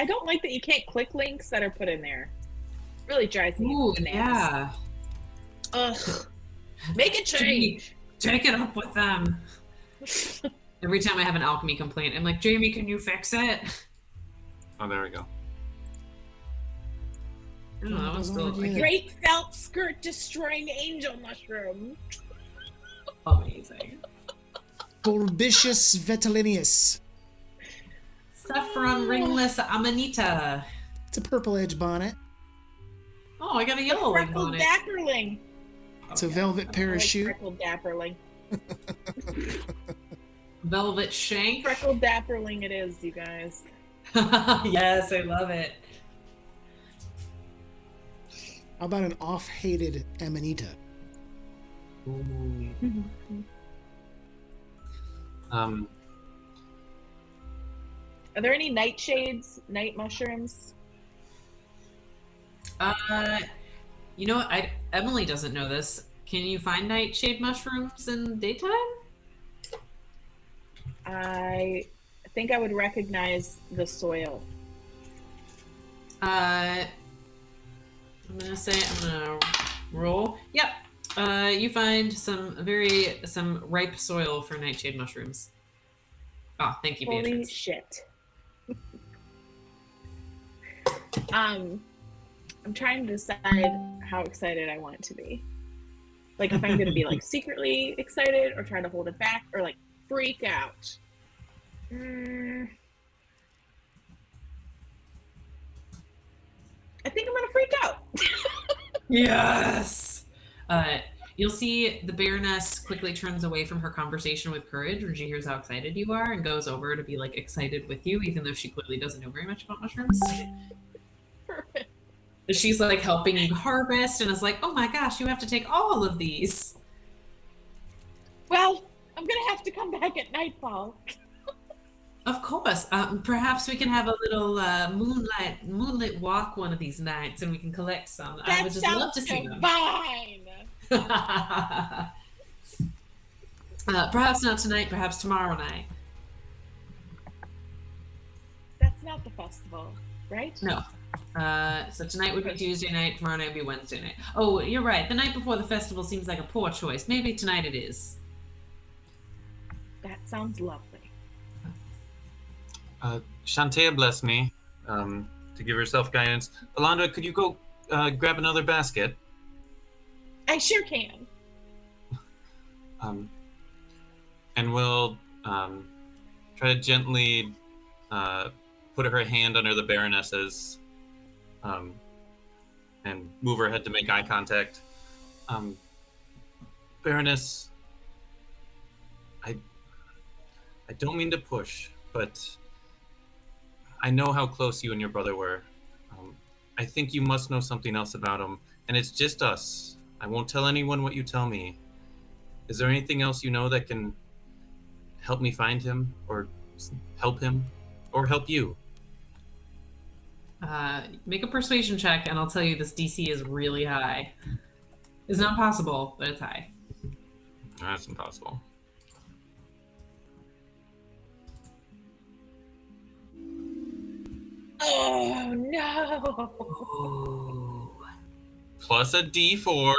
don't like that you can't click links that are put in there. Really drives me bananas.
Yeah.
Ugh. Make a change.
Take it up with them. Every time I have an alchemy complaint, I'm like, Jaime, can you fix it?
Oh, there we go.
Oh, that was still
Great felt skirt destroying angel mushroom.
amazing.
Bulbicious Vetelinius.
Saffron ringless amanita.
It's a purple edge bonnet.
Oh, I got a yellow ring on
Freckled
it.
dapperling.
It's a velvet parachute.
Freckled dapperling.
Velvet shank.
Freckled dapperling it is, you guys.
Yes, I love it.
How about an off-hated Amanita?
Are there any nightshades, night mushrooms?
You know what? Emily doesn't know this. Can you find nightshade mushrooms in daytime?
I think I would recognize the soil.
I'm gonna roll. Yep. You find some ripe soil for nightshade mushrooms. Oh, thank you,
Holy
Beatrix.
shit. I'm trying to decide how excited I want it to be. Like if I'm gonna be like secretly excited or try to hold it back or like freak out. I think I'm gonna freak out.
Yes. You'll see the Baroness quickly turns away from her conversation with Courage when she hears how excited you are and goes over to be like excited with you, even though she clearly doesn't know very much about mushrooms.
Perfect.
She's like helping you harvest and is like, oh my gosh, you have to take all of these.
Well, I'm gonna have to come back at nightfall.
Of course. Perhaps we can have a little moonlit walk one of these nights and we can collect some.
That
I would just love to see them.
Fine.
Perhaps not tonight, perhaps tomorrow night.
That
It's not the festival, right?
No. So tonight would be Tuesday night, tomorrow night would be Wednesday night. Oh, you're right. The night before the festival seems like a poor choice. Maybe tonight it is.
That sounds lovely.
Shantea bless me, to give herself guidance. Elandra, could you go grab another basket?
I sure can.
And we'll try to gently put her hand under the Baroness's and move her head to make eye contact. Baroness, I don't mean to push, but I know how close you and your brother were. I think you must know something else about him, and it's just us. I won't tell anyone what you tell me. Is there anything else you know that can help me find him, or help him, or help you?
Make a persuasion check, and I'll tell you this DC is really high. It's not possible, but it's high.
That's impossible.
Oh no!
Plus a D4.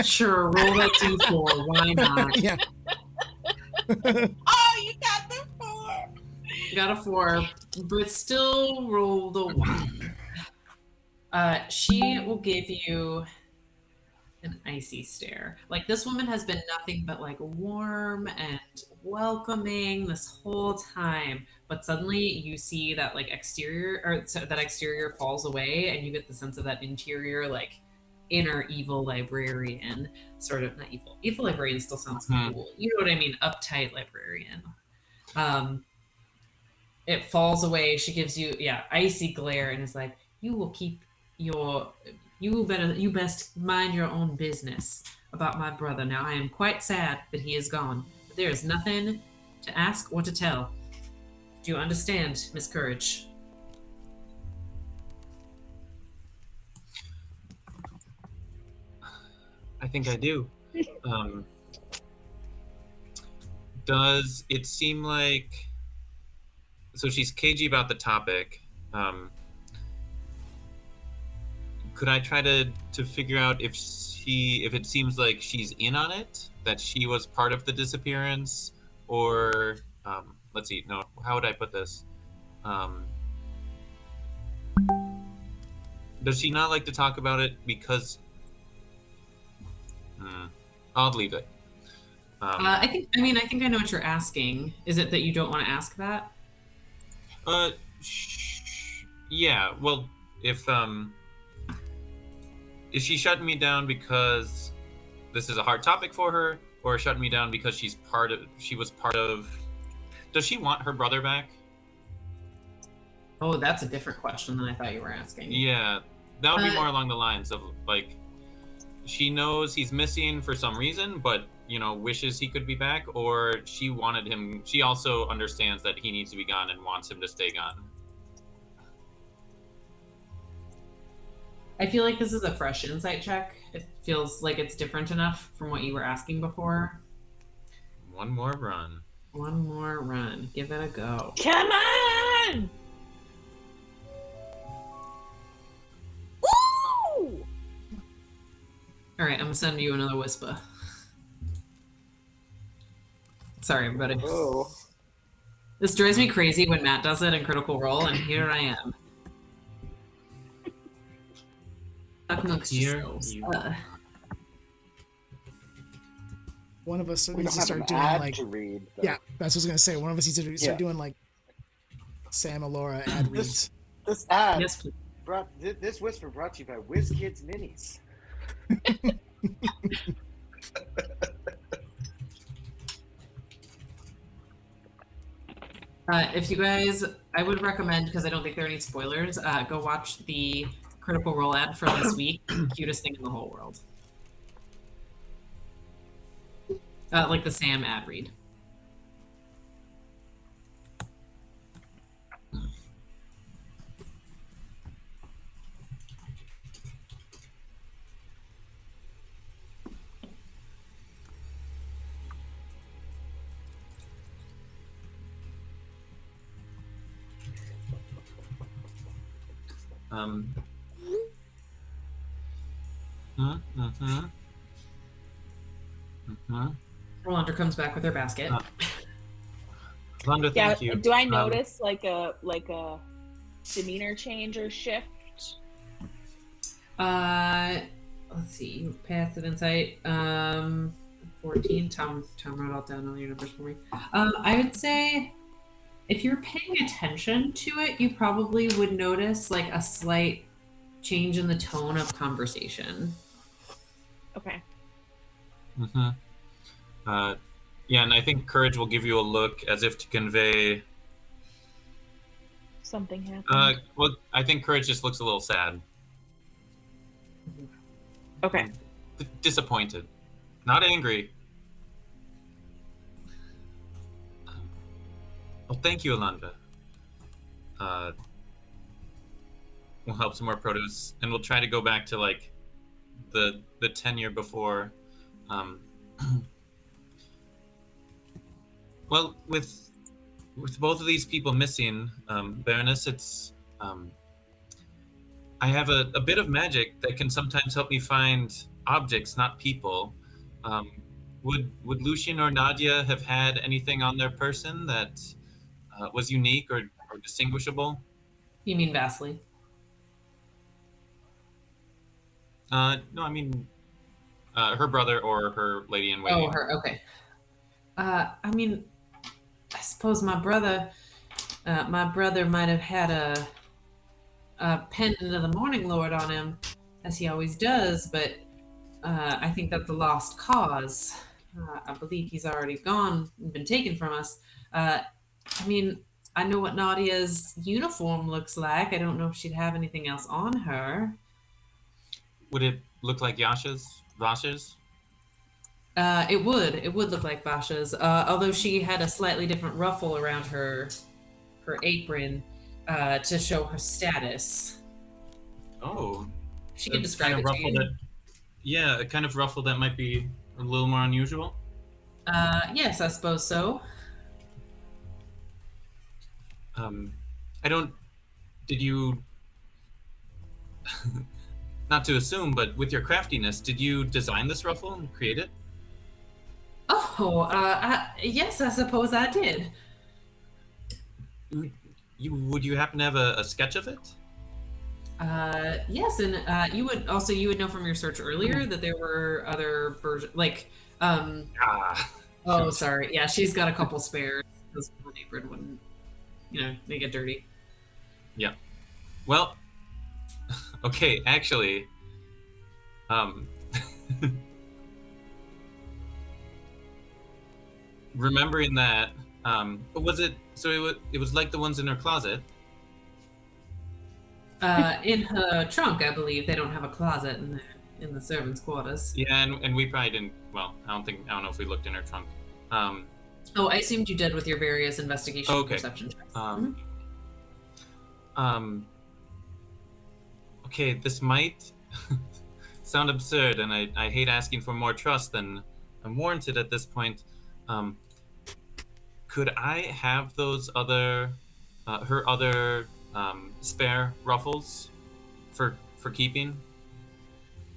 Sure, roll that D4. Why not?
Yeah.
Oh, you got the 4.
Got a 4, but still rolled a 1. She will give you an icy stare. Like, this woman has been nothing but like warm and welcoming this whole time, but suddenly you see that like exterior, or so that exterior falls away, and you get the sense of that interior, like inner evil librarian, sort of. Not evil librarian still sounds cool, you know what I mean, uptight librarian. It falls away. She gives you icy glare and is like, you best mind your own business about my brother. Now I am quite sad that he is gone, but there is nothing to ask or to tell. Do you understand, Miss Courage?
I think I do. Does it seem like... So she's cagey about the topic. Could I try to figure out if it seems like she's in on it, that she was part of the disappearance, or let's see, no, how would I put this? Does she not like to talk about it because... I'll leave it.
I think I know what you're asking. Is it that you don't want to ask that?
Yeah. Well, if is she shutting me down because this is a hard topic for her, or shutting me down because she was part of? Does she want her brother back?
Oh, that's a different question than I thought you were asking.
Yeah, that would be more along the lines of like, she knows he's missing for some reason, but wishes he could be back, or she wanted him. She also understands that he needs to be gone and wants him to stay gone.
I feel like this is a fresh insight check. It feels like it's different enough from what you were asking before.
One more run.
One more run. Give it a go.
Come on! Woo!
All right, I'm gonna send you another whisper. Sorry, everybody.
Oh.
This drives me crazy when Matt does it in Critical Role, and here I am.
One of us
We
needs to
don't have
start
an
doing
ad
like
to read. Though.
yeah, that's what I was gonna say. One of us needs to start doing like Sam and Laura ad reads.
This ad
Yes, please.
this whisper brought to you by WizKids Minis.
If you guys, I would recommend, because I don't think there are any spoilers, go watch the Critical Role ad for this week. Cutest thing in the whole world. Like the Sam ad read.
Um. Mm-hmm.
Elandra comes back with her basket.
Alondra,
Yeah.
thank you.
Do I notice like a demeanor change or shift?
Let's see. Passive insight. 14. Tom wrote all down all your numbers for me. I would say if you're paying attention to it, you probably would notice like a slight change in the tone of conversation.
Okay.
Mm-hmm. Yeah, and I think Courage will give you a look as if to convey.
Something happened.
Well, I think Courage just looks a little sad.
Okay.
Disappointed. Not angry. Well, thank you, Elandra. We'll help some more produce, and we'll try to go back to like the tenure before. Well, with both of these people missing, Baroness, it's I have a bit of magic that can sometimes help me find objects, not people. Would Lucian or Nadia have had anything on their person that was unique or distinguishable?
You mean Vasily?
No, I mean her brother or her lady in waiting.
Oh, her. Okay. I mean, I suppose my brother might have had a pendant of the Morning Lord on him, as he always does, but I think that's a lost cause. I believe he's already gone and been taken from us. I mean, I know what Nadia's uniform looks like. I don't know if she'd have anything else on her.
Would it look like Vasha's?
It would look like Vasha's, although she had a slightly different ruffle around her apron to show her status.
Oh.
She can describe it to you.
Yeah, a kind of ruffle that might be a little more unusual.
Yes, I suppose so.
Did you, not to assume, but with your craftiness, did you design this ruffle and create it?
Oh, yes, I suppose I did.
Would you happen to have a sketch of it?
Yes, and you would know from your search earlier that there were other versions, like, oh, sorry, yeah, she's got a couple spares because one apron wouldn't, they get dirty.
Yeah. Well, okay, actually, remembering that, was it? So it was like the ones in her closet.
In her trunk, I believe. They don't have a closet in the servants' quarters.
Yeah, and we probably didn't. Well, I don't know if we looked in her trunk.
Oh, I assumed you did with your various investigation and perception checks.
Okay, this might sound absurd, and I hate asking for more trust than I'm warranted at this point. Could I have those other, her other spare ruffles for keeping?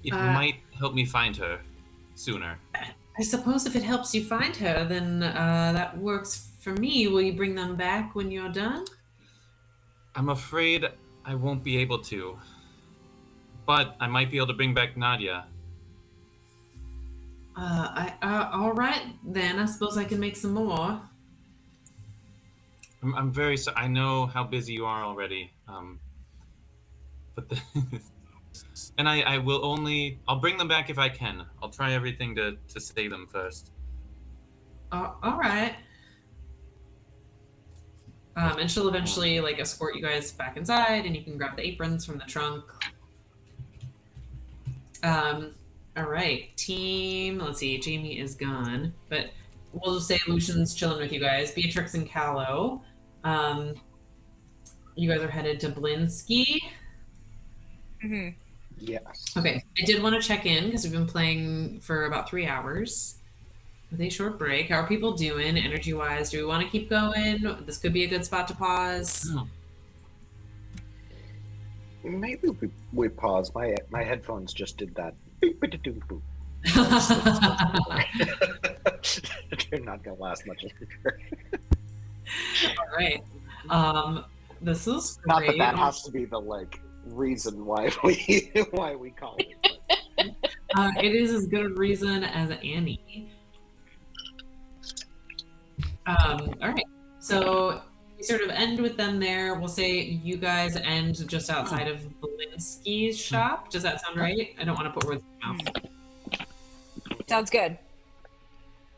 It might help me find her sooner.
I suppose if it helps you find her, then that works for me. Will you bring them back when you're done?
I'm afraid I won't be able to. But I might be able to bring back Nadia.
All right, then. I suppose I can make some more.
I'm very sorry. I know how busy you are already. But and I will I'll bring them back if I can. I'll try everything to save them first.
All right. And she'll eventually escort you guys back inside, and you can grab the aprons from the trunk. All right, team. Let's see. Jaime is gone, but we'll just say Lucian's chilling with you guys. Beatrix and Callow. You guys are headed to Blinsky.
Mm-hmm.
Yes.
Okay, I did want to check in because we've been playing for about 3 hours with a short break. How are people doing energy-wise? Do we want to keep going? This could be a good spot to pause.
Maybe we pause. My headphones just did that. They're not gonna last much longer.
All right. This is
Not
great.
that has to be the reason why we call it. But.
It is as good a reason as any. All right. So we sort of end with them there. We'll say you guys end just outside of Belinsky's shop. Does that sound right? I don't want to put words in your mouth.
Sounds good.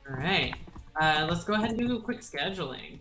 All right. Let's go ahead and do a quick scheduling.